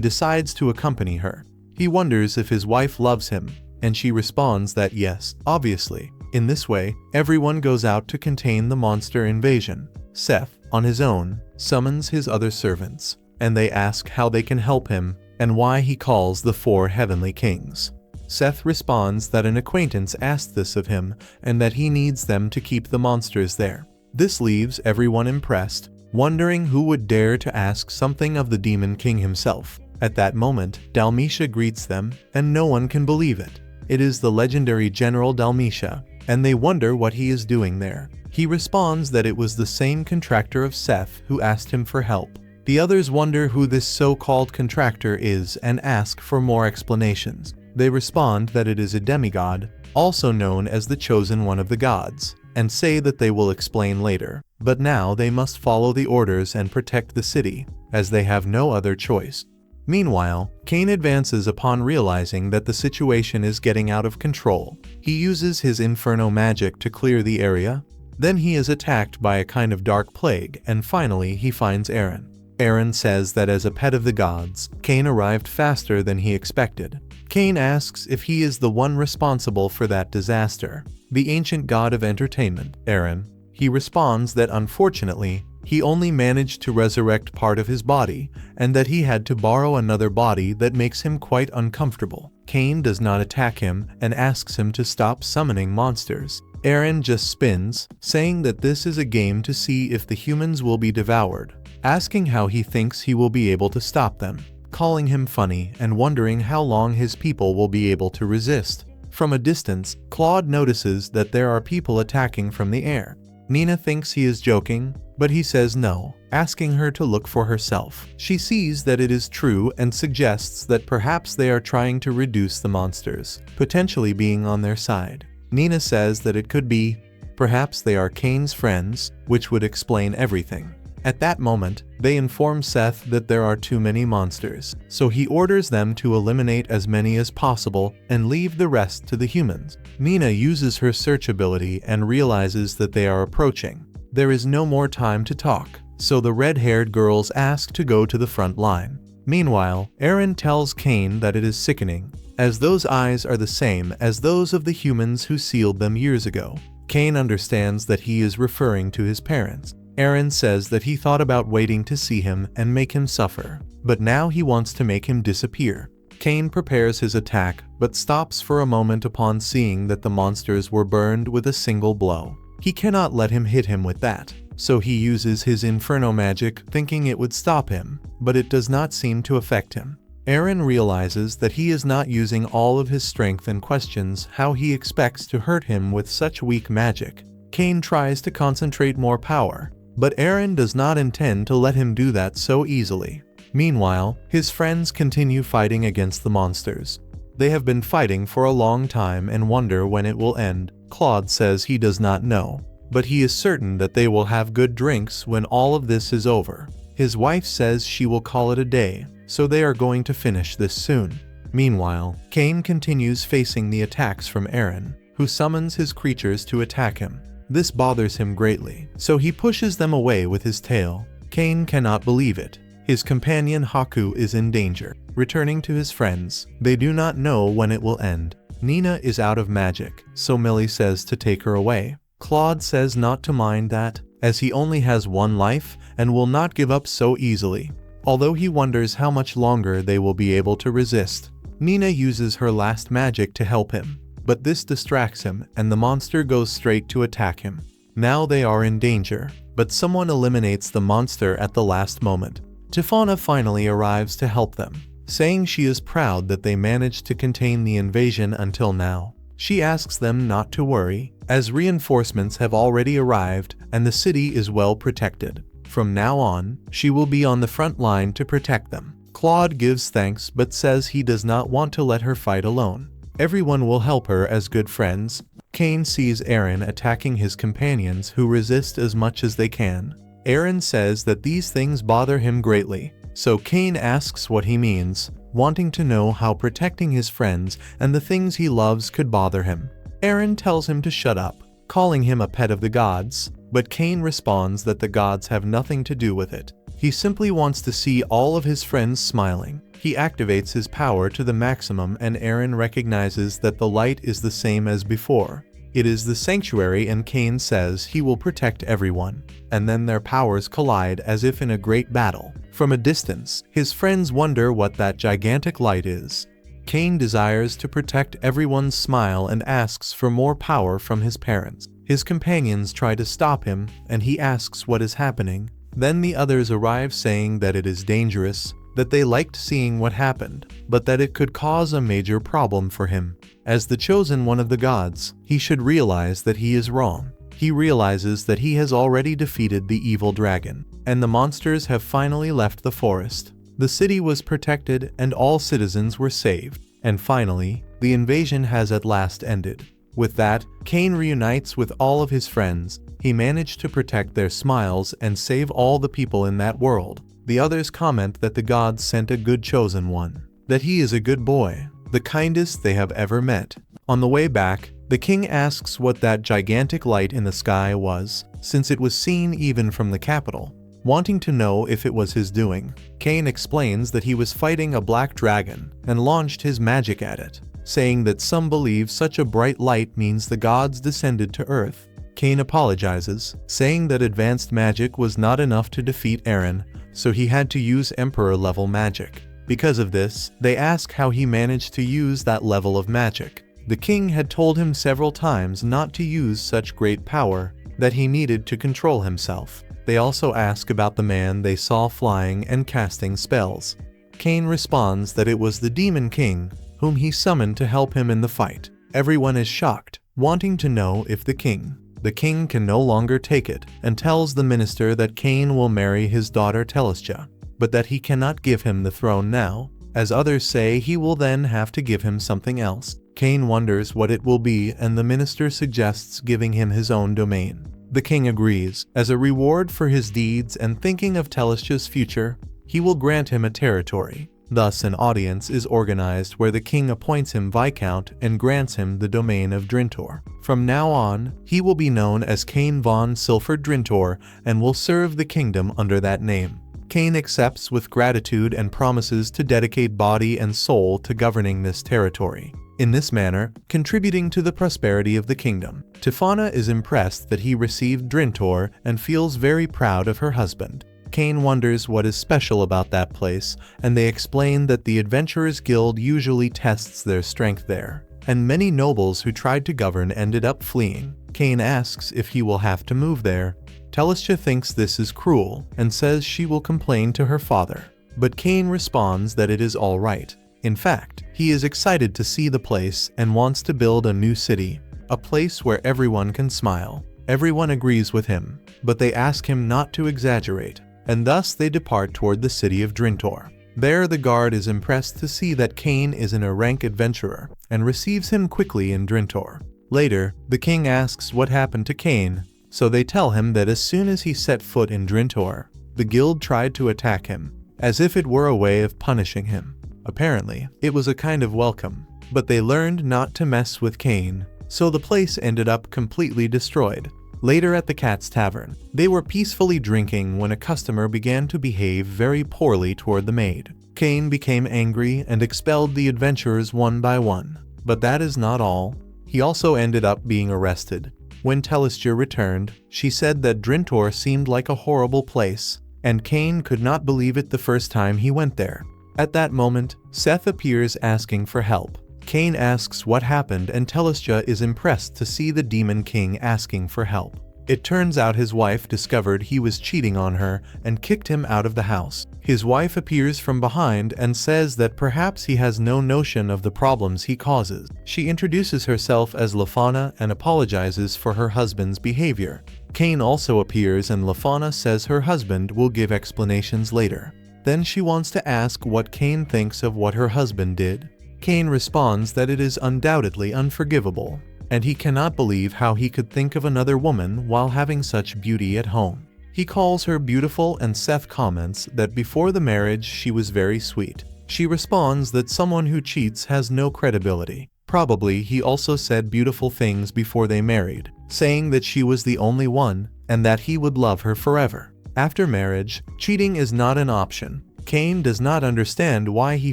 [SPEAKER 1] decides to accompany her. He wonders if his wife loves him, and she responds that yes, obviously. In this way, everyone goes out to contain the monster invasion. Seth, on his own, summons his other servants, and they ask how they can help him and why he calls the 4 heavenly kings. Seth responds that an acquaintance asked this of him and that he needs them to keep the monsters there. This leaves everyone impressed, wondering who would dare to ask something of the Demon King himself. At that moment, Dalmatia greets them, and no one can believe it. It is the legendary General Dalmatia, and they wonder what he is doing there. He responds that it was the same contractor of Seth who asked him for help. The others wonder who this so-called contractor is and ask for more explanations. They respond that it is a demigod, also known as the chosen one of the gods, and say that they will explain later. But now they must follow the orders and protect the city, as they have no other choice. Meanwhile, Cain advances upon realizing that the situation is getting out of control. He uses his inferno magic to clear the area. Then he is attacked by a kind of dark plague, and finally he finds Aaron. Aaron says that as a pet of the gods, Cain arrived faster than he expected. Cain asks if he is the one responsible for that disaster. The ancient god of entertainment, Aaron. He responds that unfortunately, he only managed to resurrect part of his body, and that he had to borrow another body that makes him quite uncomfortable. Cain does not attack him and asks him to stop summoning monsters. Aaron just spins, saying that this is a game to see if the humans will be devoured, asking how he thinks he will be able to stop them, calling him funny and wondering how long his people will be able to resist. From a distance, Claude notices that there are people attacking from the air. Nina thinks he is joking, but he says no, asking her to look for herself. She sees that it is true and suggests that perhaps they are trying to reduce the monsters, potentially being on their side. Nina says that it could be, perhaps they are Cain's friends, which would explain everything. At that moment, they inform Seth that there are too many monsters, so he orders them to eliminate as many as possible and leave the rest to the humans. Nina uses her search ability and realizes that they are approaching. There is no more time to talk, so the red-haired girls ask to go to the front line. Meanwhile, Aaron tells Cain that it is sickening, as those eyes are the same as those of the humans who sealed them years ago. Cain understands that he is referring to his parents. Aaron says that he thought about waiting to see him and make him suffer, but now he wants to make him disappear. Cain prepares his attack, but stops for a moment upon seeing that the monsters were burned with a single blow. He cannot let him hit him with that, so he uses his inferno magic thinking it would stop him, but it does not seem to affect him. Aaron realizes that he is not using all of his strength and questions how he expects to hurt him with such weak magic. Cain tries to concentrate more power, but Aaron does not intend to let him do that so easily. Meanwhile, his friends continue fighting against the monsters. They have been fighting for a long time and wonder when it will end. Claude says he does not know, but he is certain that they will have good drinks when all of this is over. His wife says she will call it a day, so they are going to finish this soon. Meanwhile, Cain continues facing the attacks from Aaron, who summons his creatures to attack him. This bothers him greatly, so he pushes them away with his tail. Cain cannot believe it. His companion Haku is in danger. Returning to his friends, they do not know when it will end. Nina is out of magic, so Millie says to take her away. Claude says not to mind that, as he only has one life and will not give up so easily, although he wonders how much longer they will be able to resist. Nina uses her last magic to help him, but this distracts him and the monster goes straight to attack him. Now they are in danger, but someone eliminates the monster at the last moment. Tufana finally arrives to help them. saying she is proud that they managed to contain the invasion until now. She asks them not to worry, as reinforcements have already arrived and the city is well protected. From now on, she will be on the front line to protect them. Claude gives thanks but says he does not want to let her fight alone. Everyone will help her as good friends. Cain sees Aaron attacking his companions who resist as much as they can. Aaron says that these things bother him greatly, so Cain asks what he means, wanting to know how protecting his friends and the things he loves could bother him. Aaron tells him to shut up, calling him a pet of the gods, but Cain responds that the gods have nothing to do with it. He simply wants to see all of his friends smiling. He activates his power to the maximum and Aaron recognizes that the light is the same as before. It is the sanctuary and Cain says he will protect everyone. And then their powers collide as if in a great battle. From a distance, his friends wonder what that gigantic light is. Cain desires to protect everyone's smile and asks for more power from his parents. His companions try to stop him and he asks what is happening. Then the others arrive saying that it is dangerous, that they liked seeing what happened, but that it could cause a major problem for him. As the chosen one of the gods, he should realize that he is wrong. He realizes that he has already defeated the evil dragon, and the monsters have finally left the forest. The city was protected and all citizens were saved. And finally, the invasion has at last ended. With that, Cain reunites with all of his friends. He managed to protect their smiles and save all the people in that world. The others comment that the gods sent a good chosen one, that he is a good boy, the kindest they have ever met. On the way back, the king asks what that gigantic light in the sky was, since it was seen even from the capital. Wanting to know if it was his doing, Cain explains that he was fighting a black dragon and launched his magic at it, saying that some believe such a bright light means the gods descended to earth. Cain apologizes, saying that advanced magic was not enough to defeat Aaron, so he had to use emperor-level magic. Because of this, they ask how he managed to use that level of magic. The king had told him several times not to use such great power, that he needed to control himself. They also ask about the man they saw flying and casting spells. Cain responds that it was the demon king, whom he summoned to help him in the fight. Everyone is shocked, wanting to know if the king can no longer take it, and tells the minister that Cain will marry his daughter Telestia, but that he cannot give him the throne now, as others say he will then have to give him something else. Cain wonders what it will be and the minister suggests giving him his own domain. The king agrees. As a reward for his deeds and thinking of Telestia's future, he will grant him a territory. Thus an audience is organized where the king appoints him Viscount and grants him the domain of Drintor. From now on, he will be known as Cain von Silford Drintor and will serve the kingdom under that name. Cain accepts with gratitude and promises to dedicate body and soul to governing this territory. In this manner, contributing to the prosperity of the kingdom. Tifana is impressed that he received Drintor and feels very proud of her husband. Cain wonders what is special about that place, and they explain that the Adventurers Guild usually tests their strength there, and many nobles who tried to govern ended up fleeing. Cain asks if he will have to move there. Telestia thinks this is cruel, and says she will complain to her father. But Cain responds that it is all right. In fact, he is excited to see the place and wants to build a new city, a place where everyone can smile. Everyone agrees with him, but they ask him not to exaggerate, and thus they depart toward the city of Drintor. There the guard is impressed to see that Cain is an rank adventurer, and receives him quickly in Drintor. Later, the king asks what happened to Cain, so they tell him that as soon as he set foot in Drintor, the guild tried to attack him, as if it were a way of punishing him. Apparently, it was a kind of welcome, but they learned not to mess with Cain, so the place ended up completely destroyed. Later at the Cat's Tavern, they were peacefully drinking when a customer began to behave very poorly toward the maid. Cain became angry and expelled the adventurers one by one. But that is not all. He also ended up being arrested. When Telestia returned, she said that Drintor seemed like a horrible place, and Cain could not believe it the first time he went there. At that moment, Seth appears asking for help. Cain asks what happened and Telestia is impressed to see the Demon King asking for help. It turns out his wife discovered he was cheating on her and kicked him out of the house. His wife appears from behind and says that perhaps he has no notion of the problems he causes. She introduces herself as Lafana and apologizes for her husband's behavior. Cain also appears and Lafana says her husband will give explanations later. Then she wants to ask what Cain thinks of what her husband did. Cain responds that it is undoubtedly unforgivable, and he cannot believe how he could think of another woman while having such beauty at home. He calls her beautiful and Seth comments that before the marriage she was very sweet. She responds that someone who cheats has no credibility. Probably he also said beautiful things before they married, saying that she was the only one and that he would love her forever. After marriage, cheating is not an option. Cain does not understand why he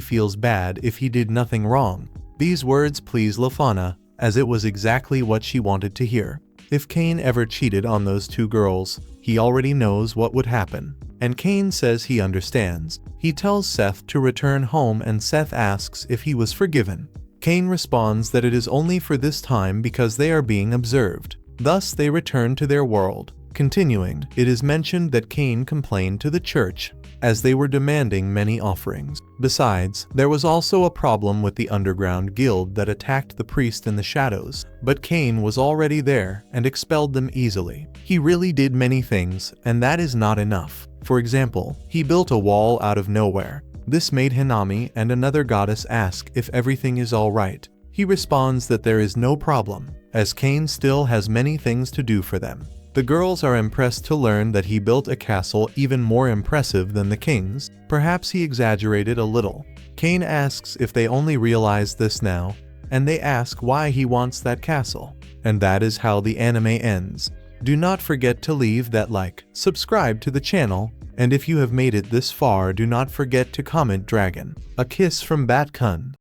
[SPEAKER 1] feels bad if he did nothing wrong. These words please Lafana, as it was exactly what she wanted to hear. If Cain ever cheated on those two girls, he already knows what would happen. And Cain says he understands. He tells Seth to return home and Seth asks if he was forgiven. Cain responds that it is only for this time because they are being observed. Thus they return to their world. Continuing, it is mentioned that Cain complained to the church, as they were demanding many offerings. Besides, there was also a problem with the underground guild that attacked the priest in the shadows, but Cain was already there and expelled them easily. He really did many things, and that is not enough. For example, he built a wall out of nowhere. This made Hinami and another goddess ask if everything is alright. He responds that there is no problem, as Cain still has many things to do for them. The girls are impressed to learn that he built a castle even more impressive than the king's. Perhaps he exaggerated a little. Cain asks if they only realize this now, and they ask why he wants that castle. And that is how the anime ends. Do not forget to leave that like, subscribe to the channel, and if you have made it this far do not forget to comment dragon. A kiss from Bat-Kun.